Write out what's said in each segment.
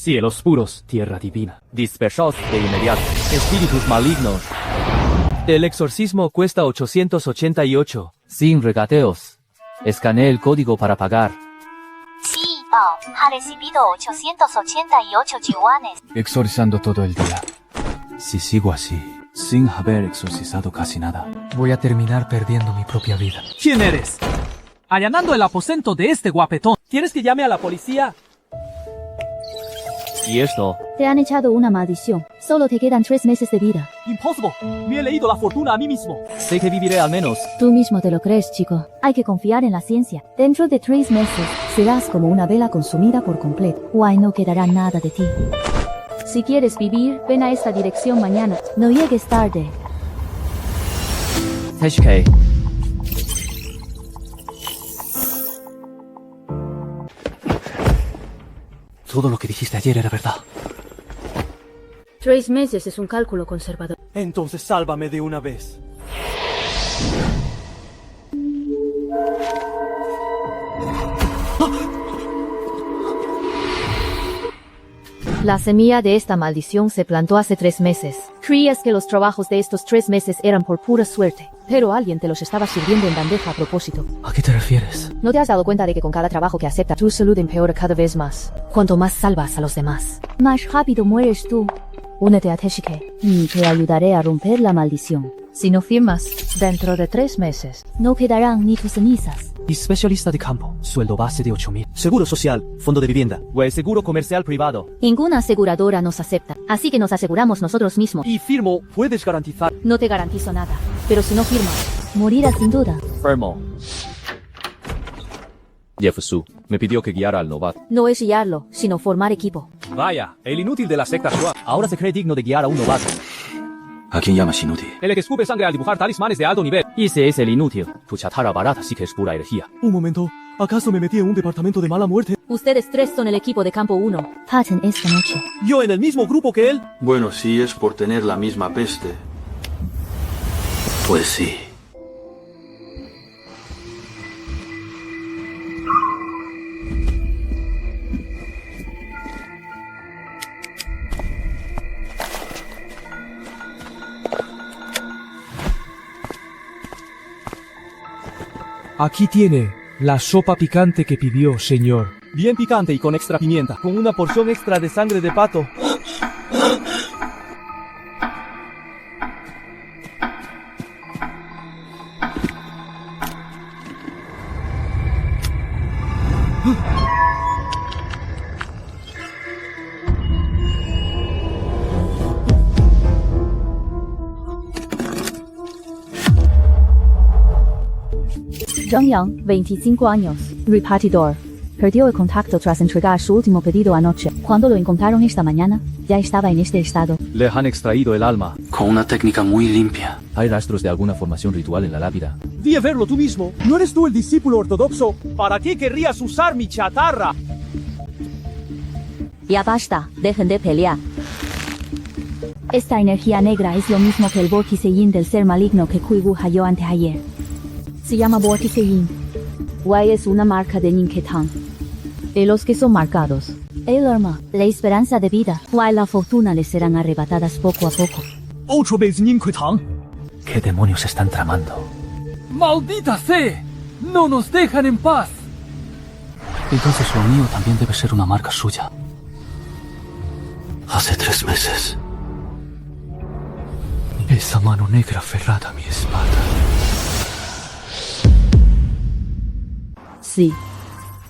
Cielos puros, tierra divina. Dispersaos de inmediato. Espíritus malignos. El exorcismo cuesta 888. Sin regateos. Escanee el código para pagar. Sí, Bao, ha recibido 888 yuanes. Exorcizando todo el día. Si sigo así, sin haber exorcizado casi nada, voy a terminar perdiendo mi propia vida. ¿Quién eres? Allanando el aposento de este guapetón. ¿Quieres que llame a la policía? ¿Y esto? Te han echado una maldición. Solo te quedan 3 meses de vida. Impossible. Me he leído la fortuna a mí mismo. Sé que viviré al menos. Tú mismo te lo crees, chico. Hay que confiar en la ciencia. Dentro de 3 meses, serás como una vela consumida por completo. Guay, no quedará nada de ti. Si quieres vivir, ven a esta dirección mañana. No llegues tarde. HK. Todo lo que dijiste ayer era verdad. 3 meses es un cálculo conservador. Entonces sálvame de una vez. La semilla de esta maldición se plantó hace 3 meses. Creías que los trabajos de estos 3 meses eran por pura suerte, pero alguien te los estaba sirviendo en bandeja a propósito. ¿A qué te refieres? ¿No te has dado cuenta de que con cada trabajo que aceptas, tu salud empeora cada vez más? Cuanto más salvas a los demás, más rápido mueres tú. Únete a Teshike y te ayudaré a romper la maldición. Si no firmas, dentro de 3 meses, no quedarán ni tus cenizas. Especialista de campo, sueldo base de 8,000. Seguro social, fondo de vivienda. O el seguro comercial privado. Ninguna aseguradora nos acepta, así que nos aseguramos nosotros mismos. Y firmo, puedes garantizar. No te garantizo nada, pero si no firmas, morirás sin duda. Firmo. Jeff Su me pidió que guiara al novato. No es guiarlo, sino formar equipo. Vaya, el inútil de la secta Shua. Ahora se cree digno de guiar a un novato. ¿A quién llamas inútil? El que escupe sangre al dibujar talismanes de alto nivel. Ese es el inútil. Tu chatarra barata sí que es pura herejía. Un momento, ¿acaso me metí en un departamento de mala muerte? Ustedes 3 son el equipo de campo 1. Paten esta noche. ¿Yo en el mismo grupo que él? Bueno, si es por tener la misma peste. Pues sí. Aquí tiene la sopa picante que pidió, señor. Bien picante y con extra pimienta, con una porción extra de sangre de pato. Zhang Yang, 25 años, repartidor. Perdió el contacto tras entregar su último pedido anoche. Cuando lo encontraron esta mañana, ya estaba en este estado. Le han extraído el alma. Con una técnica muy limpia. Hay rastros de alguna formación ritual en la lápida. Vi a verlo tú mismo. ¿No eres tú el discípulo ortodoxo? ¿Para qué querrías usar mi chatarra? Ya basta, dejen de pelear. Esta energía negra es lo mismo que el vórtice yin del ser maligno que Kuiwu halló anteayer. Se llama vórtice yin. Wei es una marca de Ninketang. Y los que son marcados. El arma, la esperanza de vida. Wei la fortuna les serán arrebatadas poco a poco. Otra vez Ninketang. ¿Qué demonios están tramando? ¡Maldita sea! ¡No nos dejan en paz! Entonces lo mío también debe ser una marca suya. Hace 3 meses. Esa mano negra aferrada a mi espada. Sí.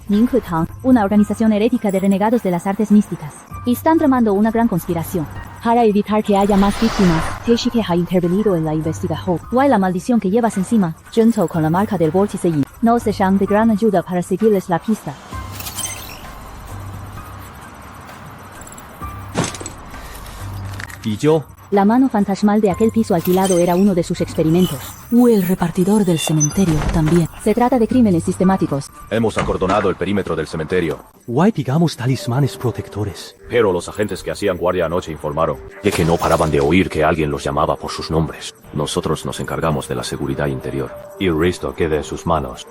Ninketang, una organización herética de renegados de las artes místicas. Están tramando una gran conspiración. Para evitar que haya más víctimas, Teshike ha intervenido en la investigación. Why la maldición que llevas encima, junto con la marca del vórtice yin, nos serán de gran ayuda para seguirles la pista. ¿Y yo? La mano fantasmal de aquel piso alquilado era uno de sus experimentos. El repartidor del cementerio también. Se trata de crímenes sistemáticos. Hemos acordonado el perímetro del cementerio. Guay, pegamos talismanes protectores. Pero los agentes que hacían guardia anoche informaron de que no paraban de oír que alguien los llamaba por sus nombres. Nosotros nos encargamos de la seguridad interior. Y el resto queda en sus manos.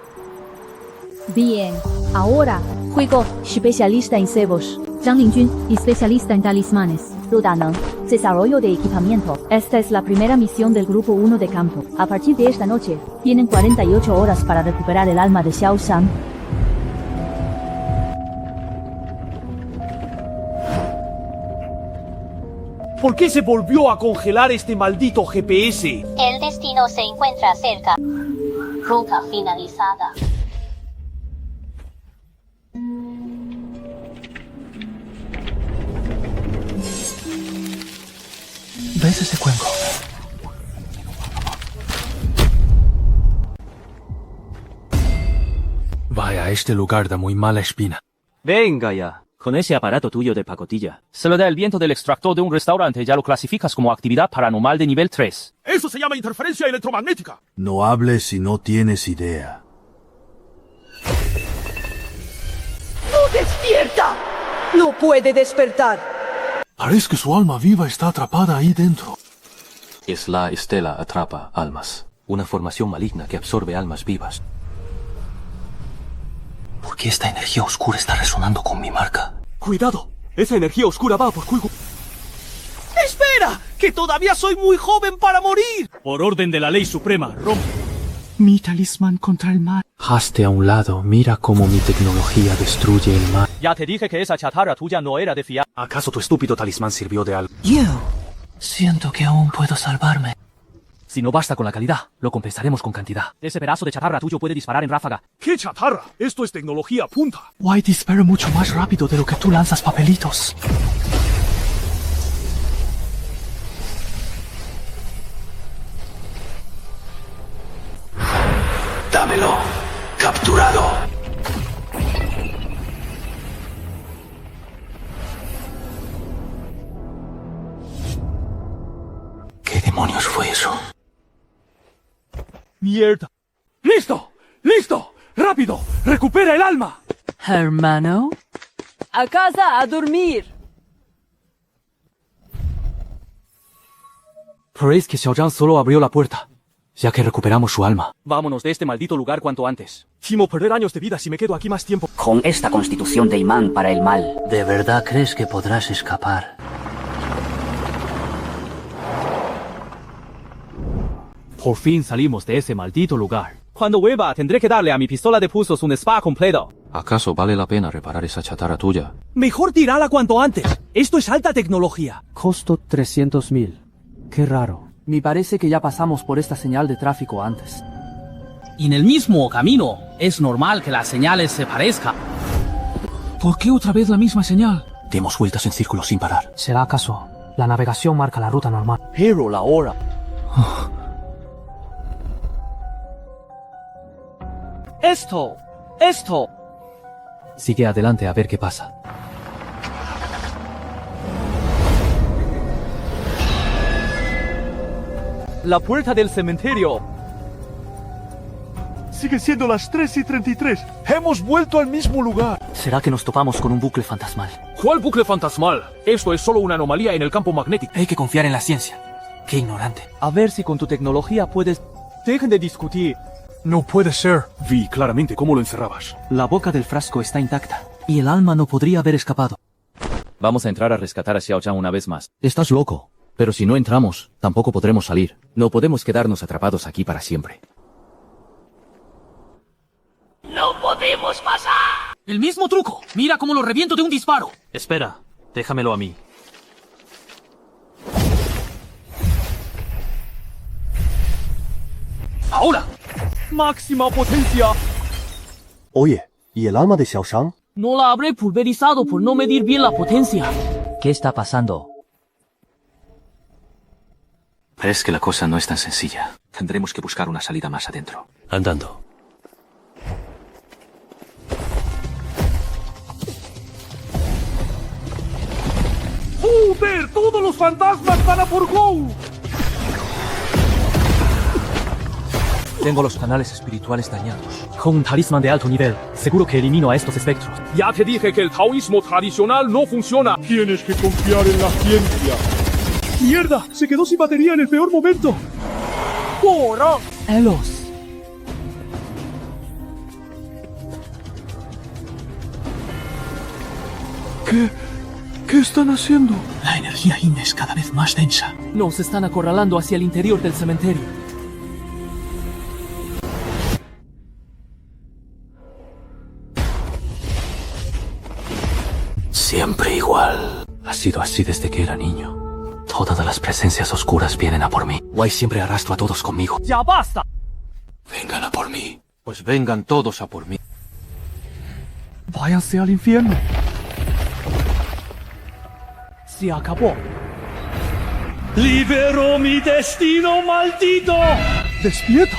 Bien. Ahora, juego especialista en cebos. Zhang Lingjun, especialista en talismanes. Rudaneng, desarrollo de equipamiento. Esta es la primera misión del Grupo 1 de campo. A partir de esta noche, tienen 48 horas para recuperar el alma de Xiao Shan. ¿Por qué se volvió a congelar este maldito GPS? El destino se encuentra cerca. Ruta finalizada. ¿Ves ese cuenco? Vaya, este lugar da muy mala espina. Venga ya, con ese aparato tuyo de pacotilla. Se lo da el viento del extractor de un restaurante, ya lo clasificas como actividad paranormal de nivel 3. Eso se llama interferencia electromagnética. No hables si no tienes idea. ¡No despierta! ¡No puede despertar! Parece que su alma viva está atrapada ahí dentro. Es la estela atrapa almas. Una formación maligna que absorbe almas vivas. ¿Por qué esta energía oscura está resonando con mi marca? ¡Cuidado! Esa energía oscura va por Kuigu. ¡Espera! ¡Que todavía soy muy joven para morir! Por orden de la ley suprema, rompe. Mi talismán contra el mal. Hazte a un lado, mira cómo mi tecnología destruye el mal. Ya te dije que esa chatarra tuya no era de fiar. ¿Acaso tu estúpido talismán sirvió de algo? Yo siento que aún puedo salvarme. Si no basta con la calidad, lo compensaremos con cantidad. Ese pedazo de chatarra tuyo puede disparar en ráfaga. ¿Qué chatarra? Esto es tecnología punta. White dispara mucho más rápido de lo que tú lanzas papelitos. Dámelo. Capturado. ¿Qué demonios fue eso? ¡Mierda! ¡Listo! ¡Listo! ¡Rápido! ¡Recupera el alma! Hermano, a casa a dormir. Parece que Xiao Zhang solo abrió la puerta, ya que recuperamos su alma. Vámonos de este maldito lugar cuanto antes. Temo perder años de vida si me quedo aquí más tiempo. Con esta constitución de imán para el mal. ¿De verdad crees que podrás escapar? Por fin salimos de ese maldito lugar. Cuando vuelva, tendré que darle a mi pistola de pulsos un spa completo. ¿Acaso vale la pena reparar esa chatarra tuya? Mejor tirarla cuanto antes. Esto es alta tecnología. Costo 300.000. Qué raro. Me parece que ya pasamos por esta señal de tráfico antes. Y en el mismo camino, es normal que las señales se parezcan. ¿Por qué otra vez la misma señal? Demos vueltas en círculo sin parar. ¿Será acaso? La navegación marca la ruta normal. Pero la hora. ¡Esto! Sigue adelante a ver qué pasa. La puerta del cementerio. Siguen siendo las 3:33. Hemos vuelto al mismo lugar. ¿Será que nos topamos con un bucle fantasmal? ¿Cuál bucle fantasmal? Esto es solo una anomalía en el campo magnético. Hay que confiar en la ciencia. Qué ignorante. A ver si con tu tecnología puedes... Dejen de discutir. No puede ser. Vi claramente cómo lo encerrabas. La boca del frasco está intacta, y el alma no podría haber escapado. Vamos a entrar a rescatar a Xiao Zhang una vez más. Estás loco. Pero si no entramos, tampoco podremos salir. No podemos quedarnos atrapados aquí para siempre. No podemos pasar. ¡El mismo truco! ¡Mira cómo lo reviento de un disparo! Espera, déjamelo a mí. ¡Ahora! ¡Máxima potencia! Oye, ¿y el alma de Xiao Shan? No la habré pulverizado por no medir bien la potencia. ¿Qué está pasando? Parece que la cosa no es tan sencilla. Tendremos que buscar una salida más adentro. Andando. ¡Joder! ¡Todos los fantasmas van a por Go! Tengo los canales espirituales dañados. Con un talismán de alto nivel, seguro que elimino a estos espectros. Ya te dije que el taoísmo tradicional no funciona. Tienes que confiar en la ciencia. ¡Mierda! Se quedó sin batería en el peor momento. ¡Pora! ¡Elos! ¿Qué están haciendo? La energía Yin es cada vez más densa. Nos están acorralando hacia el interior del cementerio. Siempre igual. Ha sido así desde que era niño. Todas las presencias oscuras vienen a por mí. Why siempre arrastro a todos conmigo. ¡Ya basta! Vengan a por mí. Pues vengan todos a por mí. Váyanse al infierno. Se acabó. ¡Libero mi destino, maldito! ¡Despierta!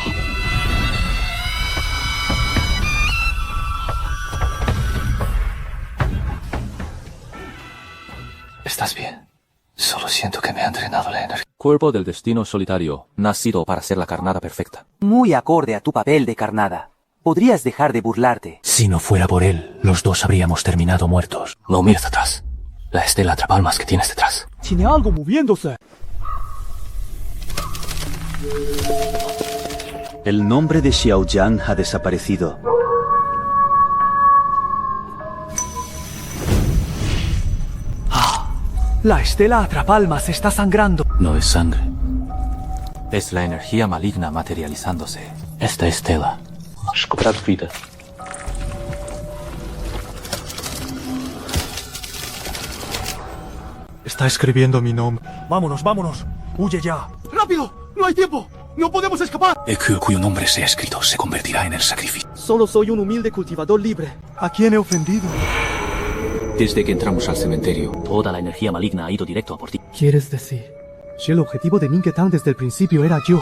¿Estás bien? Solo siento que me han drenado la energía. Cuerpo del destino solitario, nacido para ser la carnada perfecta. Muy acorde a tu papel de carnada. Podrías dejar de burlarte. Si no fuera por él, los dos habríamos terminado muertos. No mires atrás. La estela atrapalmas que tienes detrás. Tiene algo moviéndose. El nombre de Xiaoyan ha desaparecido. La estela atrapalmas está sangrando. No es sangre. Es la energía maligna materializándose. Esta estela. Descobrar vida. Está escribiendo mi nombre. Vámonos, vámonos. Huye ya. ¡Rápido! ¡No hay tiempo! ¡No podemos escapar! El cuyo nombre sea escrito se convertirá en el sacrificio. Solo soy un humilde cultivador libre. ¿A quién he ofendido? Desde que entramos al cementerio, Toda la energía maligna ha ido directo a por ti. ¿Quieres decir? Si el objetivo de Ninketan desde el principio era yo.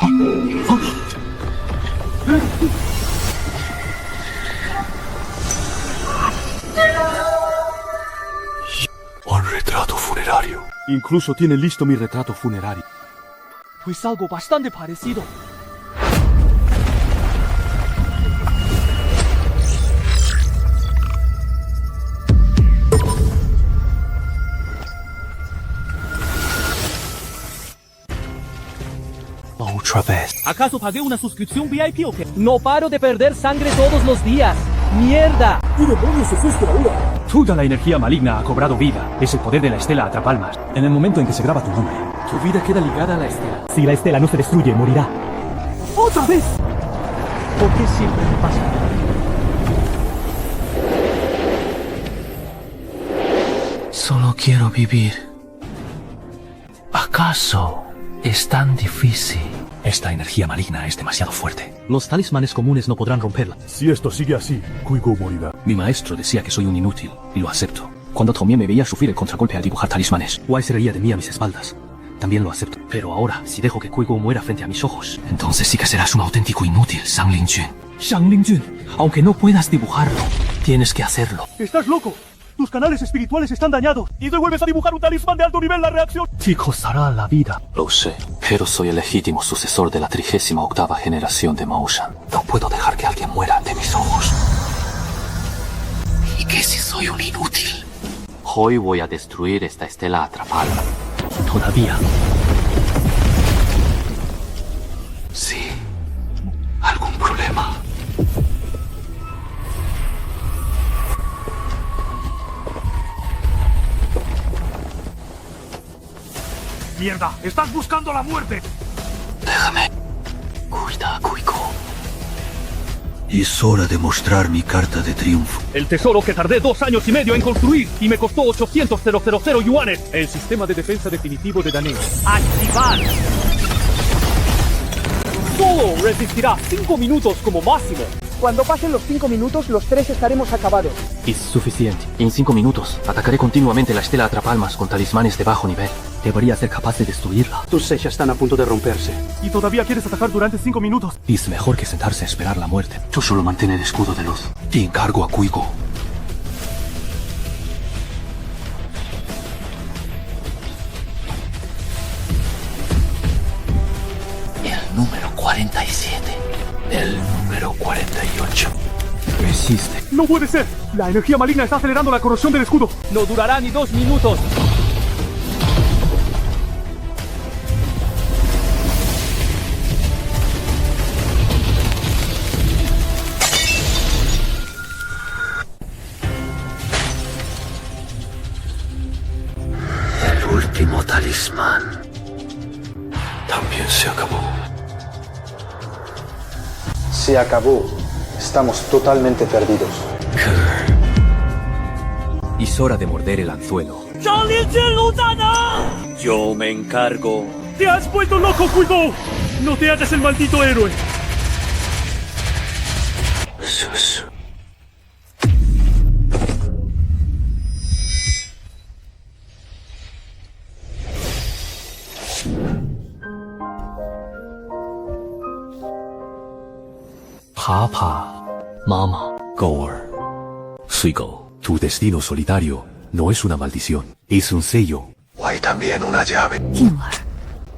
Un retrato funerario. Incluso tiene listo mi retrato funerario. Pues algo bastante parecido. otra vez. ¿Acaso pagué una suscripción VIP o qué? No paro de perder sangre todos los días. ¡Mierda! ¿Qué demonios es esto ahora? Toda la energía maligna ha cobrado vida. Es el poder de la estela Atrapalmas. En el momento en que se graba tu nombre. Tu vida queda ligada a la estela. Si la estela no se destruye, morirá. ¡Otra vez! ¿Por qué siempre me pasa? Solo quiero vivir. ¿Acaso es tan difícil? Esta energía maligna es demasiado fuerte. Los talismanes comunes no podrán romperla. Si esto sigue así, Kuigo morirá. Mi maestro decía que soy un inútil, y lo acepto. Cuando Tomie me veía sufrir el contragolpe al dibujar talismanes. Wai se reía de mí a mis espaldas. También lo acepto. Pero ahora, si dejo que Kuigo muera frente a mis ojos... Entonces sí que serás un auténtico inútil, Shang Lingjun. Shang Lingjun, aunque no puedas dibujarlo, tienes que hacerlo. ¡Estás loco! Tus canales espirituales están dañados. Y te vuelves a dibujar un talismán de alto nivel, la reacción te costará la vida. Lo sé, pero soy el legítimo sucesor de la 38ª generación de Mao Shan. No puedo dejar que alguien muera ante mis ojos. ¿Y qué si soy un inútil? Hoy voy a destruir esta estela atrapada. Todavía. Sí. ¿Algún problema? ¡Mierda! ¡Estás buscando la muerte! Déjame. Cuida, Kuiko. Es hora de mostrar mi carta de triunfo. El tesoro que tardé 2 años y medio en construir y me costó 800.000 yuanes. El sistema de defensa definitivo de Daneo. ¡Activar! Solo resistirá 5 minutos como máximo. Cuando pasen los 5 minutos, los 3 estaremos acabados. Es suficiente. En 5 minutos, atacaré continuamente la estela Atrapalmas con talismanes de bajo nivel. Debería ser capaz de destruirla. Tus sechas están a punto de romperse. ¿Y todavía quieres atacar durante 5 minutos? Es mejor que sentarse a esperar la muerte. Tú solo mantén el escudo de luz. Te encargo a Kuigo. El número 47. El número 48. Resiste. ¡No puede ser! La energía maligna está acelerando la corrosión del escudo. No durará ni 2 minutos. talismán también se acabó. Se acabó. Estamos totalmente perdidos. Es hora de morder el anzuelo. Yo me encargo. ¡Te has vuelto loco, Kuigo! ¡No te hagas el maldito héroe! Sus. Papá, mamá. Gour. Suigo, tu destino solitario no es una maldición, es un sello. Hay también una llave. 静儿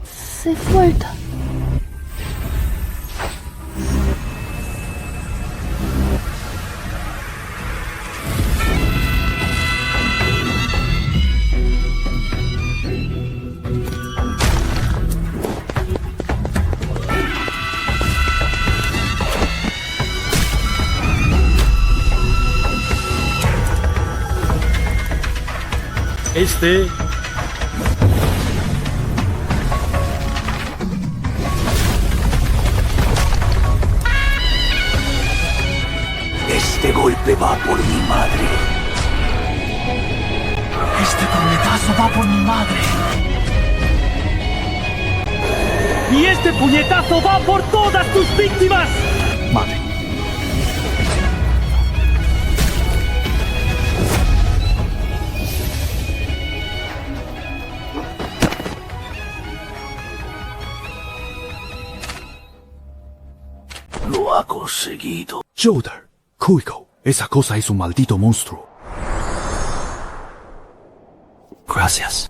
，se fuerte。Este golpe va por mi madre. Este puñetazo va por mi madre. ¡Y este puñetazo va por todas tus víctimas! Madre. Lo ha conseguido. Joder, Kuigo, esa cosa es un maldito monstruo. Gracias.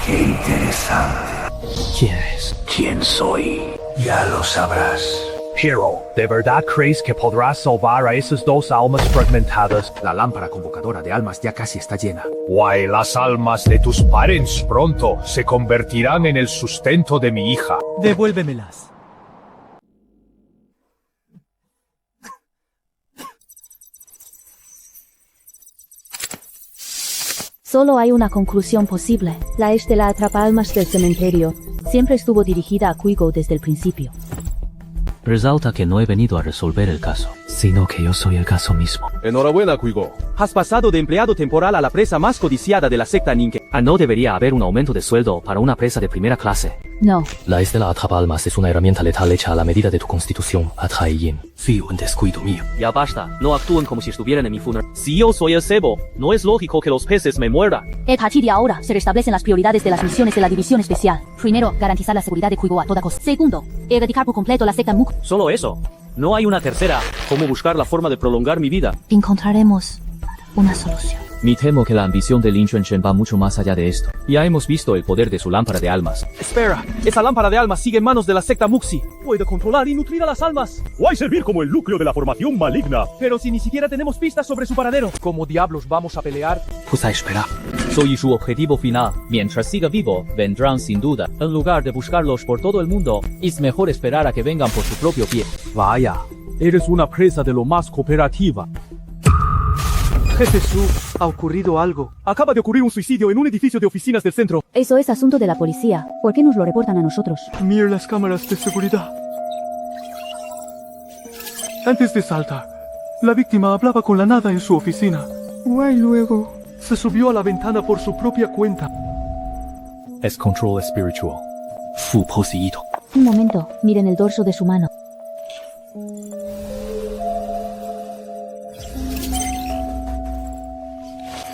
Qué interesante. ¿Quién es? ¿Quién soy? Ya lo sabrás. Hero, ¿de verdad crees que podrás salvar a esas dos almas fragmentadas? La lámpara convocadora de almas ya casi está llena. Guay, las almas de tus parents pronto se convertirán en el sustento de mi hija. Devuélvemelas. Solo hay una conclusión posible. La estela atrapaalmas del cementerio siempre estuvo dirigida a Kuigo desde el principio. Resalta que no he venido a resolver el caso, sino que yo soy el caso mismo. Enhorabuena, Kuigo. Has pasado de empleado temporal a la presa más codiciada de la secta Ninke. No debería haber un aumento de sueldo para una presa de primera clase. No. La estela atrapaalmas es una herramienta letal hecha a la medida de tu constitución, Atrayin. Fío en descuido mío. Ya basta, no actúen como si estuvieran en mi funeral. Si yo soy el cebo, no es lógico que los peces me muerdan. A partir de ahora, se restablecen las prioridades de las misiones de la División Especial. Primero, garantizar la seguridad de Kuigo a toda costa. Segundo, erradicar por completo la secta Muk. Solo eso. No hay una tercera. ¿Cómo buscar la forma de prolongar mi vida? Encontraremos una solución. Me temo que la ambición de Lin Chuanchen va mucho más allá de esto. Ya hemos visto el poder de su lámpara de almas. Espera, esa lámpara de almas sigue en manos de la secta Muxi. Puede controlar y nutrir a las almas. O hay servir como el núcleo de la formación maligna. Pero si ni siquiera tenemos pistas sobre su paradero. ¿Cómo diablos vamos a pelear? Pues a esperar. Soy su objetivo final. Mientras siga vivo, vendrán sin duda. En lugar de buscarlos por todo el mundo, es mejor esperar a que vengan por su propio pie. Vaya, eres una presa de lo más cooperativa. Jefe Su, ha ocurrido algo. Acaba de ocurrir un suicidio en un edificio de oficinas del centro. Eso es asunto de la policía. ¿Por qué nos lo reportan a nosotros? Mira las cámaras de seguridad. Antes de saltar, la víctima hablaba con la nada en su oficina. Y luego se subió a la ventana por su propia cuenta. Es control espiritual. Fu poseído. Un momento, miren el dorso de su mano.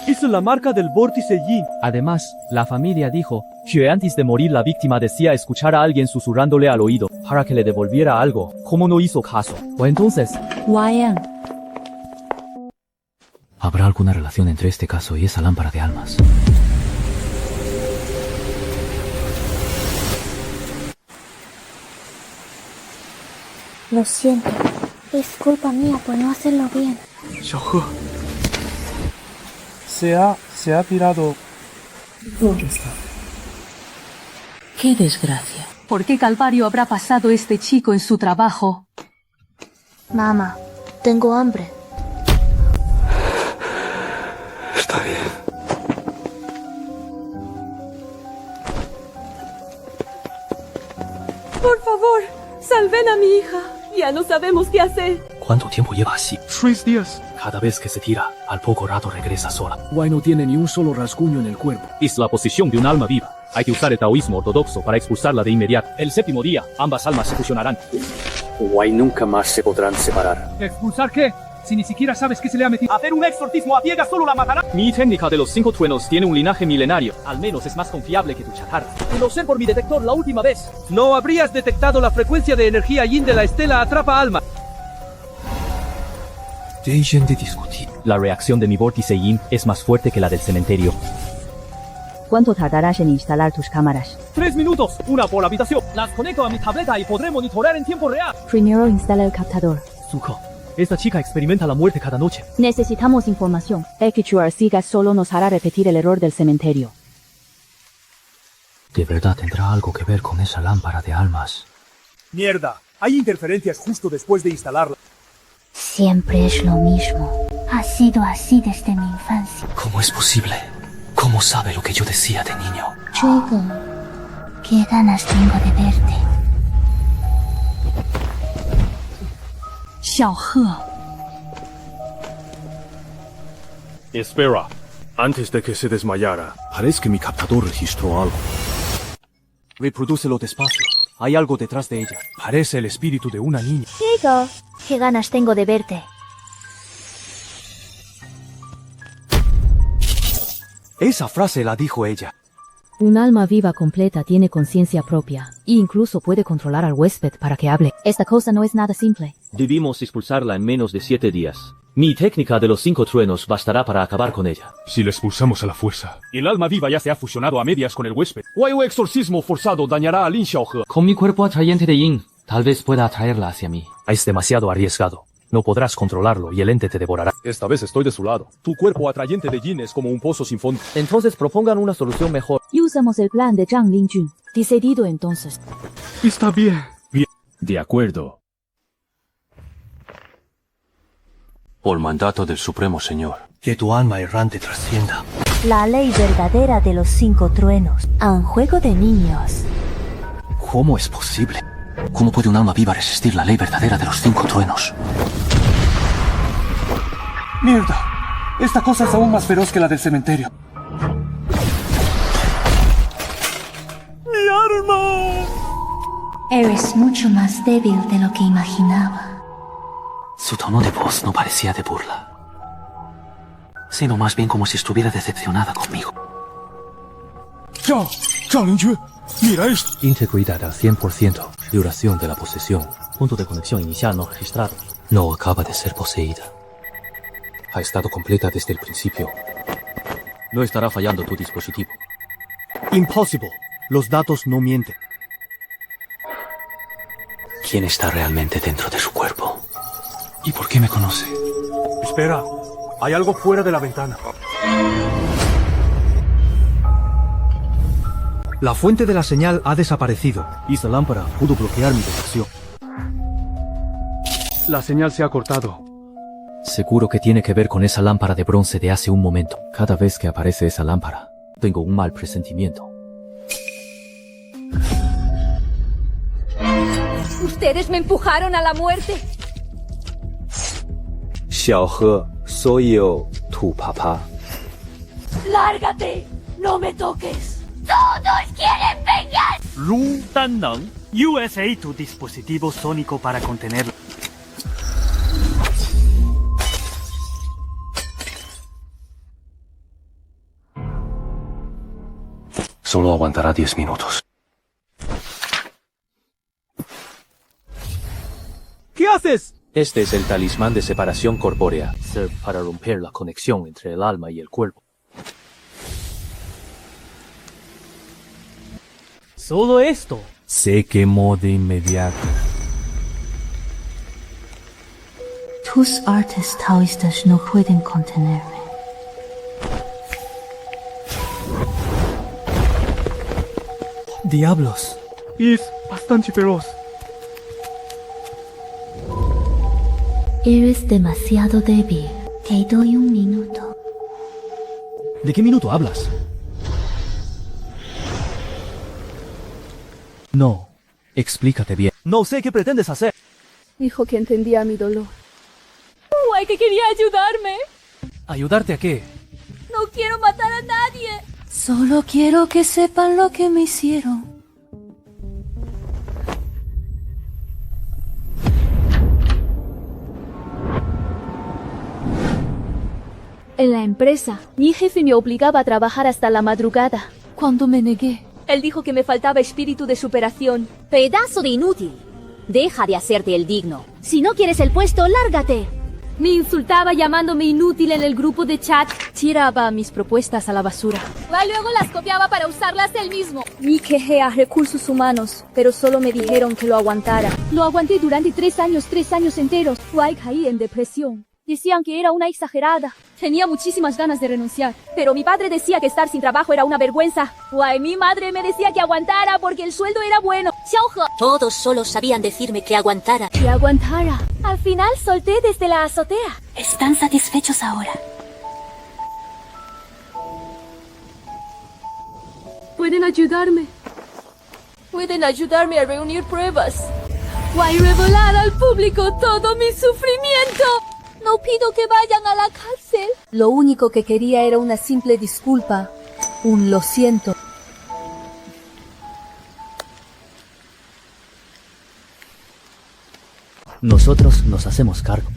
Es la marca del vórtice Yin. Además, la familia dijo que antes de morir la víctima decía escuchar a alguien susurrándole al oído para que le devolviera algo. ¿Cómo no hizo caso? O entonces... Wayang. ¿Habrá alguna relación entre este caso y esa lámpara de almas? Lo siento. Es culpa mía por no hacerlo bien. Se ha tirado. ¿Dónde está? ¡Qué desgracia! ¿Por qué calvario habrá pasado este chico en su trabajo? Mamá, tengo hambre. Está bien. Por favor, salven a mi hija. Ya no sabemos qué hacer. ¿Cuánto tiempo lleva así? 3 días. Cada vez que se tira, al poco rato regresa sola. Wai no tiene ni un solo rasguño en el cuerpo. Es la posición de un alma viva. Hay que usar el taoísmo ortodoxo para expulsarla de inmediato. El séptimo día, ambas almas se fusionarán. Wai nunca más se podrán separar. ¿Expulsar qué? Si ni siquiera sabes qué se le ha metido. Hacer un exorcismo a ciegas solo la matará. Mi técnica de los 5 truenos tiene un linaje milenario. Al menos es más confiable que tu chatarra. Y lo sé por mi detector la última vez. No habrías detectado la frecuencia de energía yin de la estela atrapa alma. Dejen de discutir. La reacción de mi vórtice yin es más fuerte que la del cementerio. ¿Cuánto tardarás en instalar tus cámaras? 3 minutos, una por habitación. Las conecto a mi tableta y podré monitorear en tiempo real. Primero instala el captador. Zuko, esta chica experimenta la muerte cada noche. Necesitamos información. El que Arcigas solo nos hará repetir el error del cementerio. ¿De verdad tendrá algo que ver con esa lámpara de almas? Mierda, hay interferencias justo después de instalarla. Siempre es lo mismo. Ha sido así desde mi infancia. ¿Cómo es posible? ¿Cómo sabe lo que yo decía de niño? Chuigo, qué ganas tengo de verte. Xiaohe. Espera, antes de que se desmayara. Parece que mi captador registró algo. Reprodúcelo despacio. Hay algo detrás de ella. Parece el espíritu de una niña. Chuigo, qué ganas tengo de verte. Esa frase la dijo ella. Un alma viva completa tiene conciencia propia, e incluso puede controlar al huésped para que hable. Esta cosa no es nada simple. Debimos expulsarla en menos de 7 días. Mi técnica de los 5 truenos bastará para acabar con ella. Si la expulsamos a la fuerza. El alma viva ya se ha fusionado a medias con el huésped. O un exorcismo forzado dañará a Lin Xiaohe. Con mi cuerpo atrayente de yin, tal vez pueda atraerla hacia mí. Es demasiado arriesgado. No podrás controlarlo y el ente te devorará. Esta vez estoy de su lado. Tu cuerpo atrayente de yin es como un pozo sin fondo. Entonces propongan una solución mejor. Y usamos el plan de Zhang Lingjun. Decidido entonces. Está bien. De acuerdo. Por mandato del Supremo Señor. Que tu alma errante trascienda. La ley verdadera de los 5 truenos. A un juego de niños. ¿Cómo es posible? ¿Cómo puede un alma viva resistir la ley verdadera de los 5 truenos? ¡Mierda! Esta cosa es aún más feroz que la del cementerio. ¡Mi arma! Eres mucho más débil de lo que imaginaba. Su tono de voz no parecía de burla, sino más bien como si estuviera decepcionada conmigo. Zhang Lingjun, mira esto. Integridad al 100%. Duración de la posesión. Punto de conexión inicial no registrado. No acaba de ser poseída. Ha estado completa desde el principio. No estará fallando tu dispositivo. Impossible. Los datos no mienten. ¿Quién está realmente dentro de su cuerpo? ¿Y por qué me conoce? Espera, hay algo fuera de la ventana. La fuente de la señal ha desaparecido. Y esa lámpara pudo bloquear mi detección. La señal se ha cortado. Seguro que tiene que ver con esa lámpara de bronce de hace un momento. Cada vez que aparece esa lámpara, tengo un mal presentimiento. Ustedes me empujaron a la muerte. Xiaohe, soy yo, tu papá. ¡Lárgate! ¡No me toques! ¡Todos quieren vengar! Lu Daneng, USA tu dispositivo sónico para contenerlo. Solo aguantará 10 minutos. ¿Qué haces? Este es el talismán de separación corpórea. Sirve para romper la conexión entre el alma y el cuerpo. Solo esto. Se quemó de inmediato. Tus artes taoístas no pueden contenerme. Diablos. Es bastante feroz. Eres demasiado débil. Te doy un minuto. ¿De qué minuto hablas? No. Explícate bien. No sé qué pretendes hacer. Dijo que entendía mi dolor. ¡Guay, que quería ayudarme! ¿Ayudarte a qué? ¡No quiero matar a nadie! Solo quiero que sepan lo que me hicieron. En la empresa, mi jefe me obligaba a trabajar hasta la madrugada. Cuando me negué, él dijo que me faltaba espíritu de superación. Pedazo de inútil. Deja de hacerte el digno. Si no quieres el puesto, lárgate. Me insultaba llamándome inútil en el grupo de chat. Tiraba mis propuestas a la basura. Luego las copiaba para usarlas él mismo. Me quejé a recursos humanos, pero solo me dijeron que lo aguantara. Lo aguanté durante 3 años enteros. Caí en depresión. Decían que era una exagerada. Tenía muchísimas ganas de renunciar, pero mi padre decía que estar sin trabajo era una vergüenza. Mi madre me decía que aguantara porque el sueldo era bueno. Todos solo sabían decirme que aguantara. Que aguantara. Al final solté desde la azotea. ¿Están satisfechos ahora? Pueden ayudarme. Pueden ayudarme a reunir pruebas. Revelar al público todo mi sufrimiento. No pido que vayan a la cárcel. Lo único que quería era una simple disculpa. Un lo siento. Nosotros nos hacemos cargo.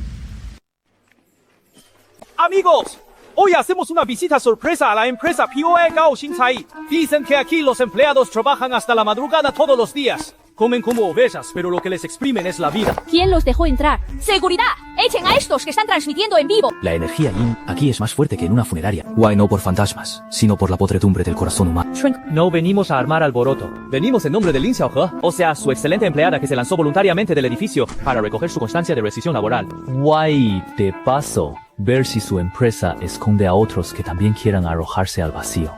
Amigos, hoy hacemos una visita sorpresa a la empresa POE Gao Xingcai. Dicen que aquí los empleados trabajan hasta la madrugada todos los días. Comen como ovejas, pero lo que les exprimen es la vida. ¿Quién los dejó entrar? ¡Seguridad! ¡Echen a estos que están transmitiendo en vivo! La energía yin aquí es más fuerte que en una funeraria. Guay no por fantasmas, sino por la podredumbre del corazón humano. No venimos a armar alboroto. Venimos en nombre de Lin Xiaohe, o sea, su excelente empleada que se lanzó voluntariamente del edificio para recoger su constancia de rescisión laboral. Guay, de paso, ver si su empresa esconde a otros que también quieran arrojarse al vacío.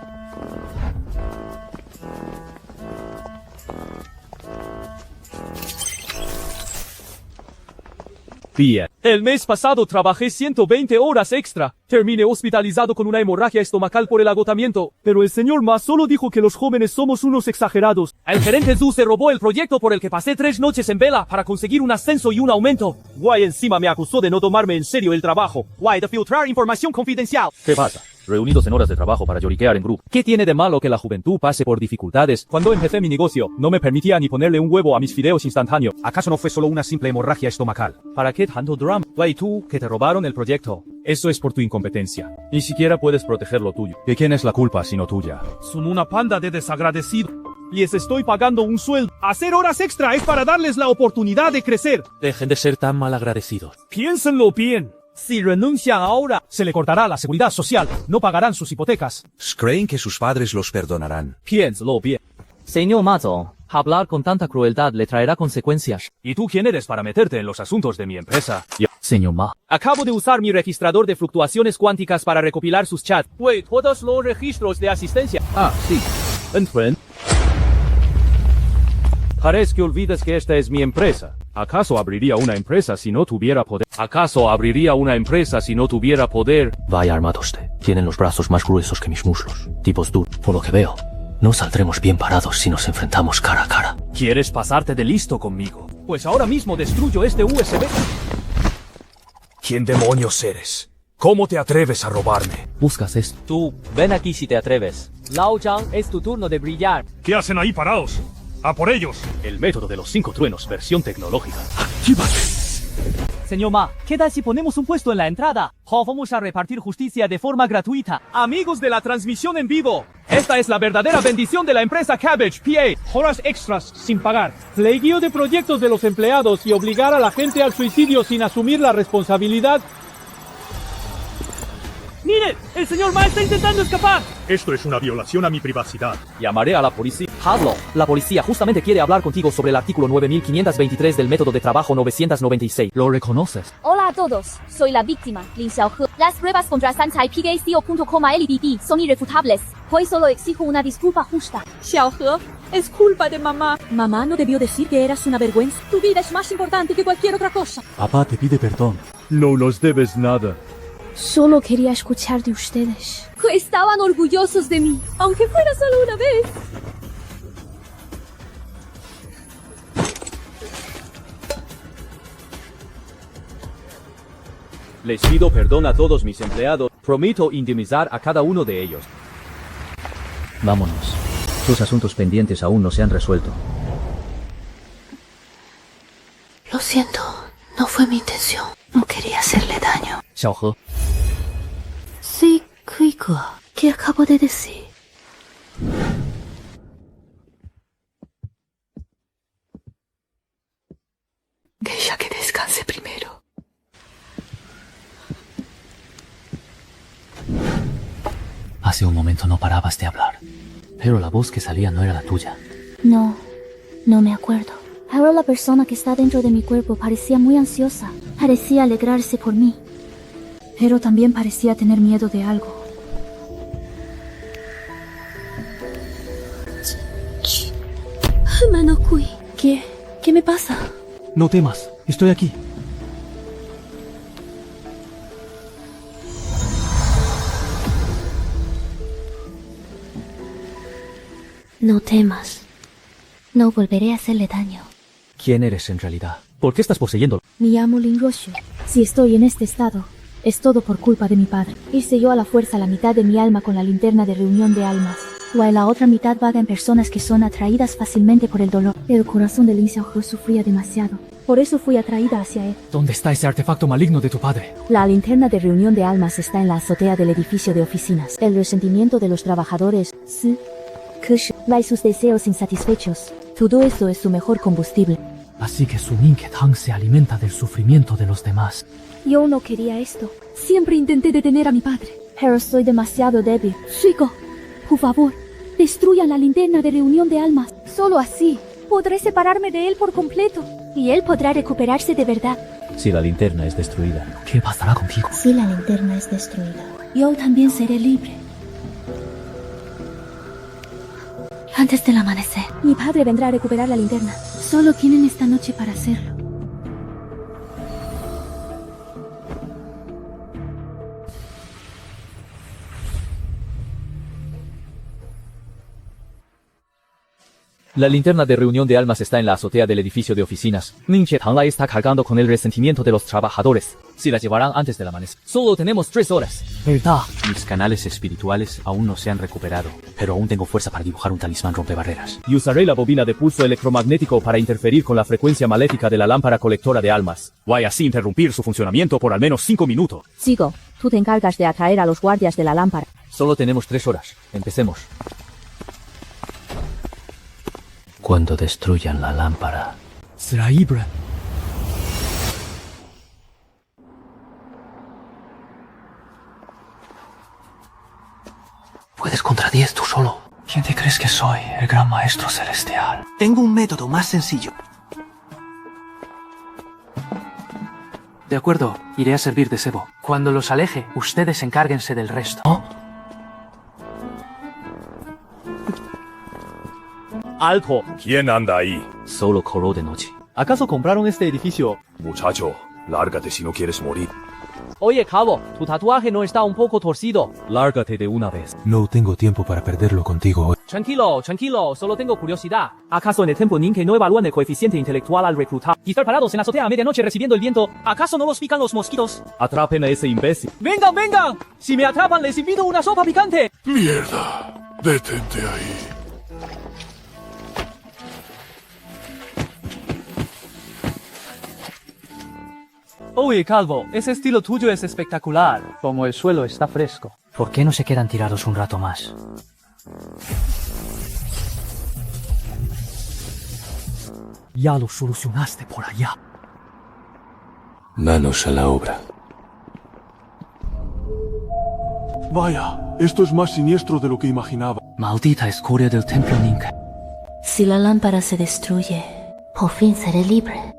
Bien. El mes pasado trabajé 120 horas extra. Terminé hospitalizado con una hemorragia estomacal por el agotamiento. Pero el señor Ma solo dijo que los jóvenes somos unos exagerados. El gerente Zhu se robó el proyecto por el que pasé 3 noches en vela para conseguir un ascenso y un aumento. Guay encima me acusó de no tomarme en serio el trabajo. Guay de filtrar información confidencial. ¿Qué pasa? Reunidos en horas de trabajo para lloriquear en grupo. ¿Qué tiene de malo que la juventud pase por dificultades? Cuando empecé mi negocio, no me permitía ni ponerle un huevo a mis fideos instantáneos. ¿Acaso no fue solo una simple hemorragia estomacal? ¿Para qué tanto drama? Guay, tú, que te robaron el proyecto. Eso es por tu incompetencia. Ni siquiera puedes proteger lo tuyo. ¿De quién es la culpa sino tuya? Son una panda de desagradecidos. Les estoy pagando un sueldo. Hacer horas extra es para darles la oportunidad de crecer. Dejen de ser tan malagradecidos. Piénsenlo bien. Si renuncian ahora, se le cortará la seguridad social. No pagarán sus hipotecas. ¿Creen que sus padres los perdonarán? Piénselo bien. Señor Mazo, hablar con tanta crueldad le traerá consecuencias. ¿Y tú quién eres para meterte en los asuntos de mi empresa? Señor Ma. Acabo de usar mi registrador de fluctuaciones cuánticas para recopilar sus chats. Todos los registros de asistencia. Sí. Entren. Parece que olvidas que esta es mi empresa. ¿Acaso abriría una empresa si no tuviera poder? ¿Acaso abriría una empresa si no tuviera poder? Vaya armado usted. Tienen los brazos más gruesos que mis muslos. Tipos duros. Por lo que veo, no saldremos bien parados si nos enfrentamos cara a cara. ¿Quieres pasarte de listo conmigo? Pues ahora mismo destruyo este USB. ¿Quién demonios eres? ¿Cómo te atreves a robarme? Buscas esto. Tú, ven aquí si te atreves. Lao Zhang, es tu turno de brillar. ¿Qué hacen ahí parados? ¡A por ellos! El método de los 5 truenos, versión tecnológica. ¡Actívate! Señor Ma, ¿qué tal si ponemos un puesto en la entrada? Vamos a repartir justicia de forma gratuita. Amigos de la transmisión en vivo, esta es la verdadera bendición de la empresa Cabbage PA. Horas extras sin pagar. Plegueo de proyectos de los empleados y obligar a la gente al suicidio sin asumir la responsabilidad. ¡Miren! ¡El señor Ma está intentando escapar! Esto es una violación a mi privacidad. Llamaré a la policía. Hazlo. La policía justamente quiere hablar contigo sobre el artículo 9523 del método de trabajo 996. ¿Lo reconoces? Hola a todos. Soy la víctima, Lin Xiaohe. Las pruebas contra Sanchai PGCO.com LBB son irrefutables. Hoy solo exijo una disculpa justa. Xiaohe, Es culpa de mamá. Mamá no debió decir que eras una vergüenza. Tu vida es más importante que cualquier otra cosa. Papá te pide perdón. No nos debes nada. Solo quería escuchar de ustedes. Que estaban orgullosos de mí, aunque fuera solo una vez. Les pido perdón a todos mis empleados. Prometo indemnizar a cada uno de ellos. Vámonos. Tus asuntos pendientes aún no se han resuelto. Lo siento, no fue mi intención. No quería hacerle daño. Xiaohe. Sí, Kuiko, ¿qué acabo de decir? Deja que descanse primero. Hace un momento no parabas de hablar, pero la voz que salía no era la tuya. No me acuerdo. Ahora la persona que está dentro de mi cuerpo parecía muy ansiosa. Parecía alegrarse por mí. Pero también parecía tener miedo de algo. Mano Kui, ¿qué me pasa? No temas, estoy aquí. No temas. No volveré a hacerle daño. ¿Quién eres en realidad? ¿Por qué estás poseyéndolo? Me llamo Lin Roshu. Si estoy en este estado, es todo por culpa de mi padre. Hice yo a la fuerza la mitad de mi alma con la linterna de reunión de almas. While la otra mitad vaga en personas que son atraídas fácilmente por el dolor. El corazón de Lin Xiaohe sufría demasiado. Por eso fui atraída hacia él. ¿Dónde está ese artefacto maligno de tu padre? La linterna de reunión de almas está en la azotea del edificio de oficinas. El resentimiento de los trabajadores, y sus deseos insatisfechos. Todo esto es su mejor combustible. Así que Su Minke Tang se alimenta del sufrimiento de los demás. Yo no quería esto. Siempre intenté detener a mi padre. Pero soy demasiado débil. Chico, por favor, destruyan la linterna de reunión de almas. Solo así podré separarme de él por completo. Y él podrá recuperarse de verdad. Si la linterna es destruida, ¿qué pasará contigo? Si la linterna es destruida, yo también seré libre. Antes del amanecer. Mi padre vendrá a recuperar la linterna. Solo tienen esta noche para hacerlo. la linterna de reunión de almas está en la azotea del edificio de oficinas. Ninche Tang la está cargando con el resentimiento de los trabajadores. Si la llevarán antes del amanecer. Solo tenemos 3 horas. ¿Verdad? Mis canales espirituales aún no se han recuperado, pero aún tengo fuerza para dibujar un talismán rompebarreras. Y usaré la bobina de pulso electromagnético para interferir con la frecuencia maléfica de la lámpara colectora de almas. Voy así interrumpir su funcionamiento por al menos 5 minutos. Sigo. Tú te encargas de atraer a los guardias de la lámpara. Solo tenemos 3 horas. Empecemos. Cuando destruyan la lámpara. Será Ibra. Puedes contra 10 tú solo. ¿Quién te crees que soy, el gran maestro celestial? Tengo un método más sencillo. De acuerdo, iré a servir de cebo. Cuando los aleje, ustedes encárguense del resto. ¿Oh? ¡Alto! ¿Quién anda ahí? Solo coró de noche. ¿Acaso compraron este edificio? Muchacho, lárgate si no quieres morir. Oye, cabo, tu tatuaje no está un poco torcido. Lárgate de una vez. No tengo tiempo para perderlo contigo hoy. Tranquilo, tranquilo, solo tengo curiosidad. ¿Acaso en el templo Ninke no evalúan el coeficiente intelectual al reclutar? Y estar parados en la azotea a medianoche recibiendo el viento, ¿acaso no los pican los mosquitos? Atrapen a ese imbécil. ¡Vengan, vengan! Si me atrapan, les invito una sopa picante. ¡Mierda! Detente ahí. Oye, calvo, ese estilo tuyo es espectacular. Como el suelo está fresco. ¿Por qué no se quedan tirados un rato más? Ya lo solucionaste por allá. Manos a la obra. Vaya, esto es más siniestro de lo que imaginaba. Maldita escoria del templo Ninke. Si la lámpara se destruye, por fin seré libre.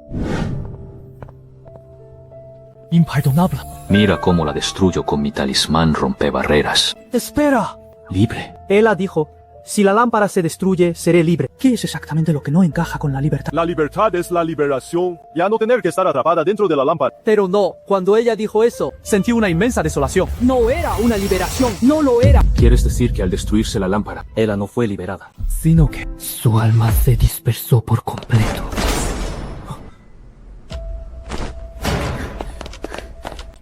Imperdonable. Mira cómo la destruyo con mi talismán rompebarreras. ¡Espera! Libre. Ella dijo, Si la lámpara se destruye, seré libre. ¿Qué es exactamente lo que no encaja con la libertad? La libertad es la liberación. Ya no tener que estar atrapada dentro de la lámpara. Pero no, cuando ella dijo eso, sentí una inmensa desolación. No era una liberación, no lo era. ¿Quieres decir que al destruirse la lámpara, ella no fue liberada? Sino que su alma se dispersó por completo.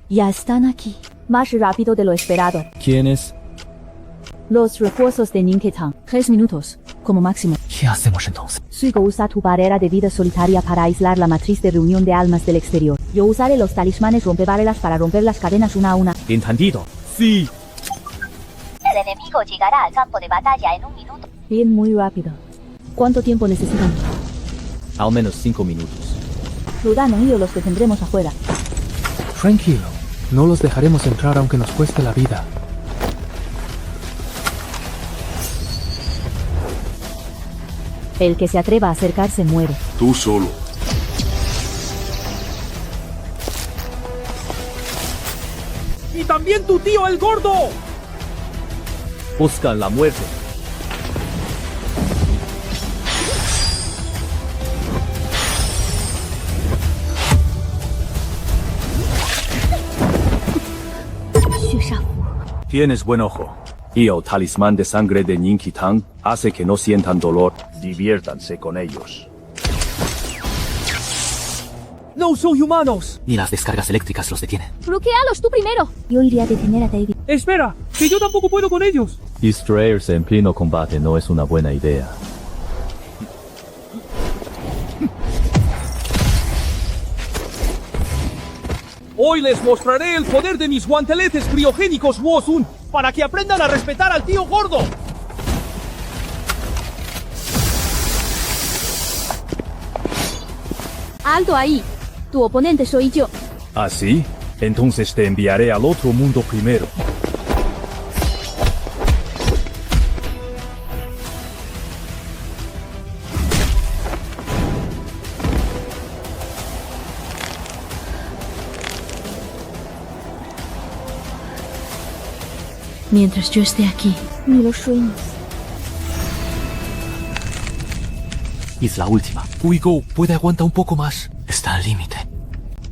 Ya están aquí. Más rápido de lo esperado. ¿Quiénes? Los refuerzos de Ninketang. 3 minutos, como máximo. ¿qué hacemos entonces? Suigo usa tu barrera de vida solitaria para aislar la matriz de reunión de almas del exterior. Yo usaré los talismanes rompebarreras para romper las cadenas una a una. Entendido. Sí. El enemigo llegará al campo de batalla en 1 minuto. Bien, muy rápido. ¿Cuánto tiempo necesitan? Al menos 5 minutos. Ludano y yo los detendremos afuera. Tranquilo, no los dejaremos entrar aunque nos cueste la vida. El que se atreva a acercarse muere. Tú solo. ¡Y también tu tío el gordo! Buscan la muerte. Tienes buen ojo. Y el talismán de sangre de Ninketang hace que no sientan dolor. Diviértanse con ellos. ¡No son humanos! Ni las descargas eléctricas los detienen. Bloquealos tú primero. Yo iría a detener a David. ¡Espera! ¡Que yo tampoco puedo con ellos! Distraerse en pleno combate no es una buena idea. Hoy les mostraré el poder de mis guanteletes criogénicos Wosun para que aprendan a respetar al tío gordo. Alto ahí. Tu oponente soy yo. ¿Ah, sí? Entonces te enviaré al otro mundo primero. Mientras yo esté aquí, Ni los sueños. Es la última. Uigo, puede aguantar un poco más. Está al límite.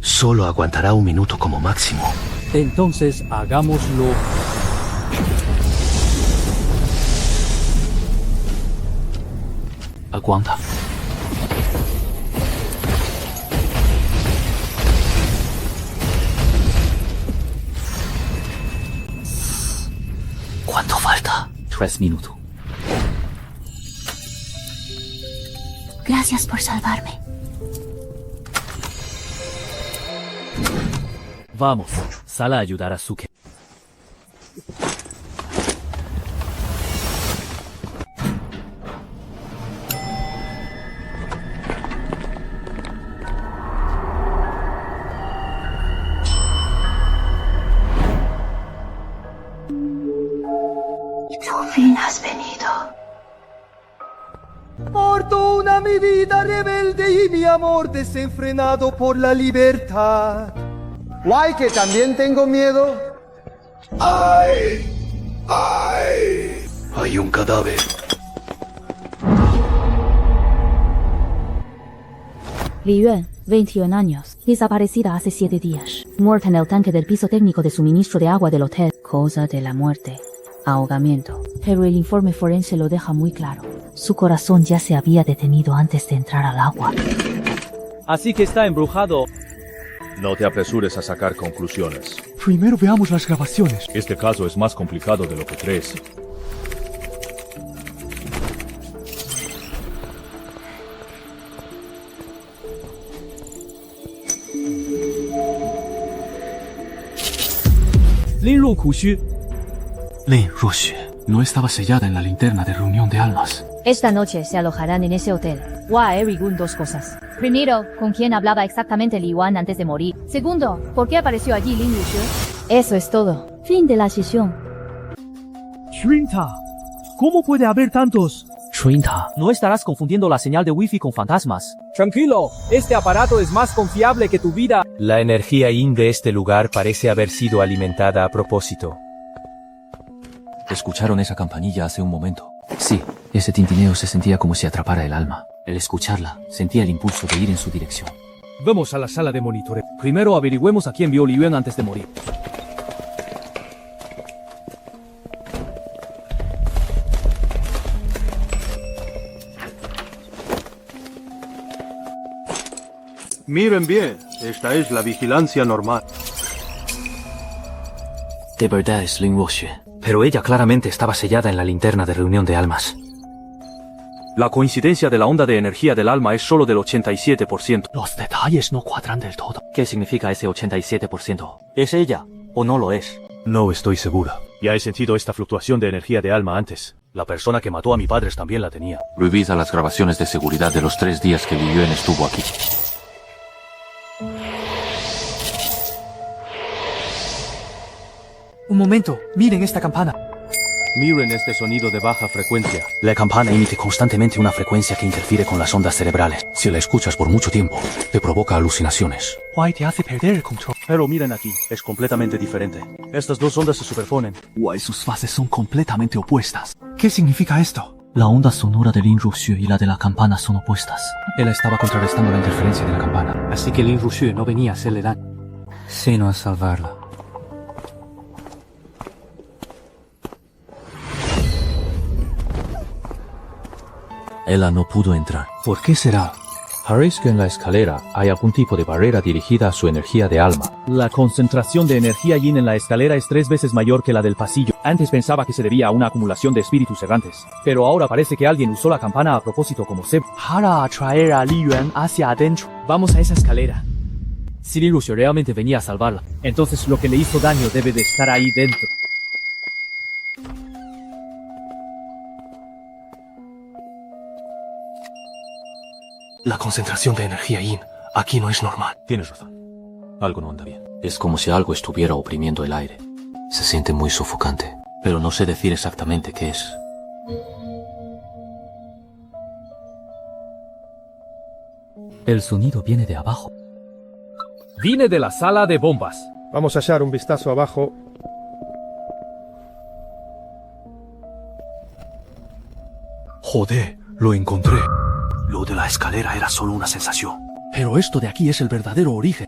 Solo aguantará 1 minuto como máximo. Entonces, hagámoslo. Aguanta. ¿Cuánto falta? 3 minutos. gracias por salvarme. Vamos, sal a ayudar a Suke. Por fin has venido. Fortuna mi vida rebelde y mi amor desenfrenado por la libertad. Guay, que también tengo miedo. ¡Ay! ¡Ay! Hay un cadáver. Li Yuan, 21 años, desaparecida hace 7 días. Muerta en el tanque del piso técnico de suministro de agua del hotel. Causa de la muerte. Ahogamiento. Pero el informe forense lo deja muy claro. Su corazón ya se había detenido antes de entrar al agua. Así que está embrujado. No te apresures a sacar conclusiones. Primero veamos las grabaciones. Este caso es más complicado de lo que crees. Lin Ruxu. Lin Ruxu no estaba sellada en la linterna de reunión de almas. Esta noche se alojarán en ese hotel. Wa Erigun, 2 cosas. Primero, ¿con quién hablaba exactamente Li Yuan antes de morir? Segundo, ¿por qué apareció allí Lin Ruxu? Eso es todo. Fin de la sesión. Trinta. ¿Cómo puede haber tantos? Trinta. No estarás confundiendo la señal de wifi con fantasmas. Tranquilo, este aparato es más confiable que tu vida. La energía yin de este lugar parece haber sido alimentada a propósito. Escucharon esa campanilla hace un momento. Sí, ese tintineo se sentía como si atrapara el alma. Al escucharla, sentía el impulso de ir en su dirección. Vamos a la sala de monitoreo. Primero averigüemos a quién vio Li Yuan antes de morir. Miren bien, esta es la vigilancia normal. De verdad es Lin Ruoxue, pero ella claramente estaba sellada en la linterna de reunión de almas. La coincidencia de la onda de energía del alma es solo del 87%. Los detalles no cuadran del todo. ¿Qué significa ese 87%? ¿Es ella o no lo es? No estoy segura. Ya he sentido esta fluctuación de energía de alma antes. La persona que mató a mi padre también la tenía. Revisa las grabaciones de seguridad de los 3 días que Li Yuan estuvo aquí. Un momento, miren esta campana. Miren este sonido de baja frecuencia. La campana emite constantemente una frecuencia que interfiere con las ondas cerebrales. Si la escuchas por mucho tiempo, te provoca alucinaciones. Guay te hace perder el control. Pero miren aquí, es completamente diferente. Estas dos ondas se superponen. Guay, sus fases son completamente opuestas. ¿Qué significa esto? La onda sonora de Lin Ruoxue y la de la campana son opuestas. Él estaba contrarrestando la interferencia de la campana. Así que Lin Ruoxue no venía a hacerle daño, sino a salvarla. Ella no pudo entrar. ¿Por qué será? Parece que en la escalera hay algún tipo de barrera dirigida a su energía de alma. La concentración de energía yin en la escalera es 3 veces mayor que la del pasillo. Antes pensaba que se debía a una acumulación de espíritus errantes, pero ahora parece que alguien usó la campana a propósito como cebo. Para atraer a Li Yuan hacia adentro. Vamos a esa escalera. Si Li Ruoxue realmente venía a salvarla, entonces lo que le hizo daño debe de estar ahí dentro. La concentración de energía yin aquí no es normal. Tienes razón. Algo no anda bien. Es como si algo estuviera oprimiendo el aire. Se siente muy sofocante, pero no sé decir exactamente qué es. El sonido viene de abajo. Vine de la sala de bombas. Vamos a echar un vistazo abajo. Joder, lo encontré. Lo de la escalera era solo una sensación. Pero esto de aquí es el verdadero origen.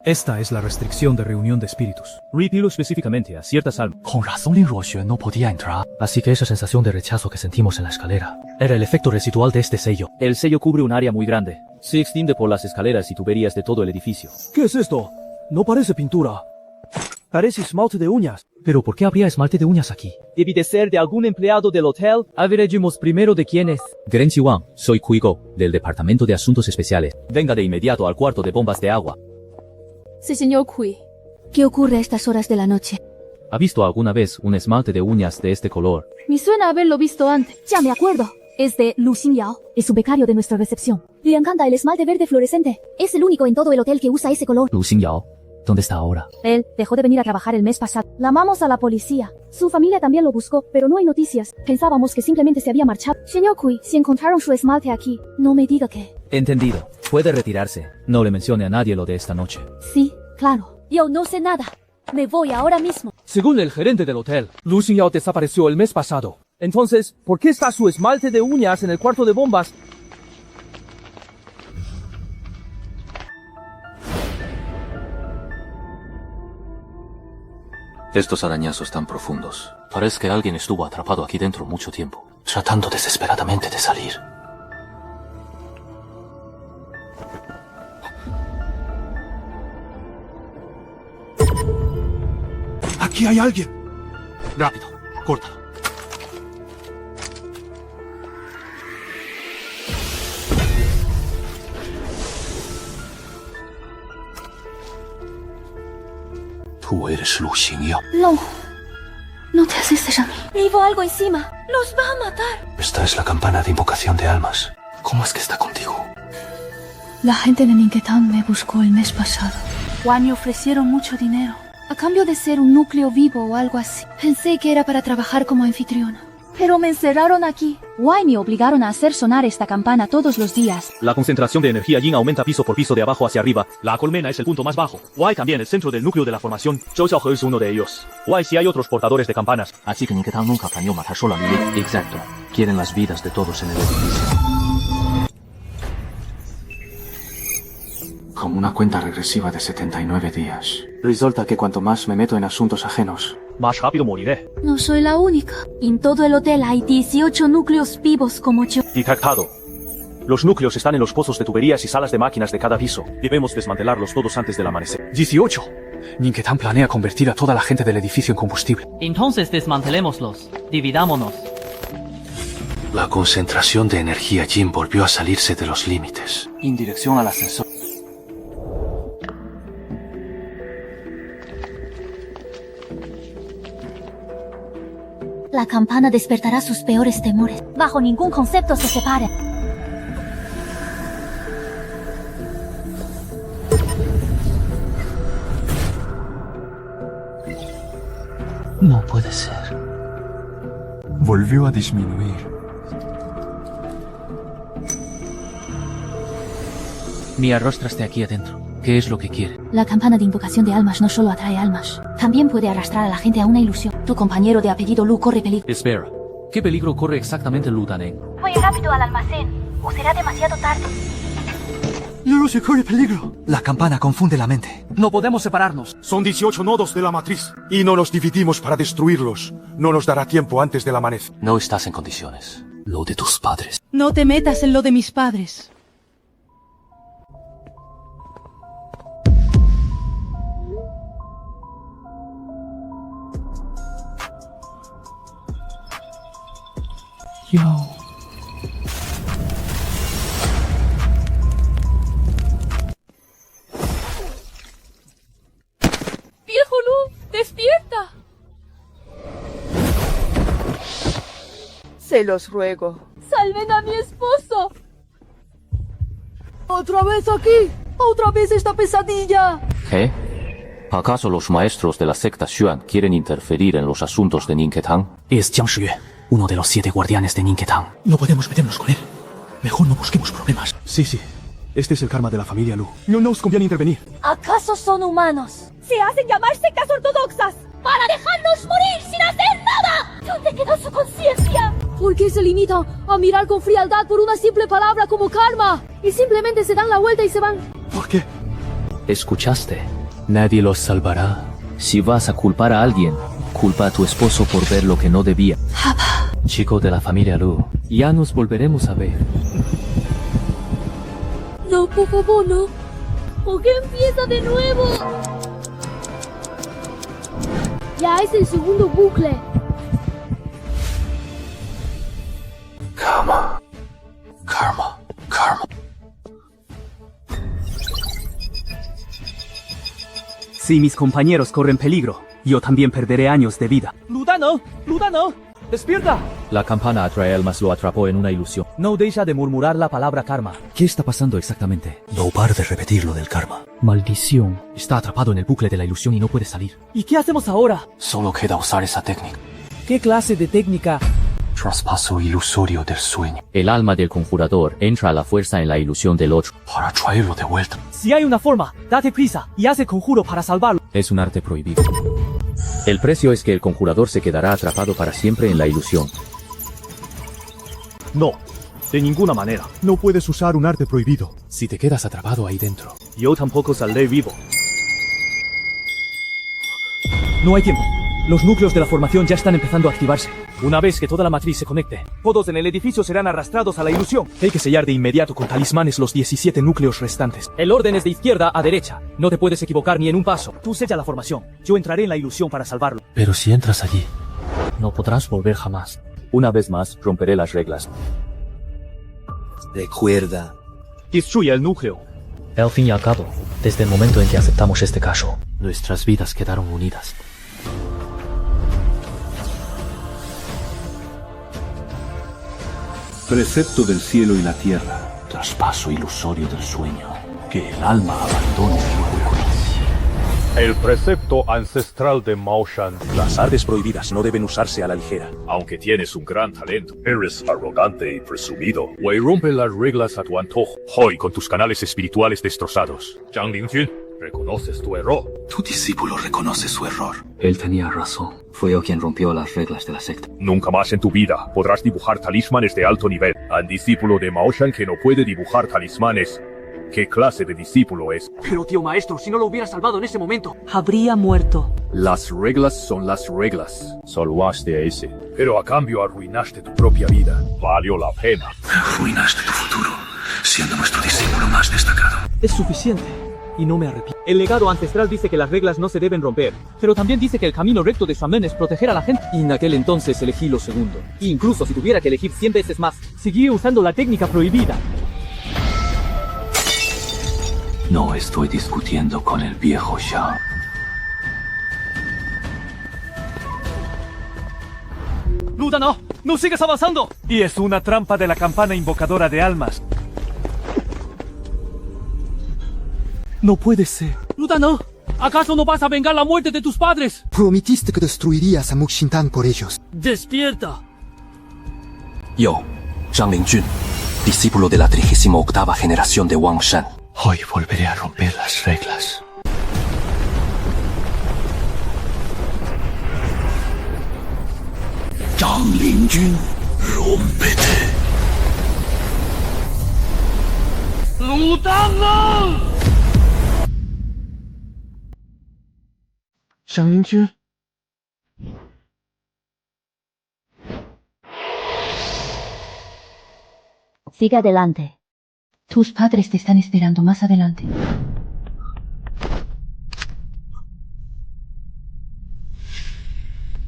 Esta es la restricción de reunión de espíritus. Repilo específicamente a ciertas almas. Con razón Lin Ruoxue no podía entrar. Así que esa sensación de rechazo que sentimos en la escalera era el efecto residual de este sello. El sello cubre un área muy grande. Se extiende por las escaleras y tuberías de todo el edificio. ¿Qué es esto? No parece pintura. Parece esmalte de uñas. ¿Pero por qué habría esmalte de uñas aquí? Debe de ser de algún empleado del hotel. Averiguemos primero de quién es. Grenchi Wang, soy Kui Go, del Departamento de Asuntos Especiales. Venga de inmediato al cuarto de bombas de agua. Sí, señor Kui. ¿Qué ocurre a estas horas de la noche? ¿Ha visto alguna vez un esmalte de uñas de este color? Me suena haberlo visto antes. Ya me acuerdo. Es de Lu Xingyao. Es su becario de nuestra recepción. Le encanta el esmalte verde fluorescente. Es el único en todo el hotel que usa ese color. Lu Xingyao, ¿dónde está ahora? Él dejó de venir a trabajar el mes pasado. Llamamos a la policía. Su familia también lo buscó, pero no hay noticias. Pensábamos que simplemente se había marchado. Señor Kui, si encontraron su esmalte aquí, no me diga que... Entendido. Puede retirarse. No le mencione a nadie lo de esta noche. Sí, claro. Yo no sé nada. Me voy ahora mismo. Según el gerente del hotel, Lu Xingyao desapareció el mes pasado. Entonces, ¿por qué está su esmalte de uñas en el cuarto de bombas? Estos arañazos tan profundos. Parece que alguien estuvo atrapado aquí dentro mucho tiempo, tratando desesperadamente de salir. ¡Aquí hay alguien! Rápido, córtalo. Tú eres Lu Xingyao. No te asustes a mí. Me iba algo encima. Nos va a matar. Esta es la campana de invocación de almas. ¿Cómo es que está contigo? La gente de Ninketan me buscó el mes pasado. Me ofrecieron mucho dinero, a cambio de ser un núcleo vivo o algo así. Pensé que era para trabajar como anfitriona. Pero me encerraron aquí. Why me obligaron a hacer sonar esta campana todos los días? La concentración de energía Yin aumenta piso por piso de abajo hacia arriba. La colmena es el punto más bajo. Why también el centro del núcleo de la formación. Zhou Xiaohe es uno de ellos. Why si hay otros portadores de campanas. Así que Ninketang nunca planeó matar solo a Lilith. Exacto. Quieren las vidas de todos en el edificio. Como una cuenta regresiva de 79 días. Resulta que cuanto más me meto en asuntos ajenos, más rápido moriré. No soy la única. En todo el hotel hay 18 núcleos vivos como yo. Detectado. Los núcleos están en los pozos de tuberías y salas de máquinas de cada piso. Debemos desmantelarlos todos antes del amanecer. 18. Ninketang planea convertir a toda la gente del edificio en combustible. Entonces desmantelémoslos. Dividámonos. La concentración de energía Yin volvió a salirse de los límites. En dirección al ascensor. La campana despertará sus peores temores. Bajo ningún concepto se separen. No puede ser. Volvió a disminuir. Mi arrostraste aquí adentro. ¿Qué es lo que quiere? La campana de invocación de almas no solo atrae almas, también puede arrastrar a la gente a una ilusión. Tu compañero de apellido Lu corre peligro. Espera. ¿Qué peligro corre exactamente Lu Daneng? Voy rápido al almacén, o será demasiado tarde. Lu se corre peligro. La campana confunde la mente. No podemos separarnos. Son 18 nodos de la matriz. Y no nos dividimos para destruirlos. No nos dará tiempo antes del amanecer. No estás en condiciones. Lo de tus padres. No te metas en lo de mis padres. Yo. ¡Viejo Lu! ¡Despierta! Se los ruego. ¡Salven a mi esposo! ¡Otra vez aquí! ¡Otra vez esta pesadilla! ¿Qué? ¿Acaso los maestros de la secta Xuan quieren interferir en los asuntos de Ninketang? Es Jiang Shiyue, uno de los 7 guardianes de Ninketang. No podemos meternos con él. Mejor no busquemos problemas. Sí. Este es el karma de la familia Lu. No nos conviene intervenir. ¿Acaso son humanos? Se hacen llamar sectas ortodoxas para dejarnos morir sin hacer nada. ¿Dónde quedó su conciencia? ¿Por qué se limitan a mirar con frialdad por una simple palabra como karma? Y simplemente se dan la vuelta y se van. ¿Por qué? ¿Escuchaste? Nadie los salvará. Si vas a culpar a alguien, culpa a tu esposo por ver lo que no debía. Chico de la familia Lu, ya nos volveremos a ver. No, por favor, no. ¿Por qué empieza de nuevo? Ya es el segundo bucle. Karma. Si mis compañeros corren peligro, yo también perderé años de vida. ¡Ludano! ¡Despierta! La campana atrae almas lo atrapó en una ilusión. No deja de murmurar la palabra karma. ¿Qué está pasando exactamente? No pare de repetir lo del karma. Maldición. Está atrapado en el bucle de la ilusión y no puede salir. ¿Y qué hacemos ahora? Solo queda usar esa técnica. ¿Qué clase de técnica? Traspaso ilusorio del sueño. El alma del conjurador entra a la fuerza en la ilusión del otro. Para traerlo de vuelta. Si hay una forma, date prisa y haz el conjuro para salvarlo. Es un arte prohibido. El precio es que el conjurador se quedará atrapado para siempre en la ilusión. No, de ninguna manera. No puedes usar un arte prohibido. Si te quedas atrapado ahí dentro. Yo tampoco saldré vivo. No hay tiempo. Los núcleos de la formación ya están empezando a activarse. Una vez que toda la matriz se conecte, todos en el edificio serán arrastrados a la ilusión. Hay que sellar de inmediato con talismanes los 17 núcleos restantes. El orden es de izquierda a derecha. No te puedes equivocar ni en un paso. Tú sella la formación. Yo entraré en la ilusión para salvarlo. Pero si entras allí, no podrás volver jamás. Una vez más, romperé las reglas. Recuerda. Destruye el núcleo. Al fin y al cabo, desde el momento en que aceptamos este caso, nuestras vidas quedaron unidas. Precepto del cielo y la tierra. Traspaso ilusorio del sueño. Que el alma abandone el cuerpo. El precepto ancestral de Mao Shan. Las artes prohibidas no deben usarse a la ligera. Aunque tienes un gran talento, eres arrogante y presumido. Wei rompe las reglas a tu antojo. Hoy con tus canales espirituales destrozados. Zhang Lingjun, reconoces tu error. Tu discípulo reconoce su error. Él tenía razón. Fue yo quien rompió las reglas de la secta. Nunca más en tu vida podrás dibujar talismanes de alto nivel. Al discípulo de Mao Shan que no puede dibujar talismanes. ¿Qué clase de discípulo es? Pero tío maestro, si no lo hubiera salvado en ese momento, habría muerto. Las reglas son las reglas. Salvaste a ese. Pero a cambio arruinaste tu propia vida. Valió la pena. Arruinaste tu futuro, siendo nuestro discípulo más destacado. Es suficiente. Y no me arrepiento. El legado ancestral dice que las reglas no se deben romper, pero también dice que el camino recto de Shaman es proteger a la gente. Y en aquel entonces elegí lo segundo. Incluso si tuviera que elegir 100 veces más, seguí usando la técnica prohibida. No estoy discutiendo con el viejo Shang. ¡Luda, no! ¡No sigas avanzando! Y es una trampa de la campana invocadora de almas. No puede ser. ¡Luda, no! ¿Acaso no vas a vengar la muerte de tus padres? Prometiste que destruirías a Muxintan por ellos. ¡Despierta! Yo, Zhang Lingjun, discípulo de la 38ª generación de Wang Shan. Hoy volveré a romper las reglas. Zhang Lingjun, rómpete. ¡Lutando! Zhang Lingjun. Siga adelante. Tus padres te están esperando más adelante.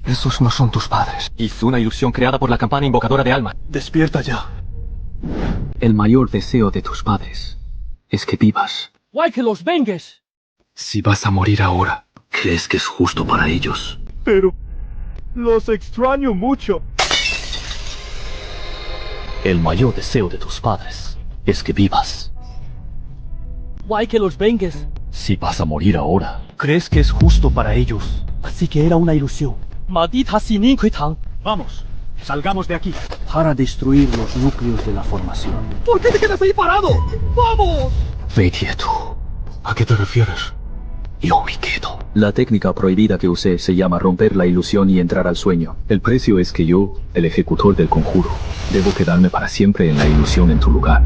Esos no son tus padres. Hizo una ilusión creada por la campana invocadora de alma. Despierta ya. El mayor deseo de tus padres es que vivas. ¡Guay que los vengues! Si vas a morir ahora, ¿crees que es justo para ellos? Pero los extraño mucho. El mayor deseo de tus padres es que vivas. ¡Guay que los vengues! Si vas a morir ahora, ¿crees que es justo para ellos? Así que era una ilusión. ¡Maldita Sinin Kuitang! Vamos, salgamos de aquí. Para destruir los núcleos de la formación. ¿Por qué te quedas ahí parado? ¡Vamos! Vete tú. ¿A qué te refieres? Yo me quedo. La técnica prohibida que usé se llama romper la ilusión y entrar al sueño. El precio es que yo, el ejecutor del conjuro, debo quedarme para siempre en la ilusión en tu lugar.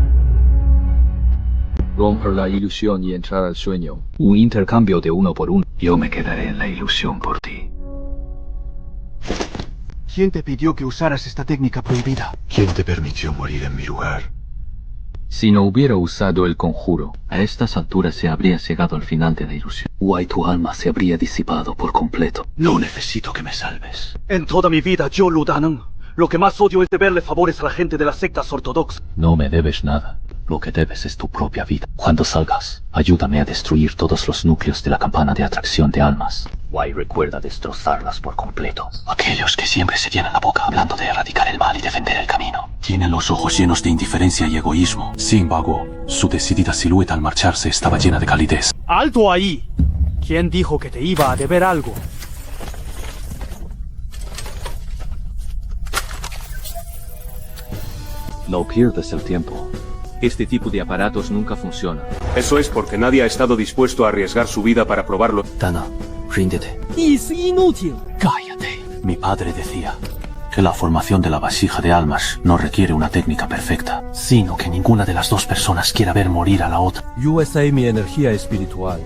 Romper la ilusión y entrar al sueño. Un intercambio de 1 por 1. Yo me quedaré en la ilusión por ti. ¿Quién te pidió que usaras esta técnica prohibida? ¿Quién te permitió morir en mi lugar? Si no hubiera usado el conjuro, a estas alturas se habría llegado al final de la ilusión. Guay, tu alma se habría disipado por completo. No necesito que me salves. En toda mi vida, yo, Lu Daneng, lo que más odio es deberle favores a la gente de las sectas ortodoxas. No me debes nada. Lo que debes es tu propia vida. Cuando salgas, ayúdame a destruir todos los núcleos de la campana de atracción de almas. Guay, recuerda destrozarlas por completo. Aquellos que siempre se llenan la boca hablando de erradicar el mal y defender el camino, tienen los ojos llenos de indiferencia y egoísmo. Sin embargo, su decidida silueta al marcharse estaba llena de calidez. ¡Alto ahí! ¿Quién dijo que te iba a deber algo? No pierdas el tiempo. Este tipo de aparatos nunca funciona. Eso es porque nadie ha estado dispuesto a arriesgar su vida para probarlo. Dana, ríndete. ¡Es inútil! Cállate. Mi padre decía que la formación de la vasija de almas no requiere una técnica perfecta, sino que ninguna de las dos personas quiera ver morir a la otra. Yo usé mi energía espiritual.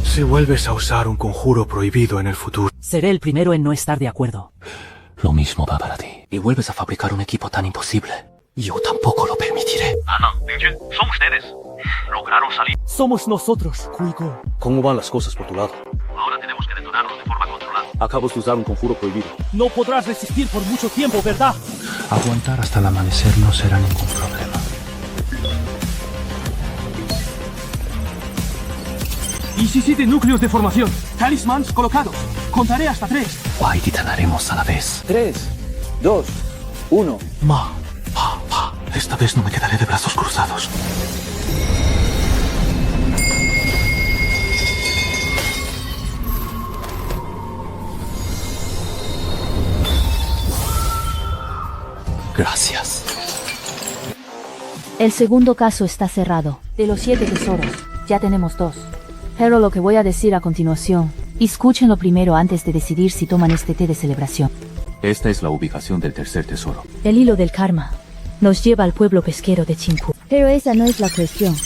Si vuelves a usar un conjuro prohibido en el futuro, seré el primero en no estar de acuerdo. Lo mismo va para ti. Y vuelves a fabricar un equipo tan imposible. Yo tampoco lo permitiré. Ana, Lingjun, son ustedes. Lograron salir. Somos nosotros, Kuiko. ¿Cómo van las cosas por tu lado? Ahora tenemos que detonarlo de forma controlada. Acabas de usar un conjuro prohibido. No podrás resistir por mucho tiempo, ¿verdad? Aguantar hasta el amanecer no será ningún problema. Y 17 núcleos de formación. Talismans colocados. Contaré hasta 3. Guay, titanaremos a la vez. 3, 2, 1. Esta vez no me quedaré de brazos cruzados. Gracias. El segundo caso está cerrado. De los 7 tesoros, ya tenemos 2. Pero lo que voy a decir a continuación, escúchenlo primero antes de decidir si toman este té de celebración. Esta es la ubicación del tercer tesoro. El hilo del karma nos lleva al pueblo pesquero de Qingpu. Pero esa no es la cuestión.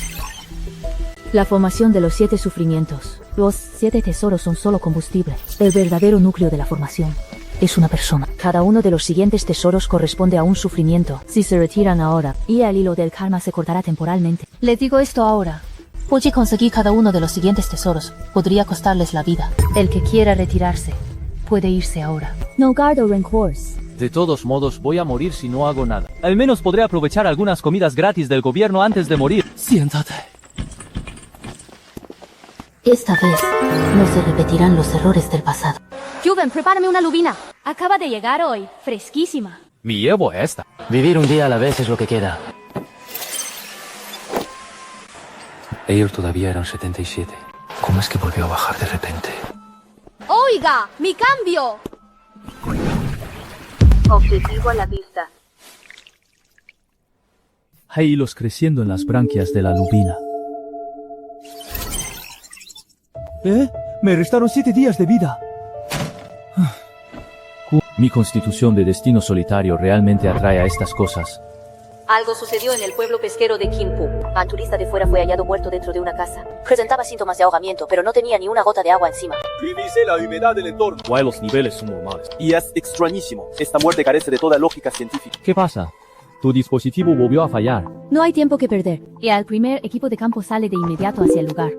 La formación de los 7 sufrimientos. Los 7 tesoros son solo combustible. El verdadero núcleo de la formación es una persona. Cada uno de los siguientes tesoros corresponde a un sufrimiento. Si se retiran ahora, y el hilo del karma se cortará temporalmente. Les digo esto ahora. Puji conseguir cada uno de los siguientes tesoros. Podría costarles la vida. El que quiera retirarse puede irse ahora. No guardo rencores. De todos modos, voy a morir si no hago nada. Al menos podré aprovechar algunas comidas gratis del gobierno antes de morir. Siéntate. Esta vez no se repetirán los errores del pasado. Juven, prepárame una lubina. Acaba de llegar hoy, fresquísima. Me llevo esta. Vivir un día a la vez es lo que queda. Ayer todavía eran 77. ¿Cómo es que volvió a bajar de repente? ¡Oiga! ¡Mi cambio! Objetivo a la vista. Hay hilos creciendo en las branquias de la lubina. Me restaron 7 días de vida. Mi constitución de destino solitario realmente atrae a estas cosas. Algo sucedió en el pueblo pesquero de Qingpu. Un turista de fuera fue hallado muerto dentro de una casa. Presentaba síntomas de ahogamiento, pero no tenía ni una gota de agua encima. Revise la humedad del entorno. Guay, los niveles son normales. Y es extrañísimo. Esta muerte carece de toda lógica científica. ¿Qué pasa? Tu dispositivo volvió a fallar. No hay tiempo que perder. Y el primer equipo de campo sale de inmediato hacia el lugar.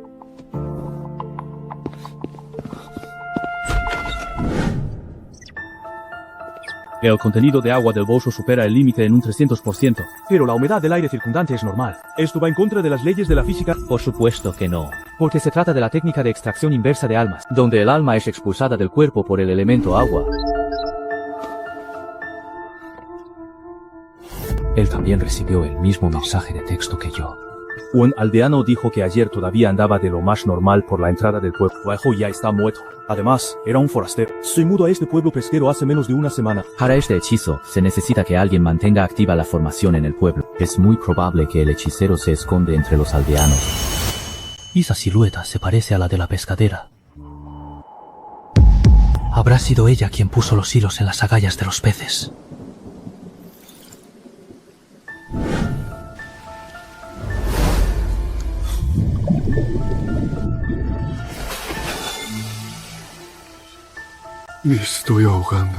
El contenido de agua del bolso supera el límite en un 300%. Pero la humedad del aire circundante es normal. ¿Esto va en contra de las leyes de la física? Por supuesto que no. Porque se trata de la técnica de extracción inversa de almas, donde el alma es expulsada del cuerpo por el elemento agua. Él también recibió el mismo mensaje de texto que yo. Un aldeano dijo que ayer todavía andaba de lo más normal por la entrada del pueblo. Guajo ya está muerto. Además, era un forastero. Soy mudo a este pueblo pesquero hace menos de una semana. Para este hechizo, se necesita que alguien mantenga activa la formación en el pueblo. Es muy probable que el hechicero se esconde entre los aldeanos. Esa silueta se parece a la de la pescadera. Habrá sido ella quien puso los hilos en las agallas de los peces. Me estoy ahogando.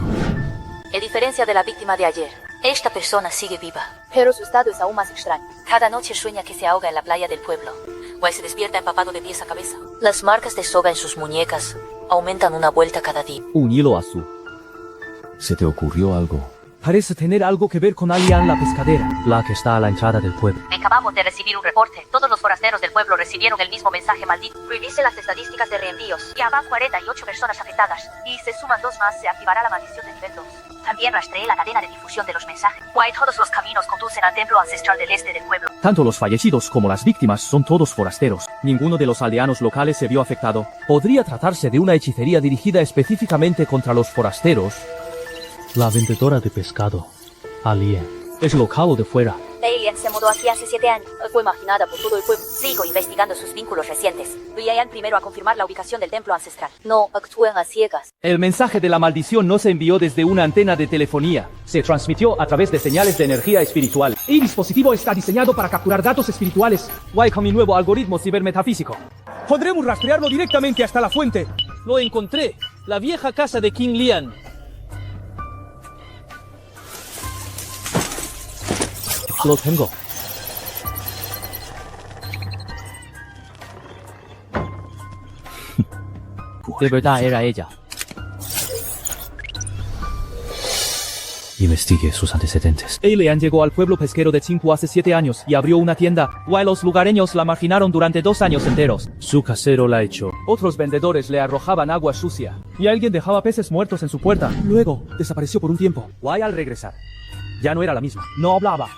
A diferencia de la víctima de ayer, esta persona sigue viva. Pero su estado es aún más extraño. Cada noche sueña que se ahoga en la playa del pueblo. O se despierta empapado de pies a cabeza. Las marcas de soga en sus muñecas aumentan una vuelta cada día. Un hilo azul. ¿Se te ocurrió algo? Parece tener algo que ver con Alian la pescadera, la que está a la entrada del pueblo. Acabamos de recibir un reporte. Todos los forasteros del pueblo recibieron el mismo mensaje maldito. Revise las estadísticas de reenvíos. Ya van 48 personas afectadas. Y se suman 2 más, se activará la maldición de nivel 2. También rastreé la cadena de difusión de los mensajes. Todos los caminos conducen al templo ancestral del este del pueblo. Tanto los fallecidos como las víctimas son todos forasteros. Ninguno de los aldeanos locales se vio afectado. Podría tratarse de una hechicería dirigida específicamente contra los forasteros. La vendedora de pescado, Alien, es local o de fuera. Alien se mudó aquí hace 7 años. Fue imaginada por todo el pueblo. Sigo investigando sus vínculos recientes. Vayan primero a confirmar la ubicación del templo ancestral. No actúen a ciegas. El mensaje de la maldición no se envió desde una antena de telefonía. Se transmitió a través de señales de energía espiritual. El dispositivo está diseñado para capturar datos espirituales. Guay con mi nuevo algoritmo cibermetafísico. Podremos rastrearlo directamente hasta la fuente. Lo encontré. La vieja casa de King Lian. Lo tengo. De verdad era ella. Investigue sus antecedentes. Eilean llegó al pueblo pesquero de Qingpu hace 7 años y abrió una tienda, while los lugareños la marginaron durante 2 años enteros. Su casero la echó. Otros vendedores le arrojaban agua sucia y alguien dejaba peces muertos en su puerta. Luego, desapareció por un tiempo. Wai al regresar ya no era la misma. No hablaba,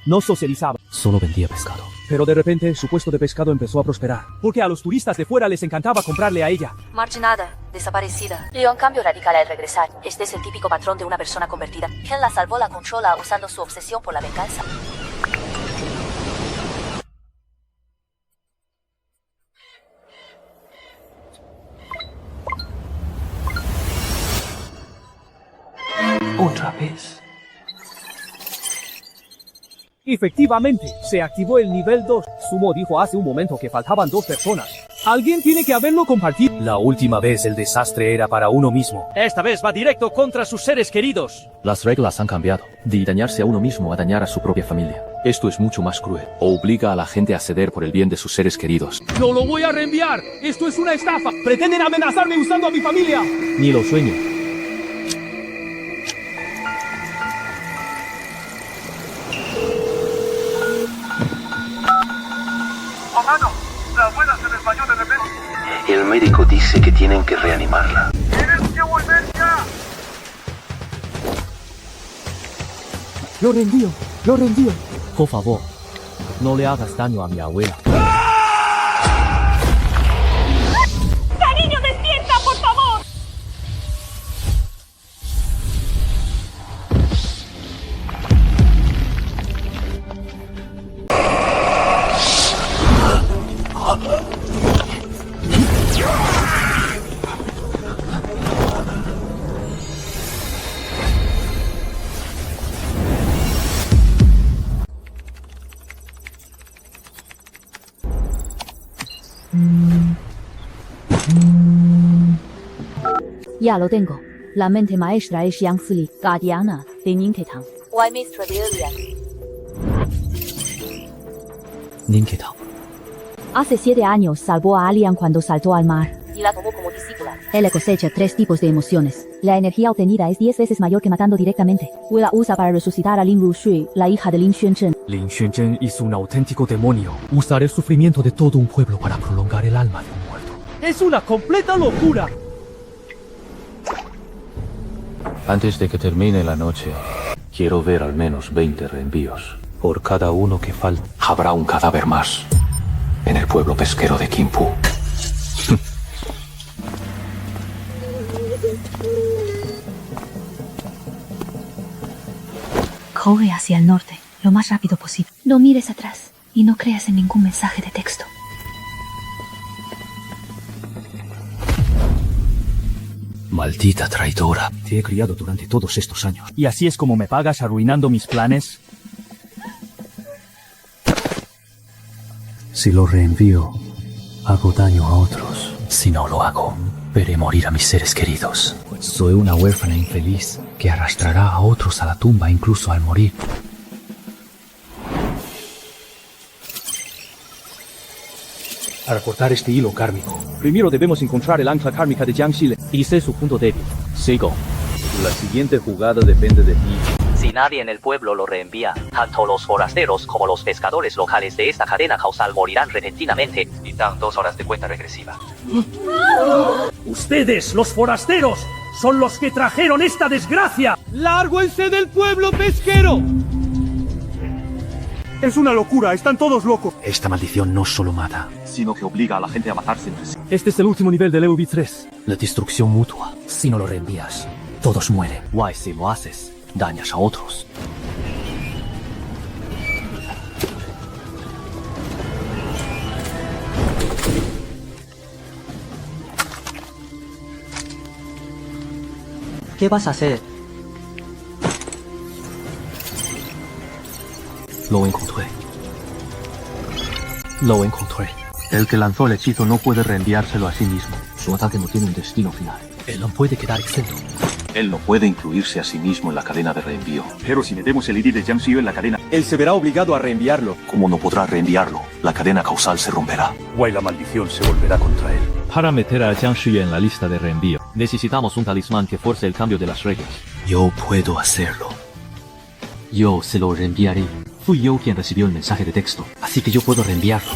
no socializaba. Solo vendía pescado. Pero de repente su puesto de pescado empezó a prosperar, porque a los turistas de fuera les encantaba comprarle a ella. Marginada, desaparecida. Dio un cambio radical al regresar. Este es el típico patrón de una persona convertida. Quien la salvó la controla usando su obsesión por la venganza. ¿Otra vez? Efectivamente, se activó el nivel 2. Sumo dijo hace un momento que faltaban 2 personas. Alguien tiene que haberlo compartido. La última vez el desastre era para uno mismo. Esta vez va directo contra sus seres queridos. Las reglas han cambiado. De dañarse a uno mismo a dañar a su propia familia. Esto es mucho más cruel. Obliga a la gente a ceder por el bien de sus seres queridos. ¡No lo voy a reenviar! ¡Esto es una estafa! ¡Pretenden amenazarme usando a mi familia! Ni lo sueño. La abuela se desmayó de repente. El médico dice que tienen que reanimarla. ¡Tienes que volver ya! Lo rendió. Por favor, no le hagas daño a mi abuela. ¡Cariño, despierta, por favor! Ya lo tengo. La mente maestra es Yang Zili, guardiana de Ninketang. Why Mr. Brilliant? Ninketang. Hace 7 años salvó a Alian cuando saltó al mar. Y la tomó como discípula. Él cosecha 3 tipos de emociones. La energía obtenida es 10 veces mayor que matando directamente. Wu la usa para resucitar a Lin Rushui, la hija de Lin Xuanzhen. Lin Xuanzhen es un auténtico demonio. Usar el sufrimiento de todo un pueblo para prolongar el alma de un muerto. ¡Es una completa locura! Antes de que termine la noche, quiero ver al menos 20 reenvíos. Por cada uno que falta, habrá un cadáver más en el pueblo pesquero de Qingpu. Corre hacia el norte, lo más rápido posible. No mires atrás y no creas en ningún mensaje de texto. Maldita traidora. Te he criado durante todos estos años. ¿Y así es como me pagas arruinando mis planes? Si lo reenvío, hago daño a otros. Si no lo hago, veré morir a mis seres queridos. Soy una huérfana infeliz que arrastrará a otros a la tumba incluso al morir. Para cortar este hilo kármico, Primero debemos encontrar el ancla kármica de Jiang Xile y sé su punto débil. Sigo. La siguiente jugada depende de ti. Si nadie en el pueblo lo reenvía, tanto los forasteros como los pescadores locales de esta cadena causal morirán repentinamente y dan 2 horas de cuenta regresiva. ¡Ustedes, los forasteros, son los que trajeron esta desgracia! ¡Lárguense del pueblo pesquero! Es una locura, están todos locos. Esta maldición no solo mata, Sino que obliga a la gente a matarse entre sí. Este es el último nivel del EUB 3. la destrucción mutua. Si no lo reenvías, todos mueren. Guay, si lo haces, dañas a otros. ¿Qué vas a hacer? Lo encontré. Lo encontré. El que lanzó el hechizo no puede reenviárselo a sí mismo. Su ataque no tiene un destino final. Él no puede quedar exento. Él no puede incluirse a sí mismo en la cadena de reenvío. Pero si metemos el ID de Jiang Xiu en la cadena, él se verá obligado a reenviarlo. ¿Cómo no podrá reenviarlo? La cadena causal se romperá. Guay, la maldición se volverá contra él. Para meter a Jiang Shui en la lista de reenvío, necesitamos un talismán que force el cambio de las reglas. Yo puedo hacerlo. Yo se lo reenviaré. Fui yo quien recibió el mensaje de texto, así que yo puedo reenviarlo.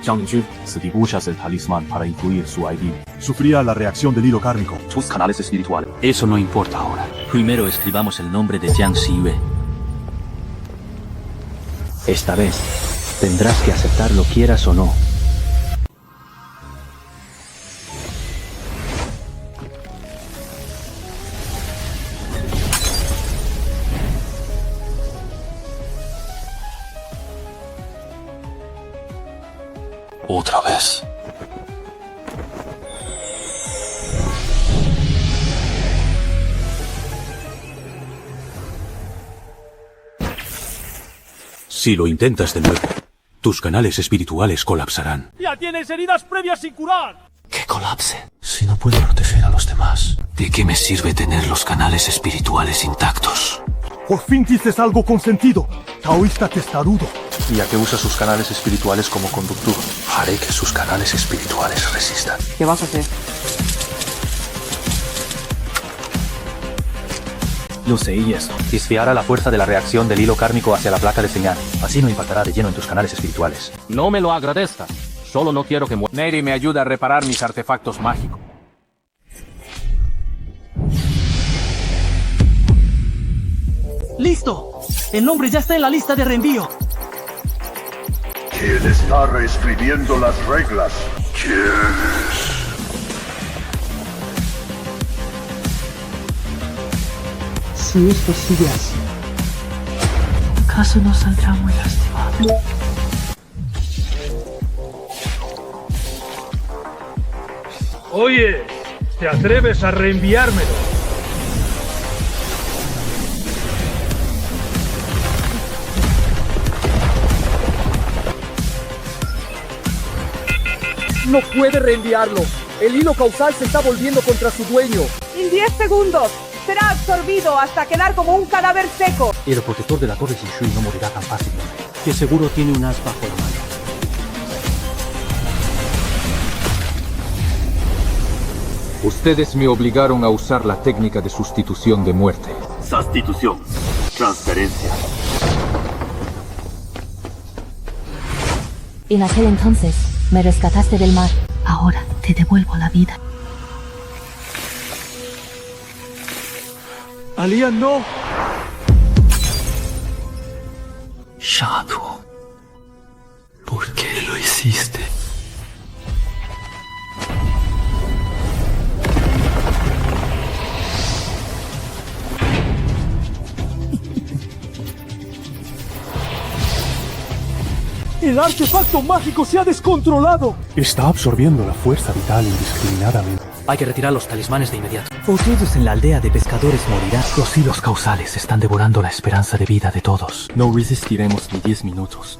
Zhang Linjun, usas el talismán para incluir su ID. Sufría la reacción del hilo kármico. Tus canales espirituales. Eso no importa ahora. Primero escribamos el nombre de Jiang Xiyue. Esta vez, tendrás que aceptarlo quieras o no. Otra vez. Si lo intentas de nuevo, tus canales espirituales colapsarán. ¡Ya tienes heridas previas sin curar! Que colapse. Si no puedo proteger a los demás, ¿de qué me sirve tener los canales espirituales intactos? Por fin dices algo con sentido, taoísta testarudo. Ya que usa sus canales espirituales como conductor, haré que sus canales espirituales resistan. ¿Qué vas a hacer? Lo sé y esto. Desviará la fuerza de la reacción del hilo kármico hacia la placa de señal. Así no impactará de lleno en tus canales espirituales. No me lo agradezca. Solo no quiero que muera. Neri me ayuda a reparar mis artefactos mágicos. ¡Listo! El nombre ya está en la lista de reenvío. ¿Quién está reescribiendo las reglas? ¿Quién? Si esto sigue así, ¿acaso no saldrá muy lastimado? Oye, ¿te atreves a reenviármelo? No puede reenviarlo. El hilo causal se está volviendo contra su dueño. En 10 segundos será absorbido hasta quedar como un cadáver seco. El protector de la torre Xishui no morirá tan fácilmente. Que seguro tiene un as bajo el mano. Ustedes me obligaron a usar la técnica de sustitución de muerte. Sustitución. Transferencia. En aquel entonces, me rescataste del mar. Ahora te devuelvo la vida. Alía, no. Shadow, ¿por qué lo hiciste? ¡El artefacto mágico se ha descontrolado! Está absorbiendo la fuerza vital indiscriminadamente. Hay que retirar los talismanes de inmediato. O todos en la aldea de pescadores morirán. Los hilos causales están devorando la esperanza de vida de todos. No resistiremos ni 10 minutos.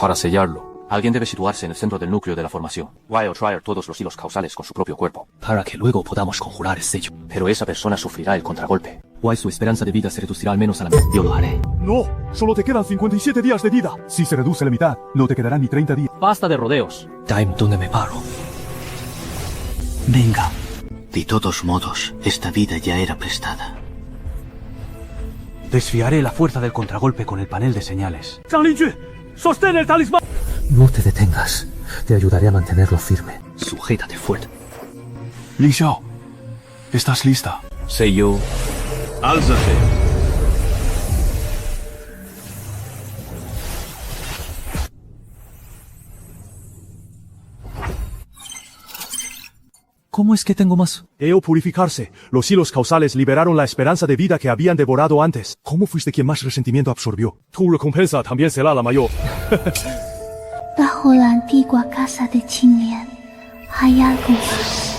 Para sellarlo, alguien debe situarse en el centro del núcleo de la formación. Wire traer todos los hilos causales con su propio cuerpo. Para que luego podamos conjurar el sello. Pero esa persona sufrirá el contragolpe. Why su esperanza de vida se reducirá al menos a la mitad. Yo lo haré. No, solo te quedan 57 días de vida. Si se reduce la mitad, no te quedarán ni 30 días. Basta de rodeos. Time, ¿dónde me paro? Venga. De todos modos, esta vida ya era prestada. Desfiaré la fuerza del contragolpe con el panel de señales. Zhang Linjun, sostén el talismán. No te detengas. Te ayudaré a mantenerlo firme. Sujétate fuerte. Li Xiao, ¿estás lista? Sé yo. Álzate. ¿Cómo es que tengo más? Debo purificarse. Los hilos causales liberaron la esperanza de vida que habían devorado antes. ¿Cómo fuiste quien más resentimiento absorbió? Tu recompensa también será la mayor. Bajo la antigua casa de Qinlian hay algo más.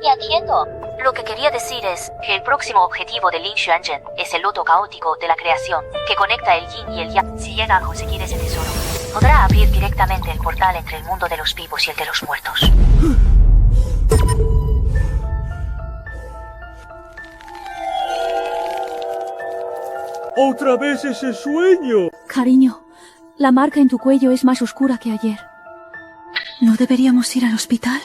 Ya entiendo. Lo que quería decir es que el próximo objetivo de Lin Xuanzhen es el loto caótico de la creación, que conecta el yin y el yang. Si llega a conseguir ese tesoro, podrá abrir directamente el portal entre el mundo de los vivos y el de los muertos. ¡Otra vez ese sueño! Cariño, la marca en tu cuello es más oscura que ayer. ¿No deberíamos ir al hospital?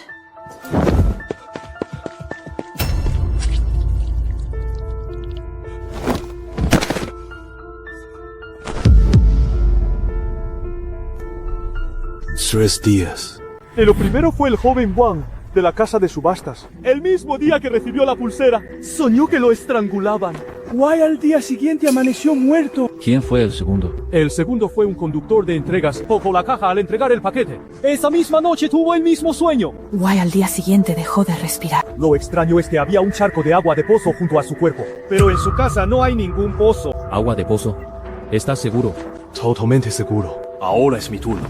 Tres días. Lo primero fue el joven Wang, de la casa de subastas. El mismo día que recibió la pulsera, soñó que lo estrangulaban. Wai al día siguiente amaneció muerto. ¿Quién fue el segundo? El segundo fue un conductor de entregas. Tocó la caja al entregar el paquete. Esa misma noche tuvo el mismo sueño. Wai al día siguiente dejó de respirar. Lo extraño es que había un charco de agua de pozo junto a su cuerpo. Pero en su casa no hay ningún pozo. ¿Agua de pozo? ¿Estás seguro? Totalmente seguro. Ahora es mi turno.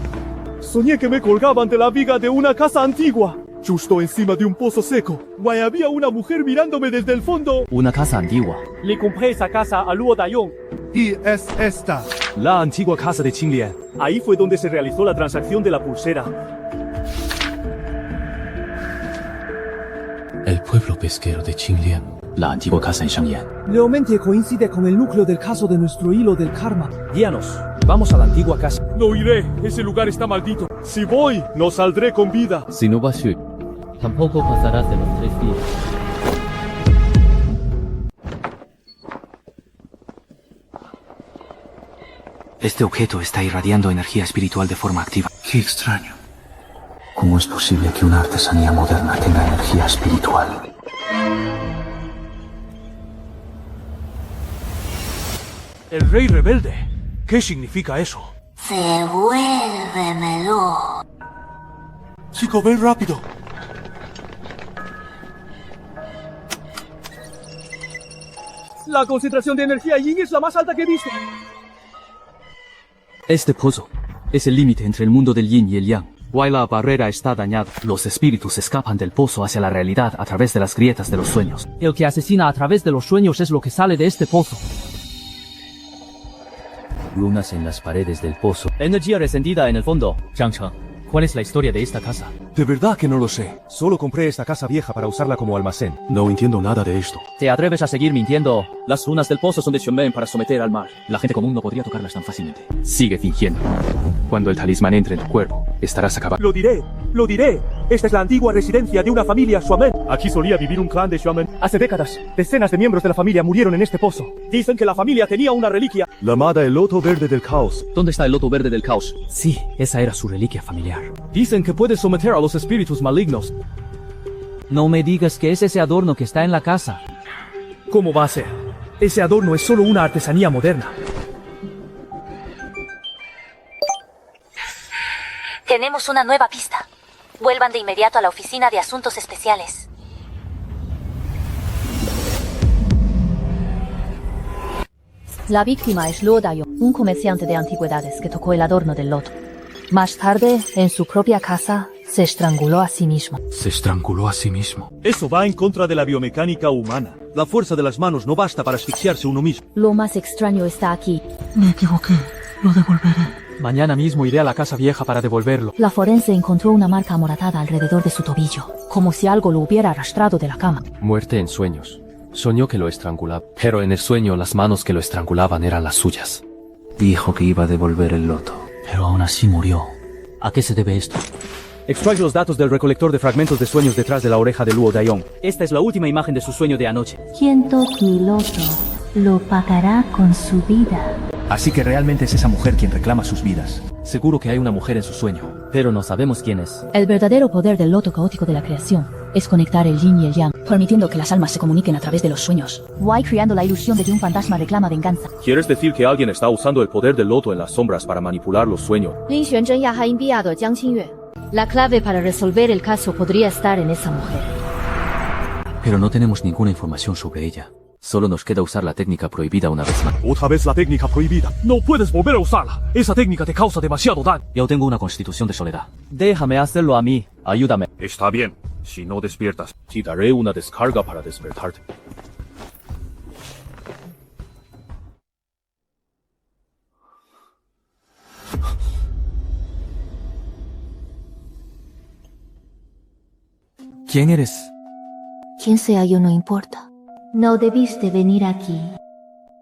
Soñé que me colgaban de la viga de una casa antigua, justo encima de un pozo seco. Wai, había una mujer mirándome desde el fondo. Una casa antigua. Le compré esa casa a Luo Dayong. Y es esta. La antigua casa de Qinglian. Ahí fue donde se realizó la transacción de la pulsera. El pueblo pesquero de Qinglian. La antigua casa en Shangyan. Realmente coincide con el núcleo del caso de nuestro hilo del karma. Guíanos. Vamos a la antigua casa. No iré. Ese lugar está maldito. Si voy, no saldré con vida. Si no vas, tampoco pasarás de los 3 días. Este objeto está irradiando energía espiritual de forma activa. Qué extraño. ¿Cómo es posible que una artesanía moderna tenga energía espiritual? El rey rebelde. ¿Qué significa eso? Devuélvemelo. Chico, ven rápido. La concentración de energía yin es la más alta que he visto. Este pozo es el límite entre el mundo del yin y el yang. Wai, la barrera está dañada. Los espíritus escapan del pozo hacia la realidad a través de las grietas de los sueños. El que asesina a través de los sueños es lo que sale de este pozo. Lunas en las paredes del pozo. Energía resentida en el fondo. Zhang Cheng, ¿cuál es la historia de esta casa? De verdad que no lo sé. Solo compré esta casa vieja para usarla como almacén. No entiendo nada de esto. ¿Te atreves a seguir mintiendo? Las runas del pozo son de Xuanmen para someter al mar. La gente común no podría tocarlas tan fácilmente. Sigue fingiendo. Cuando el talismán entre en tu cuerpo, estarás acabado. Lo diré, lo diré. Esta es la antigua residencia de una familia Xuanmen. Aquí solía vivir un clan de Xuanmen. Hace décadas, decenas de miembros de la familia murieron en este pozo. Dicen que la familia tenía una reliquia. Llamada el loto verde del caos. ¿Dónde está el loto verde del caos? Sí, esa era su reliquia familiar. Dicen que puede someter a los espíritus malignos. No me digas que es ese adorno que está en la casa. ¿Cómo va a ser? Ese adorno es solo una artesanía moderna. Tenemos una nueva pista. Vuelvan de inmediato a la oficina de asuntos especiales. La víctima es Luo Dayong, un comerciante de antigüedades que tocó el adorno del loto. Más tarde, en su propia casa, se estranguló a sí mismo. Se estranguló a sí mismo. Eso va en contra de la biomecánica humana. La fuerza de las manos no basta para asfixiarse uno mismo. Lo más extraño está aquí. Me equivoqué. Lo devolveré. Mañana mismo iré a la casa vieja para devolverlo. La forense encontró una marca amoratada alrededor de su tobillo, como si algo lo hubiera arrastrado de la cama. Muerte en sueños. Soñó que lo estrangulaba, pero en el sueño las manos que lo estrangulaban eran las suyas. Dijo que iba a devolver el loto. Pero aún así murió. ¿A qué se debe esto? Extrae los datos del recolector de fragmentos de sueños detrás de la oreja de Luo Dayong. Esta es la última imagen de su sueño de anoche. Quien toque mi loto, lo pagará con su vida. Así que realmente es esa mujer quien reclama sus vidas. Seguro que hay una mujer en su sueño, pero no sabemos quién es. El verdadero poder del loto caótico de la creación es conectar el yin y el yang, permitiendo que las almas se comuniquen a través de los sueños. Wai, creando la ilusión de que un fantasma reclama venganza. ¿Quieres decir que alguien está usando el poder del loto en las sombras para manipular los sueños? Lin Xuanzhen ya ha enviado a Jiang Qingyue. La clave para resolver el caso podría estar en esa mujer. Pero no tenemos ninguna información sobre ella. Solo nos queda usar la técnica prohibida una vez más. Otra vez la técnica prohibida. No puedes volver a usarla. Esa técnica te causa demasiado daño. Yo tengo una constitución de soledad. Déjame hacerlo a mí. Ayúdame. Está bien. Si no despiertas, te daré una descarga para despertarte. ¿Quién eres? Quien sea yo no importa. No debiste venir aquí.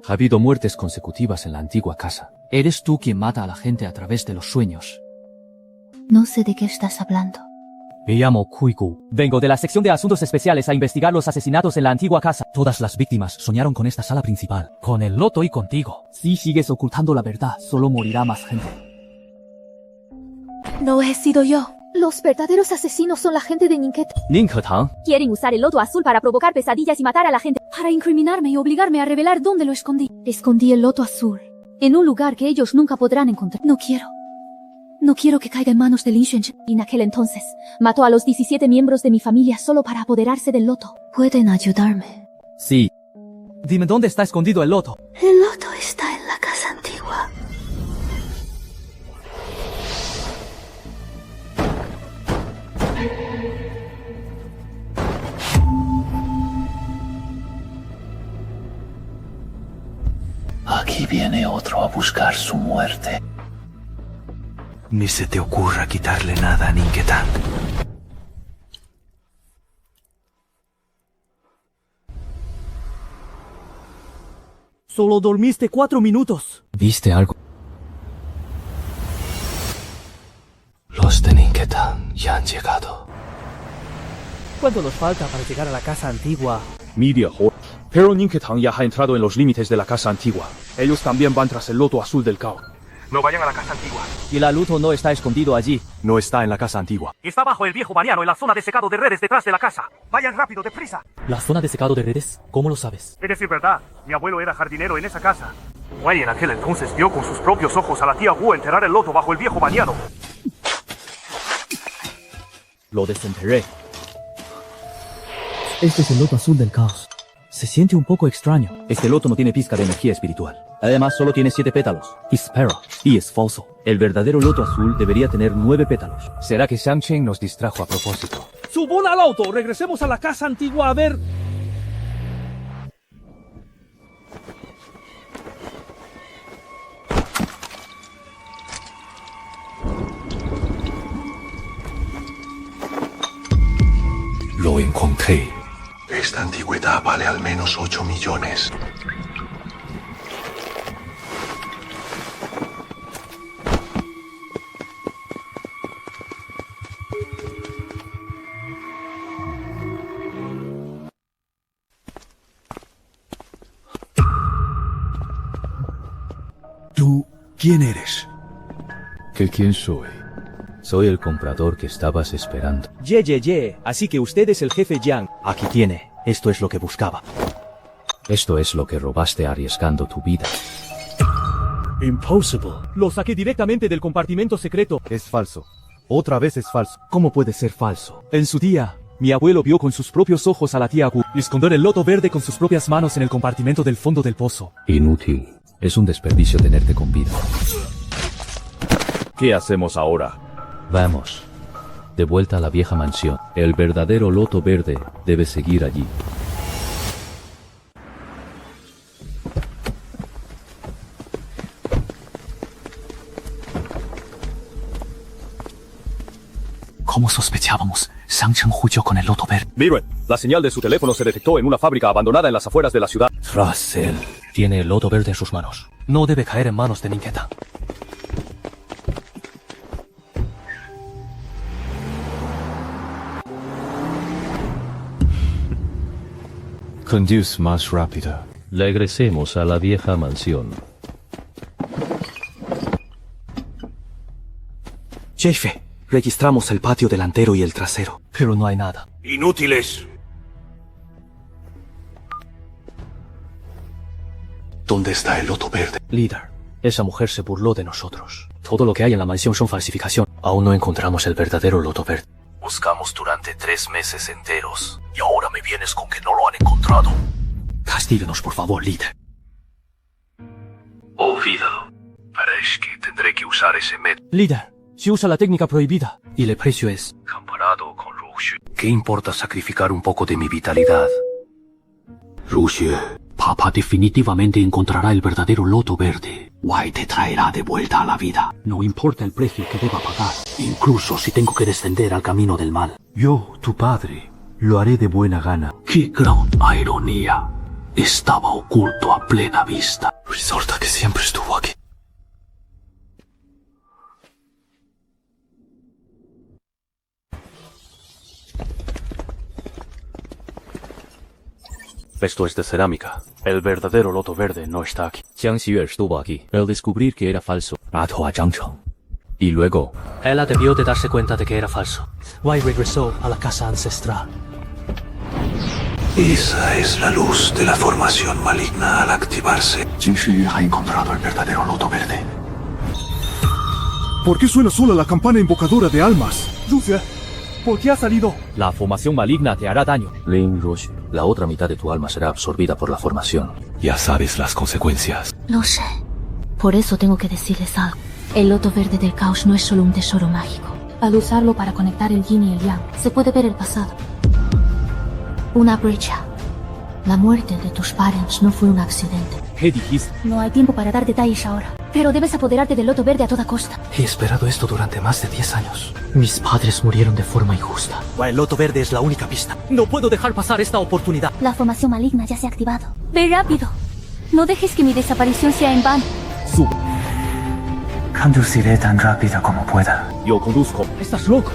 Ha habido muertes consecutivas en la antigua casa. Eres tú quien mata a la gente a través de los sueños. No sé de qué estás hablando. Me llamo Kuiku. Vengo de la sección de asuntos especiales a investigar los asesinatos en la antigua casa. Todas las víctimas soñaron con esta sala principal, con el loto y contigo. Si sigues ocultando la verdad, solo morirá más gente. No he sido yo. Los verdaderos asesinos son la gente de Ninket. Ninketang. Quieren usar el loto azul para provocar pesadillas y matar a la gente. Para incriminarme y obligarme a revelar dónde lo escondí. Escondí el loto azul en un lugar que ellos nunca podrán encontrar. No quiero que caiga en manos de Lin Xuanzhen. En aquel entonces, mató a los 17 miembros de mi familia solo para apoderarse del loto. ¿Pueden ayudarme? Sí. Dime dónde está escondido el loto. El loto está en la casa antigua. Aquí viene otro a buscar su muerte. Ni se te ocurra quitarle nada a Ninketang. Solo dormiste 4 minutos. ¿Viste algo? Los de Ninketang ya han llegado. ¿Cuánto nos falta para llegar a la casa antigua? Media Horde. Pero Ninketang ya ha entrado en los límites de la casa antigua. Ellos también van tras el loto azul del caos. No vayan a la casa antigua. Y el loto no está escondido allí. No está en la casa antigua. Está bajo el viejo bañano en la zona de secado de redes detrás de la casa. Vayan rápido, deprisa. ¿La zona de secado de redes? ¿Cómo lo sabes? Es decir, verdad. Mi abuelo era jardinero en esa casa. Wei en aquel entonces vio con sus propios ojos a la tía Wu enterrar el loto bajo el viejo bañano. Lo desenterré. Este es el loto azul del caos. Se siente un poco extraño. Este loto no tiene pizca de energía espiritual. Además, solo tiene 7 pétalos. Espera. Y es falso. El verdadero loto azul debería tener 9 pétalos. ¿Será que Shang Chen nos distrajo a propósito? ¡Subón al auto! Regresemos a la casa antigua a ver... Lo encontré. Esta antigüedad vale al menos 8 millones. ¿Tú quién eres? ¿Que quién soy? Soy el comprador que estabas esperando. Ye. Así que usted es el jefe Yang. Aquí tiene. Esto es lo que buscaba. Esto es lo que robaste arriesgando tu vida. Impossible. Lo saqué directamente del compartimento secreto. Es falso. Otra vez es falso. ¿Cómo puede ser falso? En su día, mi abuelo vio con sus propios ojos a la tía Wu esconder el loto verde con sus propias manos en el compartimento del fondo del pozo. Inútil. Es un desperdicio tenerte con vida. ¿Qué hacemos ahora? Vamos. De vuelta a la vieja mansión. El verdadero loto verde debe seguir allí. Como sospechábamos, Shang Chen huyó con el loto verde. Miren, la señal de su teléfono se detectó en una fábrica abandonada en las afueras de la ciudad. Tras él. Tiene el loto verde en sus manos. No debe caer en manos de Ninketang. Conduce más rápido. Regresemos a la vieja mansión. Jefe, registramos el patio delantero y el trasero, pero no hay nada. ¡Inútiles! ¿Dónde está el loto verde? Líder, esa mujer se burló de nosotros. Todo lo que hay en la mansión son falsificación. Aún no encontramos el verdadero loto verde. Buscamos durante 3 meses enteros. Y ahora me vienes con que no lo han encontrado. Castíguenos, por favor, líder. Olvídalo. Parece que tendré que usar ese método. Líder, si usa la técnica prohibida. Y el precio es... Comparado con Ruxue. ¿Qué importa sacrificar un poco de mi vitalidad? Ruxue, papá definitivamente encontrará el verdadero loto verde. Wei te traerá de vuelta a la vida. No importa el precio que deba pagar. Incluso si tengo que descender al camino del mal. Yo, tu padre, lo haré de buena gana. ¡Qué gran ironía! Estaba oculto a plena vista. Resulta que siempre estuvo aquí. Esto es de cerámica. El verdadero loto verde no está aquí. Jiang Xiyue estuvo aquí. Al descubrir que era falso, mató a Zhang Cheng. Y luego, ella debió de darse cuenta de que era falso. Wei regresó a la casa ancestral. Esa es la luz de la formación maligna al activarse. Jiang Xiyue ha encontrado el verdadero loto verde. ¿Por qué suena sola la campana invocadora de almas? Rusia, ¿por qué ha salido? la formación maligna te hará daño. Lin Rush, la otra mitad de tu alma será absorbida por la formación. Ya sabes las consecuencias. Lo sé. Por eso tengo que decirles algo. El loto verde del caos no es solo un tesoro mágico. Al usarlo para conectar el yin y el yang, se puede ver el pasado. Una brecha. La muerte de tus padres no fue un accidente. ¿Qué dijiste? No hay tiempo para dar detalles ahora. Pero debes apoderarte del loto verde a toda costa. He esperado esto durante más de 10 años. Mis padres murieron de forma injusta. El loto verde es la única pista. No puedo dejar pasar esta oportunidad. La formación maligna ya se ha activado. ¡Ve rápido! No dejes que mi desaparición sea en vano. Conduciré tan rápido como pueda. Yo conduzco. Estás loco.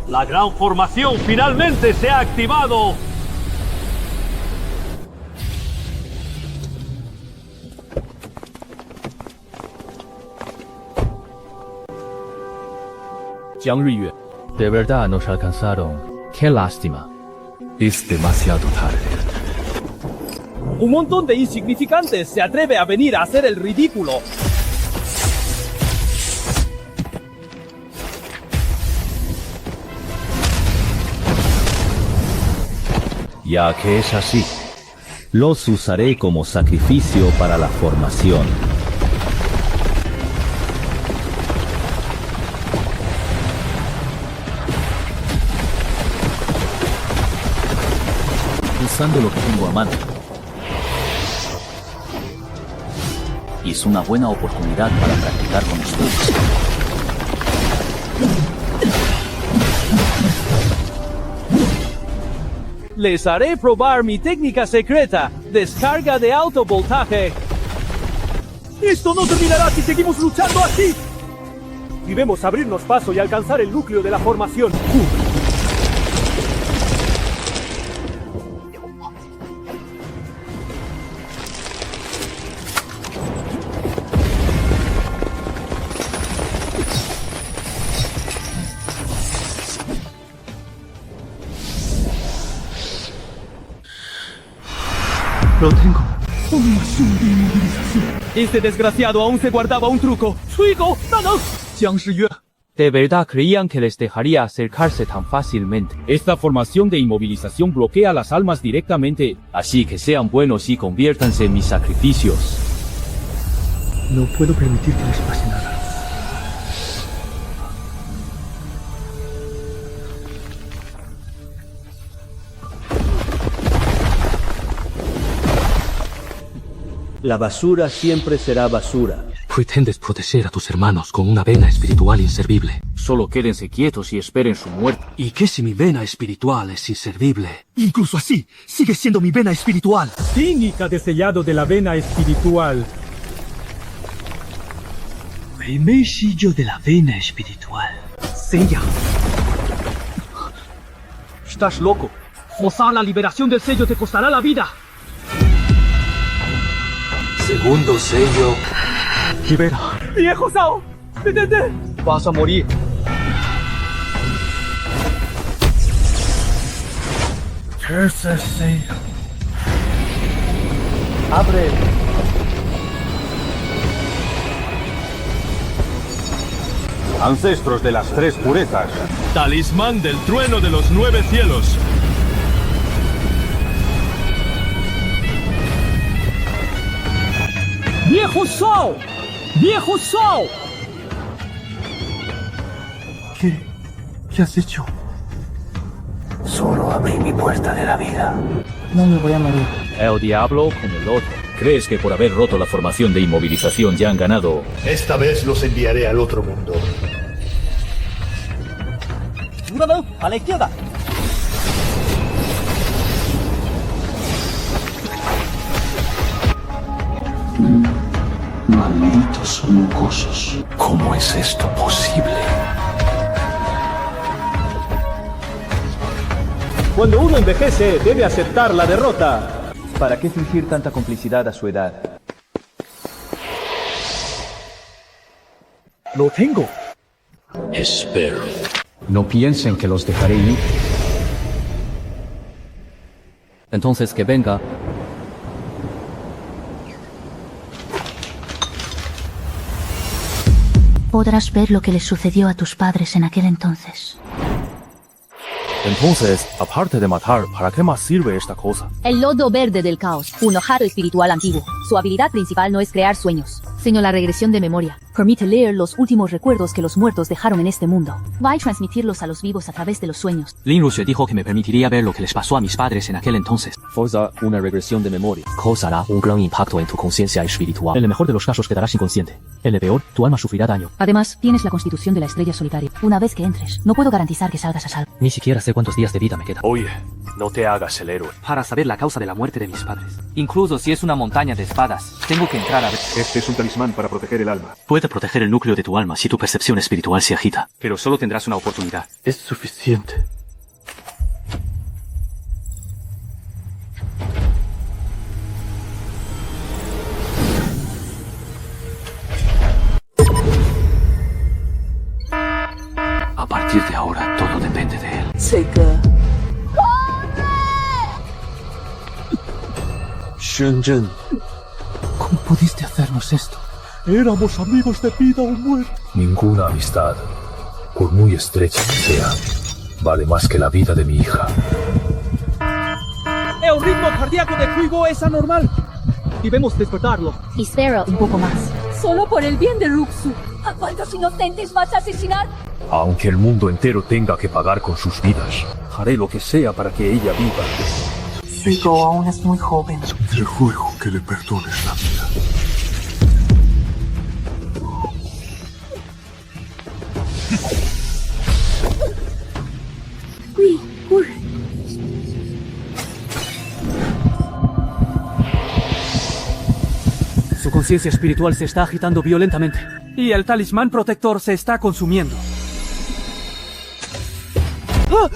La gran formación finalmente se ha activado. Jiang Riyue, de verdad nos alcanzaron. Qué lástima. Es demasiado tarde. Un montón de insignificantes se atreve a venir a hacer el ridículo. Ya que es así, los usaré como sacrificio para la formación. Usando lo que tengo a mano. Y es una buena oportunidad para practicar con ustedes. Les haré probar mi técnica secreta, descarga de alto voltaje. ¡Esto no terminará si seguimos luchando así! Debemos abrirnos paso y alcanzar el núcleo de la formación. Lo tengo. Formación de inmovilización. Este desgraciado aún se guardaba un truco. ¡Suigo! ¡No, no! Jiang Shiyue. ¿De verdad creían que les dejaría acercarse tan fácilmente? Esta formación de inmovilización bloquea las almas directamente. Así que sean buenos y conviértanse en mis sacrificios. No puedo permitir que les pase nada. La basura siempre será basura. Pretendes proteger a tus hermanos con una vena espiritual inservible. Solo quédense quietos y esperen su muerte. ¿Y qué si mi vena espiritual es inservible? Incluso así, sigue siendo mi vena espiritual. Técnica de sellado de la vena espiritual. Primer sello de la vena espiritual. Sella. Estás loco. Forzar la liberación del sello te costará la vida. Segundo sello. Libera. ¡Viejo Sao! ¡Detente! Vas a morir. Tercer sello. Abre. Ancestros de las tres purezas. Talismán del trueno de los 9 cielos. ¡Viejo Sao! ¡Viejo Sao! ¿Qué has hecho? Solo abrí mi puerta de la vida. No me voy a morir. El diablo con el otro. ¿Crees que por haber roto la formación de inmovilización ya han ganado? Esta vez los enviaré al otro mundo. ¡A la izquierda! Malditos mocosos. ¿Cómo es esto posible? Cuando uno envejece, debe aceptar la derrota. ¿Para qué fingir tanta complicidad a su edad? Lo tengo. Espero. No piensen que los dejaré ir. Entonces que venga. Podrás ver lo que les sucedió a tus padres en aquel entonces. Entonces, aparte de matar, ¿para qué más sirve esta cosa? El lodo verde del caos, un objeto espiritual antiguo. Su habilidad principal no es crear sueños, sino la regresión de memoria. Permite leer los últimos recuerdos que los muertos dejaron en este mundo. Va a transmitirlos a los vivos a través de los sueños. Lin Ruxue dijo que me permitiría ver lo que les pasó a mis padres en aquel entonces. Forza una regresión de memoria. Causará un gran impacto en tu conciencia espiritual. En el mejor de los casos quedarás inconsciente. En el peor, tu alma sufrirá daño. Además, tienes la constitución de la estrella solitaria. Una vez que entres, no puedo garantizar que salgas a salvo. Ni siquiera sé cuántos días de vida me quedan. Oye, no te hagas el héroe. Para saber la causa de la muerte de mis padres. Incluso si es una montaña de espadas, tengo que entrar a ver. Este es un talismán para proteger el alma. Puede proteger el núcleo de tu alma si tu percepción espiritual se agita. Pero solo tendrás una oportunidad. Es suficiente. A partir de ahora, todo depende de él. Shenzhen. ¿Cómo pudiste hacernos esto? Éramos amigos de vida o muerte. Ninguna amistad, por muy estrecha que sea, vale más que la vida de mi hija. El ritmo cardíaco de Kuigo es anormal. Debemos despertarlo. Espera un poco más. Solo por el bien de Ruxu. ¿A cuántos inocentes vas a asesinar? Aunque el mundo entero tenga que pagar con sus vidas, haré lo que sea para que ella viva. Kuigo aún es muy joven. Te ruego que le perdones la vida. Uy, corre. Su conciencia espiritual se está agitando violentamente. Y el talismán protector se está consumiendo. ¡Ah!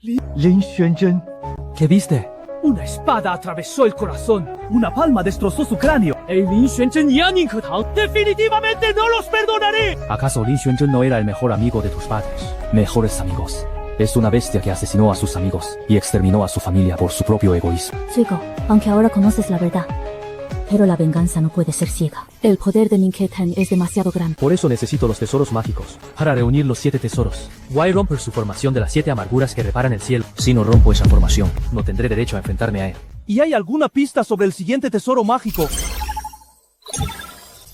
Lin Xuanzhen. ¿Qué viste? Una espada atravesó el corazón. Una palma destrozó su cráneo. El Lin Xuanzhen y Anin Ketang. ¡Definitivamente no los perdonaré! ¿Acaso Lin Xuanzhen no era el mejor amigo de tus padres? Mejores amigos. Es una bestia que asesinó a sus amigos y exterminó a su familia por su propio egoísmo. Chico, aunque ahora conoces la verdad, pero la venganza no puede ser ciega. El poder de Ninketan es demasiado grande. Por eso necesito los tesoros mágicos, para reunir los 7 tesoros. Voy a romper su formación de las 7 amarguras que reparan el cielo. Si no rompo esa formación, no tendré derecho a enfrentarme a él. ¿Y hay alguna pista sobre el siguiente tesoro mágico?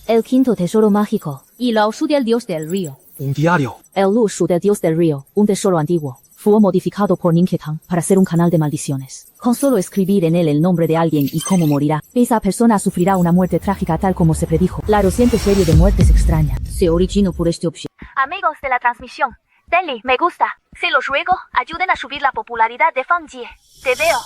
El quinto tesoro mágico. Y Lao Shu del dios del río. Un diario. El Lu Shu del dios del río, un tesoro antiguo. Fue modificado por Ninketan para ser un canal de maldiciones. Con solo escribir en él el nombre de alguien y cómo morirá, esa persona sufrirá una muerte trágica tal como se predijo. La reciente serie de muertes extraña se originó por este objeto. Amigos de la transmisión, denle me gusta. Se los ruego, ayuden a subir la popularidad de Fang Jie. Te veo.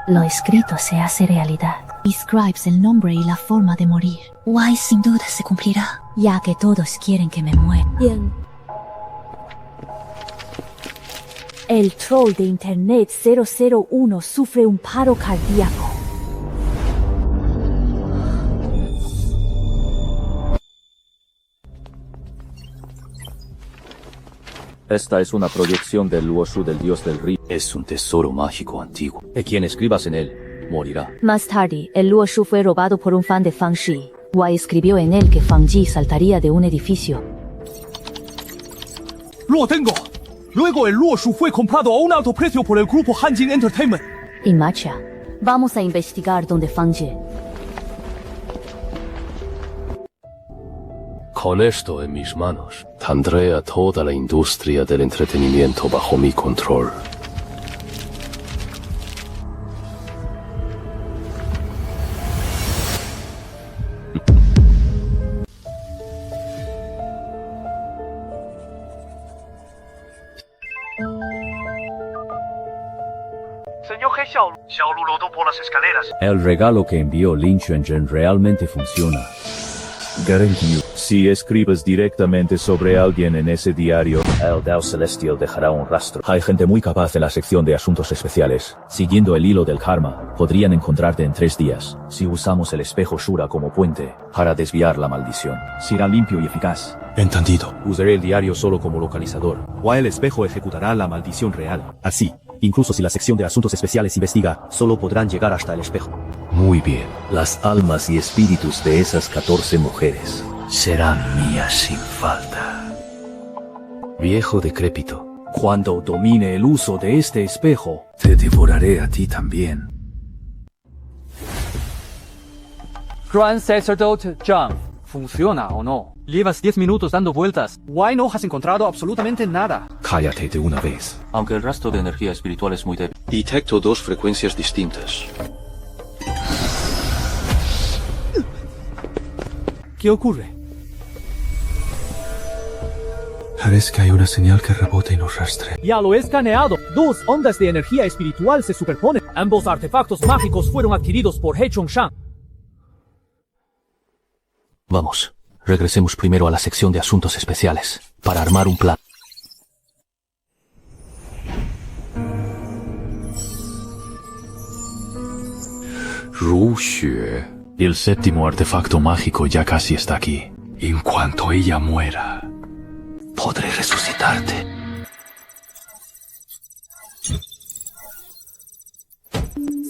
Lo escrito se hace realidad. Describes el nombre y la forma de morir. Why sin duda se cumplirá, ya que todos quieren que me muera. Bien. El troll de internet 001 sufre un paro cardíaco. Esta es una proyección del Luoshu del dios del río. Es un tesoro mágico antiguo. Y quien escribas en él, morirá. Más tarde, el Luoshu fue robado por un fan de Fang Shi. Wai escribió en él que Fang Ji saltaría de un edificio. ¡Lo tengo! Luego el Luoshu fue comprado a un alto precio por el grupo Hanjin Entertainment. Y marcha. Vamos a investigar donde Fang Ji. Con esto en mis manos, tendré a toda la industria del entretenimiento bajo mi control. señor He Xiaolu rodó por las escaleras. El regalo que envió Lin Xuanzhen realmente funciona. Garantio, si escribes directamente sobre alguien en ese diario, el Dao Celestial dejará un rastro. Hay gente muy capaz en la sección de asuntos especiales. Siguiendo el hilo del karma, podrían encontrarte en 3 días, si usamos el espejo Shura como puente, para desviar la maldición. Será limpio y eficaz. Entendido. Usaré el diario solo como localizador, o el espejo ejecutará la maldición real. Así, incluso si la sección de asuntos especiales investiga, solo podrán llegar hasta el espejo. Muy bien. Las almas y espíritus de esas 14 mujeres serán mías sin falta. Viejo decrépito, cuando domine el uso de este espejo, te devoraré a ti también. Gran Sacerdote Zhang, ¿funciona o no? Llevas 10 minutos dando vueltas. Why no has encontrado absolutamente nada? Cállate de una vez. Aunque el rastro de energía espiritual es muy débil. Detecto 2 frecuencias distintas. ¿Qué ocurre? Parece que hay una señal que rebota y nos rastre. Ya lo he escaneado. 2 ondas de energía espiritual se superponen. Ambos artefactos mágicos fueron adquiridos por He Chongshan. Vamos, regresemos primero a la sección de asuntos especiales, para armar un plan. Ruxue. El 7º artefacto mágico ya casi está aquí. En cuanto ella muera, podré resucitarte.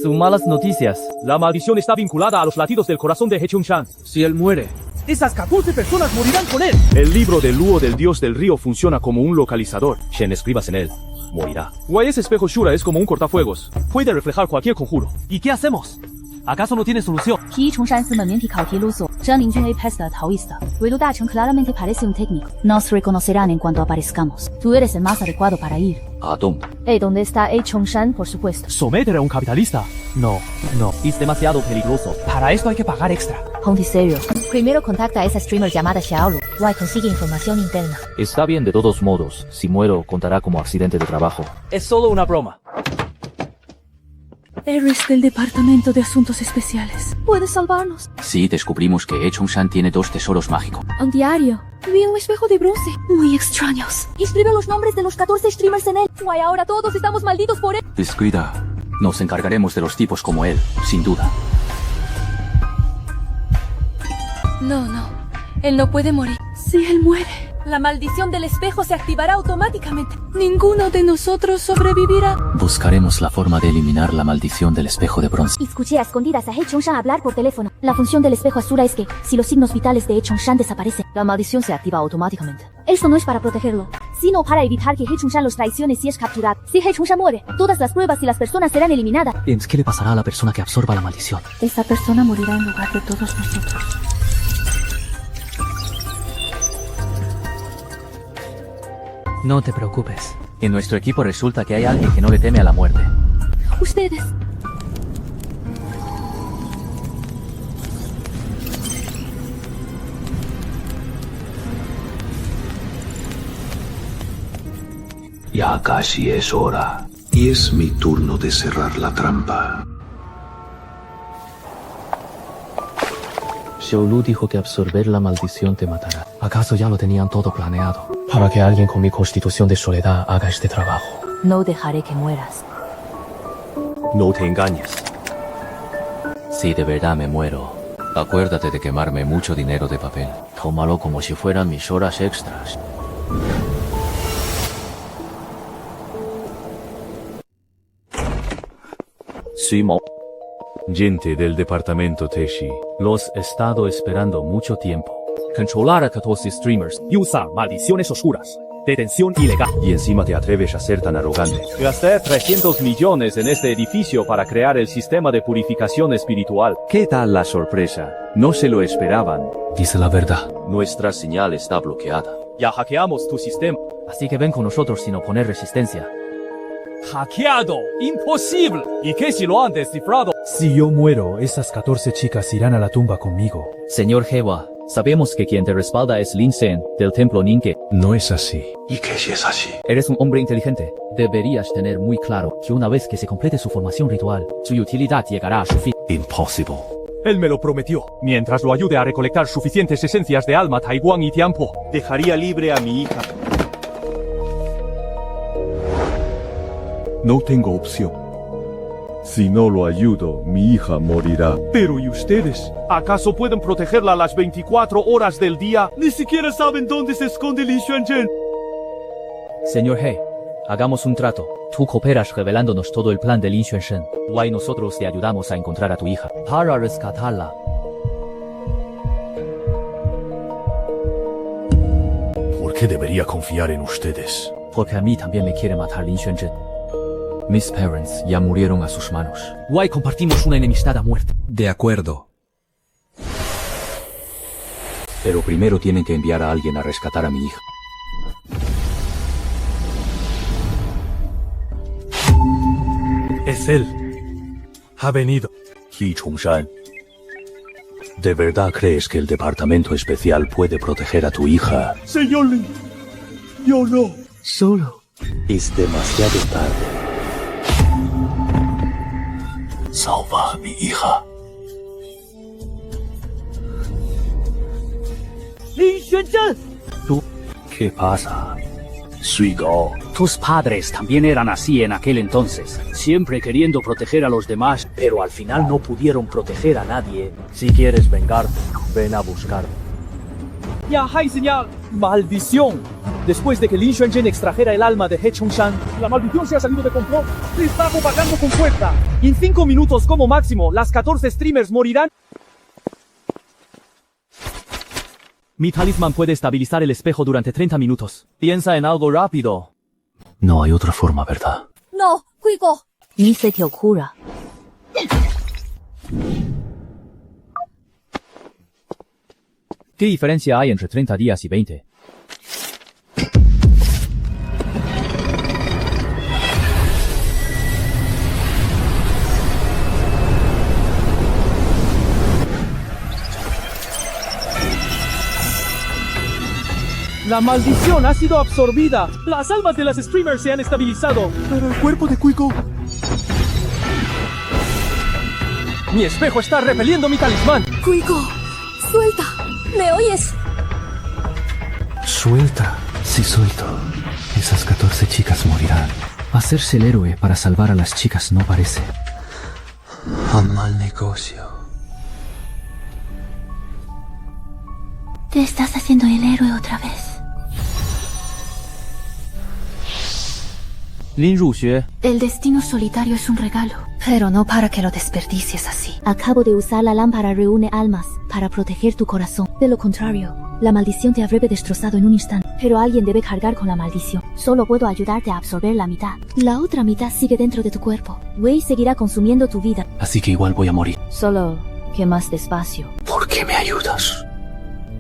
Son malas noticias. La maldición está vinculada a los latidos del corazón de He Chongshan. Si él muere, esas 14 personas morirán con él. El libro del Luo del dios del río funciona como un localizador. Quien escribas en él, morirá. Ese espejo Shura es como un cortafuegos. Puede reflejar cualquier conjuro. ¿Y qué hacemos? ¿Acaso no tiene solución? He Chongshan 4 mentir cauteloso. Zhang Lingjun es pesta taoísta. Wei Lu Dacheng claramente parece un técnico. Nos reconocerán en cuanto aparezcamos. Tú eres el más adecuado para ir. ¿A dónde? ¿Dónde está He Chongshan, por supuesto? ¿Someter a un capitalista? No. Es demasiado peligroso. Para esto hay que pagar extra. Ponte serio. Primero contacta a esa streamer llamada Xiaolu. Wai consigue información interna. Está bien de todos modos. Si muero, contará como accidente de trabajo. Es solo una broma. Eres del Departamento de Asuntos Especiales. ¿Puedes salvarnos? Sí, descubrimos que He Chongshan tiene 2 tesoros mágicos. Un diario. Vi un espejo de bronce. Muy extraños. Escribe los nombres de los 14 streamers en él. Guay, ahora todos estamos malditos por él. Descuida. Nos encargaremos de los tipos como él, sin duda. No. Él no puede morir. Si él muere, la maldición del espejo se activará automáticamente. Ninguno de nosotros sobrevivirá. Buscaremos la forma de eliminar la maldición del espejo de bronce. Escuché a escondidas a He Chongshan hablar por teléfono. La función del espejo Asura es que, si los signos vitales de He Chongshan desaparecen, la maldición se activa automáticamente. Esto no es para protegerlo, sino para evitar que He Chongshan los traicione si es capturado. Si He Chongshan muere, todas las pruebas y las personas serán eliminadas. ¿Qué le pasará a la persona que absorba la maldición? Esa persona morirá en lugar de todos nosotros. No te preocupes. En nuestro equipo resulta que hay alguien que no le teme a la muerte. Ustedes. Ya casi es hora. Y es mi turno de cerrar la trampa. Xiaolu dijo que absorber la maldición te matará. ¿Acaso ya lo tenían todo planeado? Para que alguien con mi constitución de soledad haga este trabajo. No dejaré que mueras. No te engañes. Si de verdad me muero, acuérdate de quemarme mucho dinero de papel. Tómalo como si fueran mis horas extras. Simo. Gente del departamento Teshi. Los he estado esperando mucho tiempo. Controlar a 14 streamers y usar maldiciones oscuras. Detención ilegal. Y encima te atreves a ser tan arrogante. Gasté 300 millones en este edificio para crear el sistema de purificación espiritual. ¿Qué tal la sorpresa? No se lo esperaban. Dice la verdad. Nuestra señal está bloqueada. Ya hackeamos tu sistema. Así que ven con nosotros sin oponer resistencia. ¡Hackeado! ¡Imposible! ¿Y qué si lo han descifrado? Si yo muero, esas 14 chicas irán a la tumba conmigo. Señor Hewa, Sabemos que quien te respalda es Lin Sen, del templo Ninke. No es así. ¿Y qué si es así? Eres un hombre inteligente. Deberías tener muy claro que una vez que se complete su formación ritual, su utilidad llegará a su fin. Impossible. Él me lo prometió. Mientras lo ayude a recolectar suficientes esencias de alma, Taiwán y tiempo, dejaría libre a mi hija. No tengo opción. Si no lo ayudo, mi hija morirá. Pero ¿y ustedes? ¿Acaso pueden protegerla las 24 horas del día? Ni siquiera saben dónde se esconde Lin Xuanzhen. Señor He, hagamos un trato. Tú cooperas revelándonos todo el plan de Lin Xuanzhen. Y nosotros te ayudamos a encontrar a tu hija, para rescatarla. ¿Por qué debería confiar en ustedes? Porque a mí también me quiere matar Lin Xuanzhen. Mis parents ya murieron a sus manos. Why compartimos una enemistad a muerte. De acuerdo. Pero primero tienen que enviar a alguien a rescatar a mi hija. Es él. Ha venido. Li Chongshan, ¿de verdad crees que el departamento especial puede proteger a tu hija? Señor Lin, yo no. Solo. Es demasiado tarde. Salva a mi hija. Lin Xuanzhen. ¿Qué pasa? Suigao. Tus padres también eran así en aquel entonces, siempre queriendo proteger a los demás, pero al final no pudieron proteger a nadie. Si quieres vengarte, ven a buscarme. Ya hay señal. ¡Maldición! Después de que Lin Xuanzhen extrajera el alma de He Chongshan, la maldición se ha salido de control. Se está propagando con fuerza. En 5 minutos como máximo, las 14 streamers morirán. Mi talismán puede estabilizar el espejo durante 30 minutos. Piensa en algo rápido. No hay otra forma, ¿verdad? No, Huigo. Ni se te ocurra. ¿Qué diferencia hay entre 30 días y 20? La maldición ha sido absorbida. Las almas de las streamers se han estabilizado. Pero el cuerpo de Cuico... Mi espejo está repeliendo mi talismán. Cuico, suelta. ¿Me oyes? Suelta. Si suelto, esas 14 chicas morirán. Hacerse el héroe para salvar a las chicas no parece un mal negocio. Te estás haciendo el héroe otra vez. Lin Ruxue. El destino solitario es un regalo, pero no para que lo desperdicies así. Acabo de usar la lámpara reúne almas para proteger tu corazón. De lo contrario, la maldición te habría destrozado en un instante. Pero alguien debe cargar con la maldición. Solo puedo ayudarte a absorber la mitad. La otra mitad sigue dentro de tu cuerpo. Wei seguirá consumiendo tu vida. Así que igual voy a morir. Solo que más despacio. ¿Por qué me ayudas?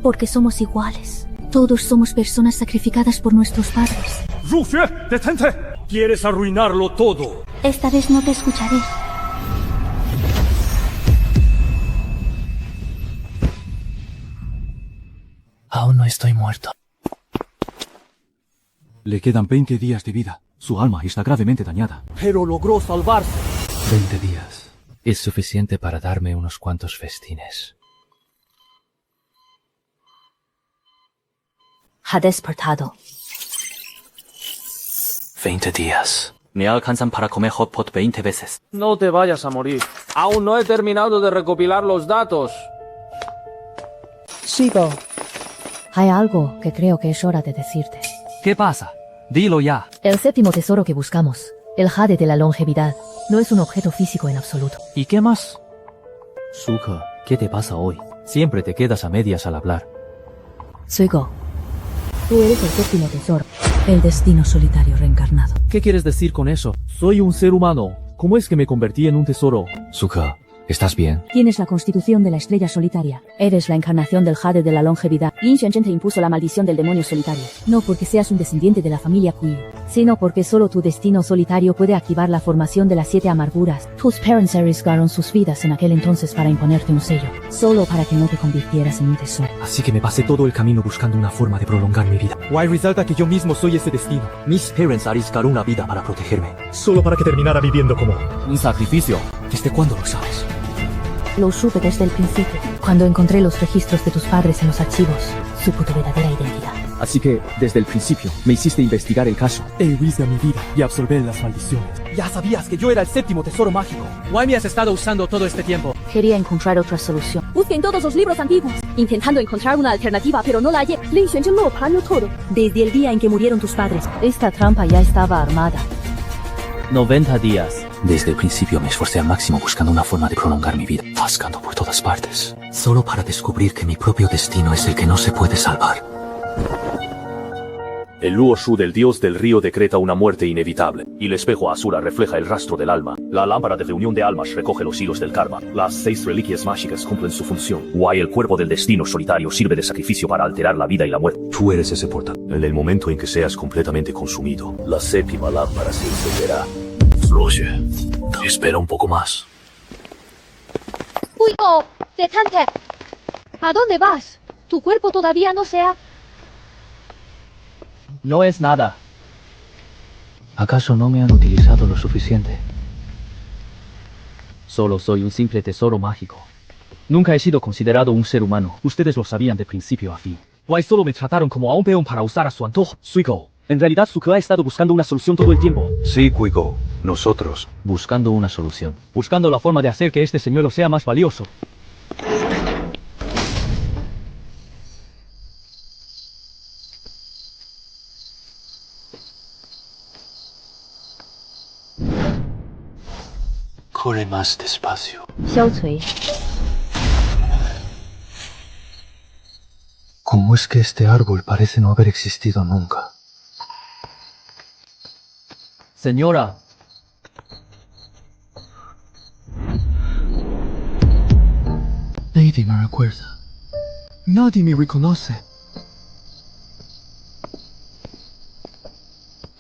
Porque somos iguales. Todos somos personas sacrificadas por nuestros padres. ¡Ruxue, detente! Quieres arruinarlo todo. Esta vez no te escucharé. Aún no estoy muerto. Le quedan 20 días de vida. Su alma está gravemente dañada. Pero logró salvarse. 20 días. Es suficiente para darme unos cuantos festines. Ha despertado. 20 días. Me alcanzan para comer hot pot 20 veces. No te vayas a morir. Aún no he terminado de recopilar los datos. Sigo. Hay algo que creo que es hora de decirte. ¿Qué pasa? Dilo ya. El séptimo tesoro que buscamos, el jade de la longevidad, no es un objeto físico en absoluto. ¿Y qué más? Suke, ¿qué te pasa hoy? Siempre te quedas a medias al hablar. Suigo, tú eres el séptimo tesoro. El destino solitario reencarnado. ¿Qué quieres decir con eso? Soy un ser humano. ¿Cómo es que me convertí en un tesoro? Suke, ¿Estás bien? Tienes la constitución de la estrella solitaria. Eres la encarnación del jade de la longevidad. Lin Xuanzhen te impuso la maldición del demonio solitario. No porque seas un descendiente de la familia Kuyu, sino porque solo tu destino solitario puede activar la formación de las 7 amarguras. Tus parents arriesgaron sus vidas en aquel entonces para imponerte un sello, solo para que no te convirtieras en un tesoro. Así que me pasé todo el camino buscando una forma de prolongar mi vida. Why resulta que yo mismo soy ese destino. Mis parents arriesgaron una vida para protegerme. Solo para que terminara viviendo como un sacrificio. ¿Desde cuándo lo sabes? Lo supe desde el principio, cuando encontré los registros de tus padres en los archivos. Supo tu verdadera identidad. Así que, desde el principio, me hiciste investigar el caso. Huiste a mi vida y absorber las maldiciones. Ya sabías que yo era el 7º tesoro mágico. Why me has estado usando todo este tiempo? Quería encontrar otra solución. Busqué en todos los libros antiguos, intentando encontrar una alternativa, pero no la hallé. Lin Xuanzhen lo planeó todo. Desde el día en que murieron tus padres, esta trampa ya estaba armada. 90 días. Desde el principio me esforcé al máximo buscando una forma de prolongar mi vida, buscando por todas partes, solo para descubrir que mi propio destino es el que no se puede salvar. El Luo Shu del dios del río decreta una muerte inevitable, y el espejo Asura refleja el rastro del alma. La lámpara de reunión de almas recoge los hilos del karma. Las 6 reliquias mágicas cumplen su función. Why el cuervo del destino solitario sirve de sacrificio para alterar la vida y la muerte. Tú eres ese portal. En el momento en que seas completamente consumido, la 7ª lámpara se encenderá. Roger, espera un poco más. ¡Uigo! ¡Detente! ¿A dónde vas? Tu cuerpo todavía no se ha... No es nada. ¿Acaso no me han utilizado lo suficiente? Solo soy un simple tesoro mágico. Nunca he sido considerado un ser humano. Ustedes lo sabían de principio a fin. Why solo me trataron como a un peón para usar a su antojo. Suiko, en realidad Suko ha estado buscando una solución todo el tiempo. Sí, Kuigo. Nosotros. Buscando una solución. Buscando la forma de hacer que este señuelo sea más valioso. Corre más despacio. Xiao Cui. ¿Cómo es que este árbol parece no haber existido nunca? Señora. Nadie me recuerda. Nadie me reconoce.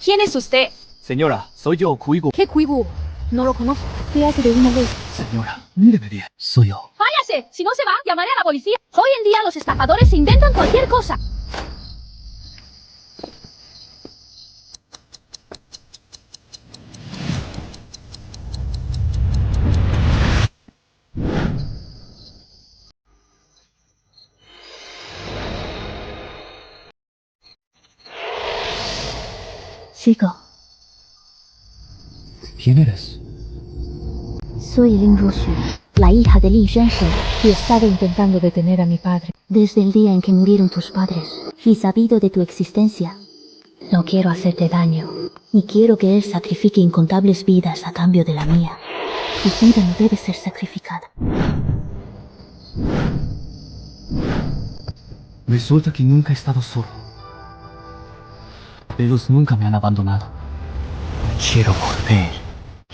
¿Quién es usted? Señora, soy yo, Kuigo. ¿Qué Kuigo? No lo conozco. ¿Qué hace de una vez? Señora, míreme bien. Soy yo. ¡Váyase! Si no se va, llamaré a la policía. Hoy en día los estafadores inventan cualquier cosa. Chico, ¿Quién eres? soy Lin Ruxu, la hija de Lin Xuanzhen, y he estado intentando detener a mi padre desde el día en que murieron tus padres, y sabido de tu existencia. No quiero hacerte daño, ni quiero que él sacrifique incontables vidas a cambio de la mía. Tu vida no debe ser sacrificada. Resulta que nunca he estado solo. Ellos nunca me han abandonado. Quiero volver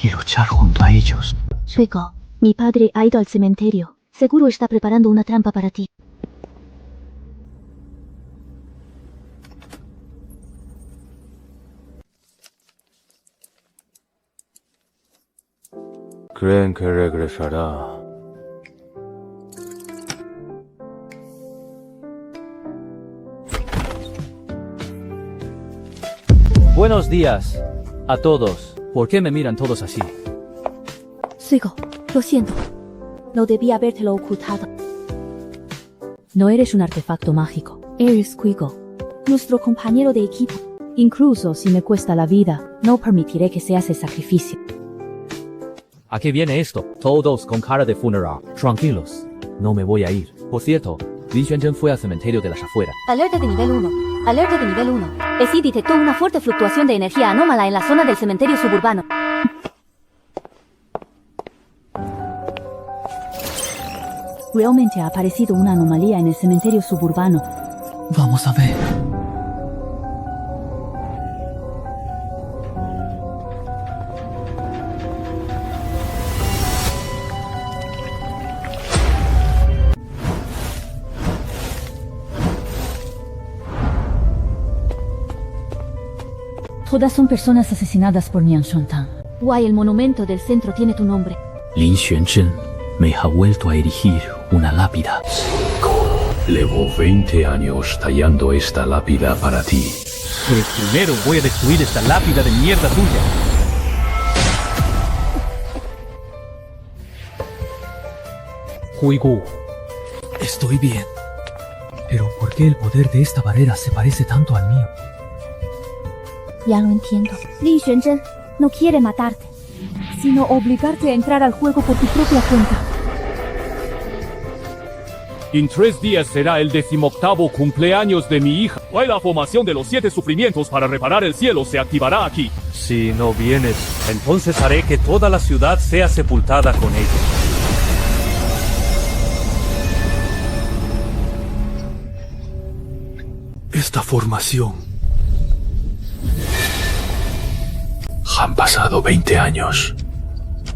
y luchar junto a ellos. Suiko, mi padre ha ido al cementerio. Seguro está preparando una trampa para ti. Creen que regresará. Buenos días a todos. ¿Por qué me miran todos así? Suiko, lo siento. No debía habértelo ocultado. No eres un artefacto mágico. Eres Kuigo, nuestro compañero de equipo. Incluso si me cuesta la vida, no permitiré que seas el sacrificio. ¿A qué viene esto? Todos con cara de funeral. Tranquilos, no me voy a ir. Por cierto, Lin Xuanzhen fue al cementerio de las afueras. Alerta de nivel 1. Alerta de nivel 1. ESI detectó una fuerte fluctuación de energía anómala en la zona del cementerio suburbano. Realmente ha aparecido una anomalía en el cementerio suburbano. Vamos a ver. Todas son personas asesinadas por Nian Shontan. Guay, el monumento del centro tiene tu nombre. Lin Xuanzhen me ha vuelto a erigir una lápida. Llevo 20 años tallando esta lápida para ti. Pero primero voy a destruir esta lápida de mierda tuya. Huigu, estoy bien. Pero ¿por qué el poder de esta barrera se parece tanto al mío? Ya lo entiendo. Lin Xuanzhen no quiere matarte, sino obligarte a entrar al juego por tu propia cuenta. En 3 días será el 18º cumpleaños de mi hija. Hoy la formación de los 7 sufrimientos para reparar el cielo se activará aquí. Si no vienes, entonces haré que toda la ciudad sea sepultada con ella. Esta formación. Han pasado 20 años.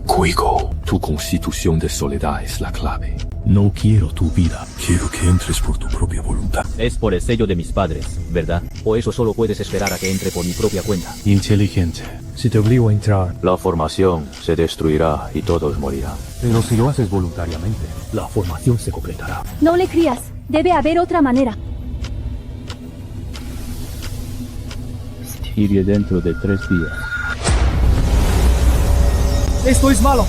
Kuigo, tu constitución de soledad es la clave. No quiero tu vida. Quiero que entres por tu propia voluntad. Es por el sello de mis padres, ¿verdad? O eso solo puedes esperar a que entre por mi propia cuenta. Inteligente. Si te obligo a entrar, La formación se destruirá y todos morirán. pero si lo haces voluntariamente, la formación se completará. No le crías. Debe haber otra manera. iré dentro de 3 días. Esto es malo.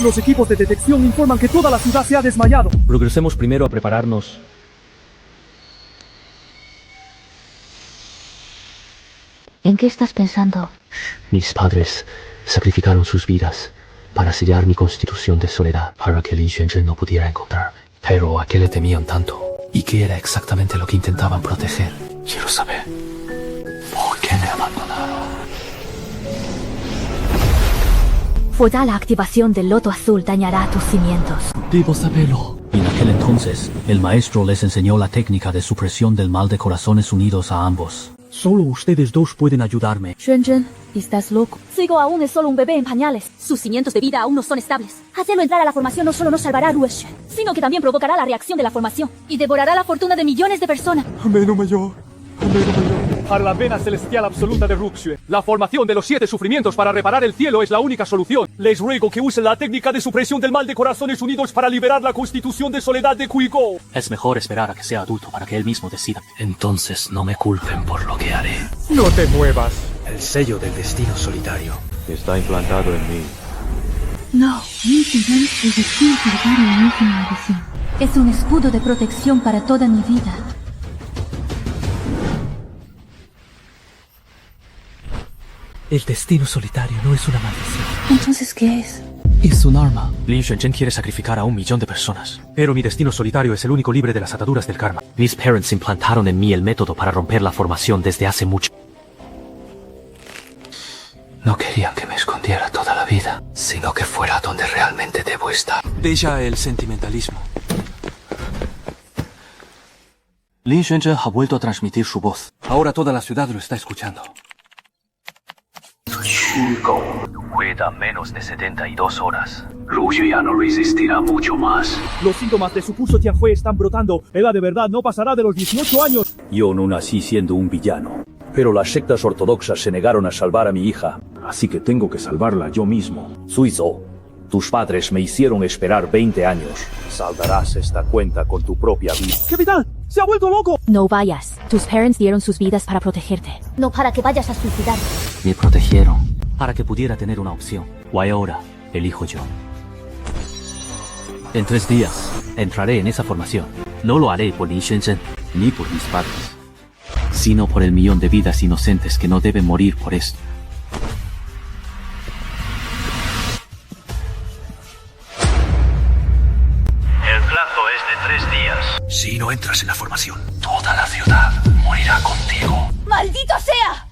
Los equipos de detección informan que toda la ciudad se ha desmayado. Progresemos primero a prepararnos. ¿En qué estás pensando? Mis padres sacrificaron sus vidas para sellar mi constitución de soledad, para que Lin Xuanzhen no pudiera encontrarme. Pero ¿a qué le temían tanto? ¿Y qué era exactamente lo que intentaban proteger? Quiero saber. ¿Por qué me abandonaron? La activación del loto azul dañará tus cimientos. Debo saberlo. En aquel entonces, el maestro les enseñó la técnica de supresión del mal de corazones unidos a ambos. Solo ustedes dos pueden ayudarme. Xuanzhen, estás loco. Sigo aún es solo un bebé en pañales. Sus cimientos de vida aún no son estables. Hacerlo entrar a la formación no solo no salvará a Rueshen, sino que también provocará la reacción de la formación y devorará la fortuna de millones de personas. Ameno mayor. Para la vena celestial absoluta de Ruxue, la formación de los 7 sufrimientos para reparar el cielo es la única solución. Les ruego que usen la técnica de supresión del mal de corazones unidos para liberar la constitución de soledad de Kuigo. Es mejor esperar a que sea adulto para que él mismo decida. Entonces no me culpen por lo que haré. No te muevas. El sello del destino solitario está implantado en mí. No, Lin Xuanzhen es destino solitario en mi maldición. Es un escudo de protección para toda mi vida. El destino solitario no es una maldición. Entonces, ¿qué es? Es un arma. Lin Xuanzhen quiere sacrificar a 1 millón de personas. Pero mi destino solitario es el único libre de las ataduras del karma. Mis parents implantaron en mí el método para romper la formación desde hace mucho. No querían que me escondiera toda la vida, sino que fuera donde realmente debo estar. Deja el sentimentalismo. Lin Xuanzhen ha vuelto a transmitir su voz. Ahora toda la ciudad lo está escuchando. Queda menos de 72 horas. Ruxue ya no resistirá mucho más. Los síntomas de su pulso Tianhui están brotando. Ella de verdad no pasará de los 18 años. Yo no nací siendo un villano, pero las sectas ortodoxas se negaron a salvar a mi hija, así que tengo que salvarla yo mismo. Suizo, tus padres me hicieron esperar 20 años. Saldarás esta cuenta con tu propia vida. ¡Capitán! ¡Se ha vuelto loco! No vayas. Tus parents dieron sus vidas para protegerte. No para que vayas a suicidarte. Me protegieron para que pudiera tener una opción. O ahora, elijo yo. En 3 días, entraré en esa formación. No lo haré por Lin Xuanzhen, ni por mis padres, sino por el millón de vidas inocentes que no deben morir por esto. El plazo es de 3 días. Si no entras en la formación, toda la ciudad morirá contigo. ¡Maldito sea!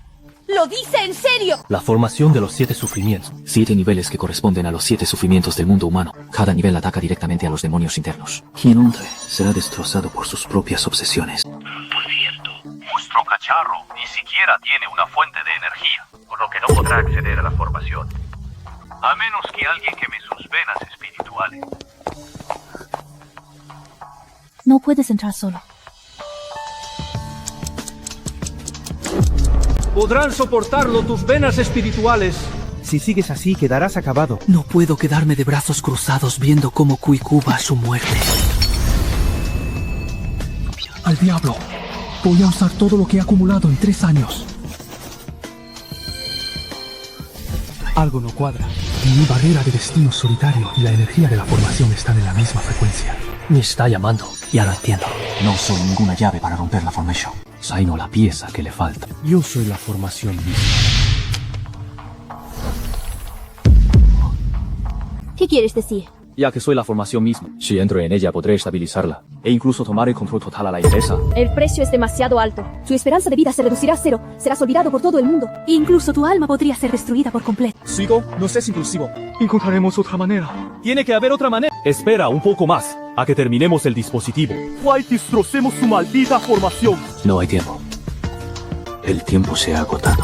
¡Lo dice en serio! La formación de los 7 sufrimientos. 7 niveles que corresponden a los 7 sufrimientos del mundo humano. Cada nivel ataca directamente a los demonios internos. Quien entre será destrozado por sus propias obsesiones. Por cierto, vuestro cacharro ni siquiera tiene una fuente de energía, por lo que no podrá acceder a la formación. A menos que alguien queme sus venas espirituales. No puedes entrar solo. ¿Podrán soportarlo tus venas espirituales? Si sigues así, quedarás acabado. No puedo quedarme de brazos cruzados viendo cómo Quigu va a su muerte. Al diablo. Voy a usar todo lo que he acumulado en 3 años. Algo no cuadra. Mi barrera de destino solitario y la energía de la formación están en la misma frecuencia. Me está llamando. Ya lo entiendo. No soy ninguna llave para romper la formación. Sino la pieza que le falta. Yo soy la formación misma. ¿Qué quieres decir? Ya que soy la formación misma, si entro en ella podré estabilizarla e incluso tomar el control total a la empresa. El precio es demasiado alto. Su esperanza de vida se reducirá a 0. Serás olvidado por todo el mundo. E incluso tu alma podría ser destruida por completo. Sigo, no seas impulsivo. Encontraremos otra manera. Tiene que haber otra manera. Espera un poco más, a que terminemos el dispositivo. Why destrocemos su maldita formación. No hay tiempo. El tiempo se ha agotado.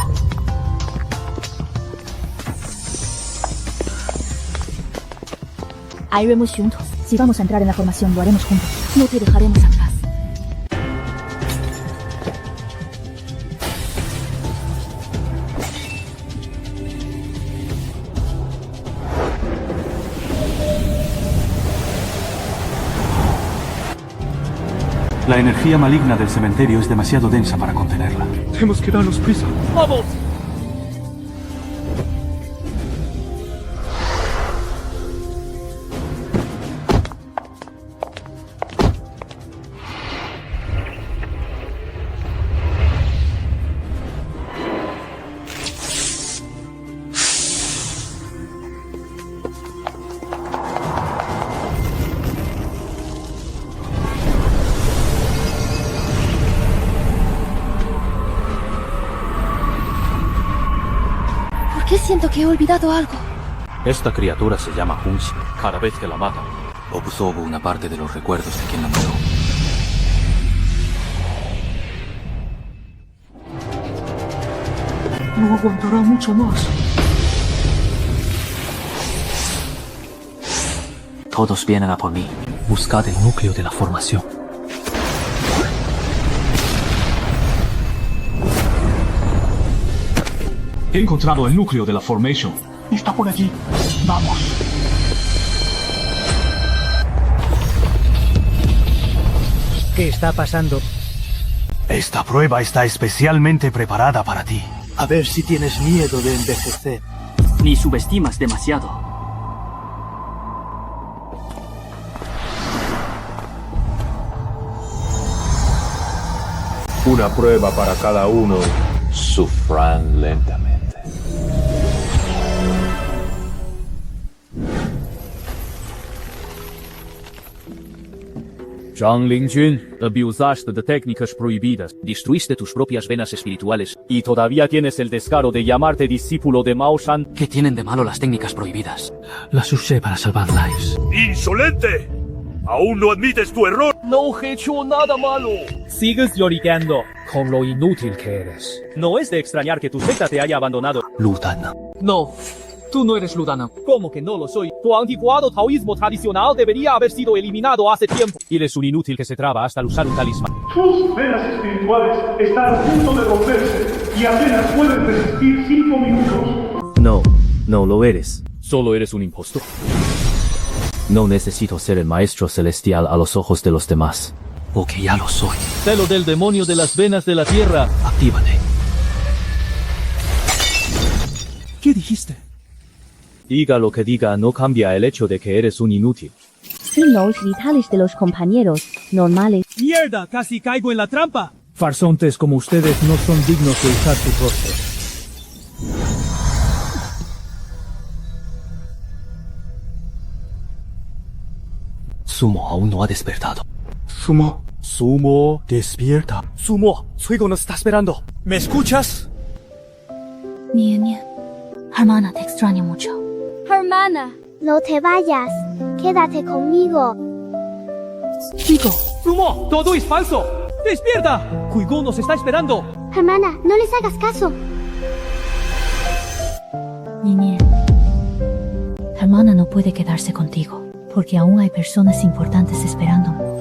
Iremos juntos. Si vamos a entrar en la formación, lo haremos juntos. No te dejaremos atrás. La energía maligna del cementerio es demasiado densa para contenerla. Tenemos que darnos prisa. ¡Vamos! ¿Por qué siento que he olvidado algo? Esta criatura se llama Hunshi. Cada vez que la matan, absorbo una parte de los recuerdos de quien la mató. No aguantará mucho más. Todos vienen a por mí. Buscad el núcleo de la formación. He encontrado el núcleo de la Formation. Está por allí. Vamos. ¿Qué está pasando? Esta prueba está especialmente preparada para ti. A ver si tienes miedo de envejecer. Ni subestimas demasiado. Una prueba para cada uno. Sufran lentamente. Zhang Lingjun, abusaste de técnicas prohibidas, destruiste tus propias venas espirituales y todavía tienes el descaro de llamarte discípulo de Mao Shan. ¿Qué tienen de malo las técnicas prohibidas? Las usé para salvar lives. ¡Insolente! ¿Aún no admites tu error? No he hecho nada malo. Sigues lloriqueando con lo inútil que eres. No es de extrañar que tu secta te haya abandonado. Ludana. No, tú no eres Ludana. ¿Cómo que no lo soy? Tu anticuado taoísmo tradicional debería haber sido eliminado hace tiempo. Y eres un inútil que se traba hasta al usar un talismán. Sus venas espirituales están a punto de romperse y apenas pueden resistir 5 minutos. No lo eres. Solo eres un impostor. No necesito ser el maestro celestial a los ojos de los demás. Porque ya lo soy. Celo del demonio de las venas de la tierra. Actívate. ¿Qué dijiste? Diga lo que diga, no cambia el hecho de que eres un inútil. Signos vitales de los compañeros normales. ¡Mierda! Casi caigo en la trampa. Farsontes como ustedes no son dignos de usar sus rostros. Sumo aún no ha despertado. Sumo, despierta. Sumo, Suigo nos está esperando. ¿Me escuchas? Niña, hermana, te extraño mucho. Hermana. No te vayas. Quédate conmigo. Chico. Sumo, todo es falso. ¡Despierta! Quigu nos está esperando. Hermana, no les hagas caso. Niña, hermana no puede quedarse contigo, porque aún hay personas importantes esperándome.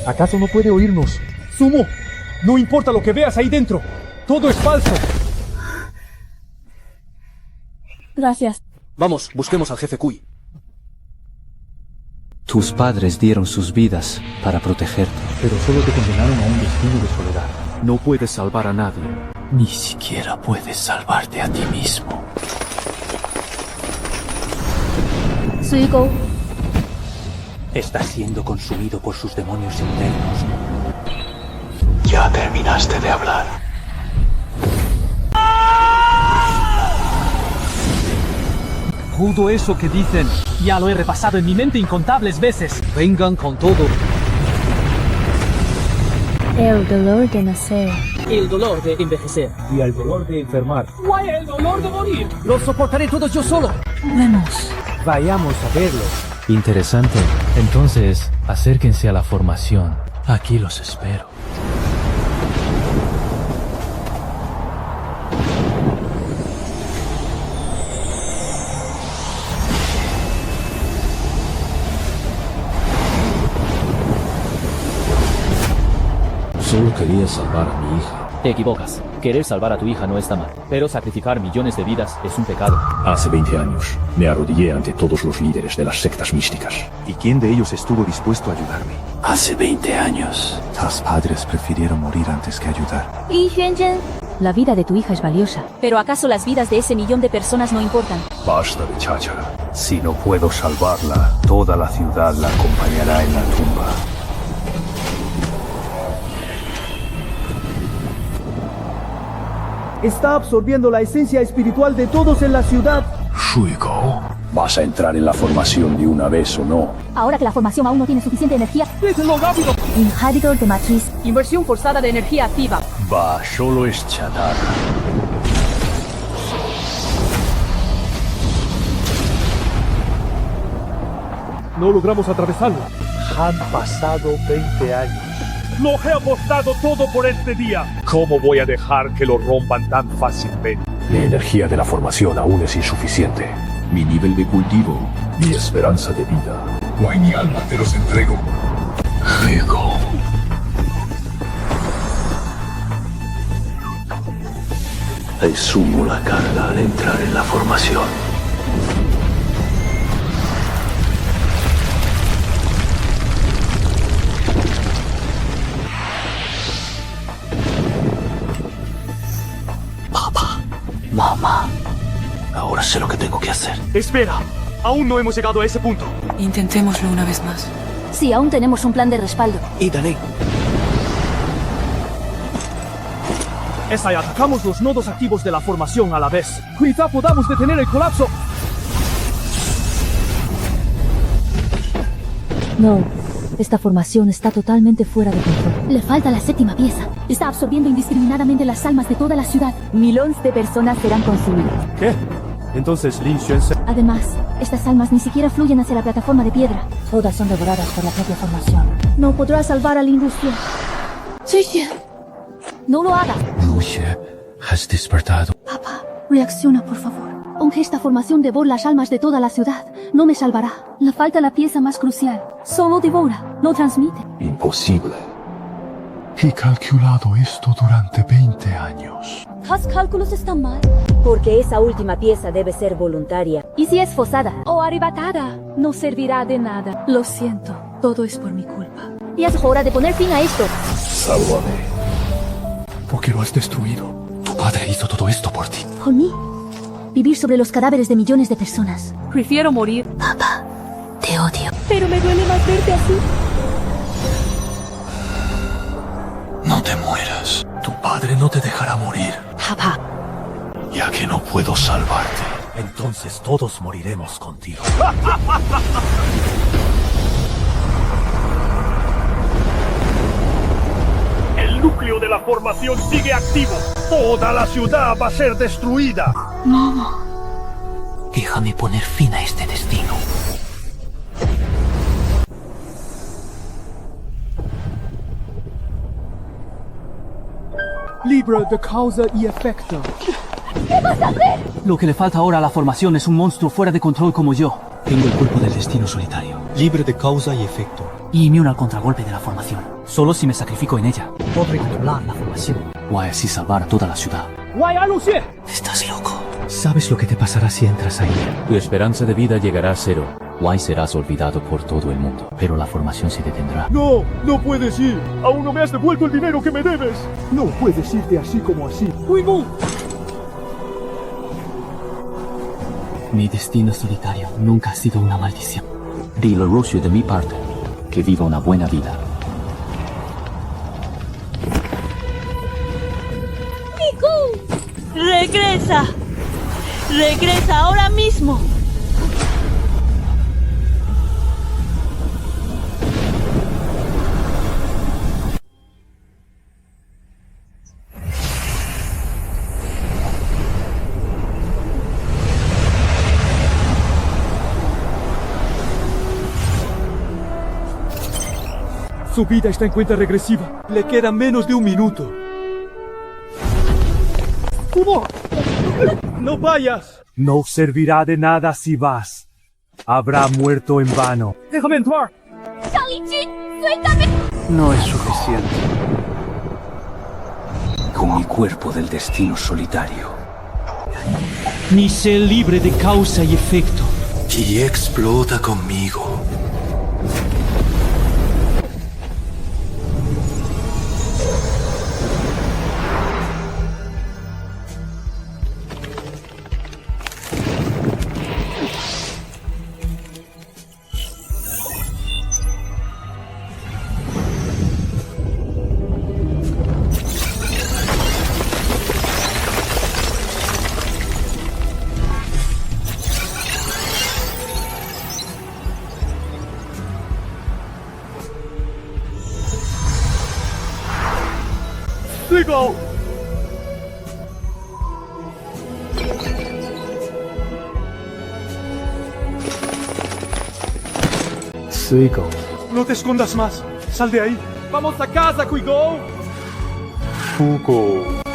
¿Acaso no puede oírnos? ¡Sumo! No importa lo que veas ahí dentro. Todo es falso. Gracias. Vamos, busquemos al jefe Kui. Tus padres dieron sus vidas para protegerte. Pero solo te condenaron a un destino de soledad. No puedes salvar a nadie. Ni siquiera puedes salvarte a ti mismo. Suigo. Está siendo consumido por sus demonios internos. Ya terminaste de hablar. Todo eso que dicen, ya lo he repasado en mi mente incontables veces. Vengan con todo. El dolor de nacer. El dolor de envejecer. Y el dolor de enfermar. ¡Guay, el dolor de morir! Lo soportaré todos yo solo. Vemos. Vayamos a verlo. Interesante. Entonces, acérquense a la formación. Aquí los espero. Solo quería salvar a mi hija. Te equivocas. Querer salvar a tu hija no está mal, pero sacrificar millones de vidas es un pecado. Hace 20 años me arrodillé ante todos los líderes de las sectas místicas. ¿Y quién de ellos estuvo dispuesto a ayudarme? Hace 20 años. Los padres prefirieron morir antes que ayudar. ¿Y Xuanzhen? La vida de tu hija es valiosa. ¿Pero acaso las vidas de ese millón de personas no importan? Basta de cháchara. Si no puedo salvarla, toda la ciudad la acompañará en la tumba. Está absorbiendo la esencia espiritual de todos en la ciudad. Shuigo, ¿vas a entrar en la formación de una vez o no? Ahora que la formación aún no tiene suficiente energía. ¡Déjenlo rápido! Inhibidor de matriz. Inversión forzada de energía activa. Va, solo es chatarra. No logramos atravesarlo. Han pasado 20 años. Lo he apostado todo por este día. ¿Cómo voy a dejar que lo rompan tan fácilmente? La energía de la formación aún es insuficiente. Mi nivel de cultivo, mi esperanza de vida. No hay ni alma, te los entrego. Rico. Asumo la carga al entrar en la formación. Mamá, ahora sé lo que tengo que hacer. Espera, aún no hemos llegado a ese punto. Intentémoslo una vez más. Sí, aún tenemos un plan de respaldo. Y dale. Esa y atacamos los nodos activos de la formación a la vez. Quizá podamos detener el colapso. No, esta formación está totalmente fuera de control. Le falta la séptima pieza. Está absorbiendo indiscriminadamente las almas de toda la ciudad. Millones de personas serán consumidas. ¿Qué? Entonces Lin Xuanzhen... Además, estas almas ni siquiera fluyen hacia la plataforma de piedra. Todas son devoradas por la propia formación. No podrá salvar al Ingustio. Xuanzhen, no lo hagas. Luxie, has despertado. Papá, reacciona, por favor. Aunque esta formación devora las almas de toda la ciudad, no me salvará. Le falta la pieza más crucial. Solo devora, no transmite. Imposible. He calculado esto durante 20 años. ¿Los cálculos están mal? Porque esa última pieza debe ser voluntaria. ¿Y si es forzada? O arrebatada. No servirá de nada. Lo siento. Todo es por mi culpa. Ya es hora de poner fin a esto. Sálvame. ¿Por qué lo has destruido? Tu padre hizo todo esto por ti. ¿Por mí? Vivir sobre los cadáveres de millones de personas. Prefiero morir. Papá, te odio. Pero me duele más verte así. No te mueras. Tu padre no te dejará morir. Papá. Ya que no puedo salvarte. Entonces todos moriremos contigo. El núcleo de la formación sigue activo. Toda la ciudad va a ser destruida. Mamá. Déjame poner fin a este destino. Libra de causa y efecto. ¿Qué vas a hacer? Lo que le falta ahora a la formación es un monstruo fuera de control como yo. Tengo el cuerpo del destino solitario, libre de causa y efecto. y inmune al contragolpe de la formación. Solo si me sacrifico en ella, podré controlar la formación. O así salvar a toda la ciudad. Estás loco. ¿Sabes lo que te pasará si entras ahí? Tu esperanza de vida llegará a cero. Why serás olvidado por todo el mundo, pero la formación se detendrá. No, no puedes ir. Aún no me has devuelto el dinero que me debes. No puedes irte así como así. Mi destino solitario nunca ha sido una maldición. Dile a Rocio de mi parte que viva una buena vida. ¡Miku! ¡Regresa! ¡Regresa ahora mismo! Su vida está en cuenta regresiva. Le queda menos de 1 minuto. ¿Cómo? ¡No vayas! No servirá de nada si vas. Habrá muerto en vano. ¡Déjame entrar! ¡Shang-Chi! ¡Suéltame! No es suficiente. Con mi cuerpo del destino solitario. Mi ser libre de causa y efecto. Y explota conmigo. ¡Sigo! Sigo. No te escondas más. Sal de ahí. ¡Vamos a casa, Quigo! Fugo.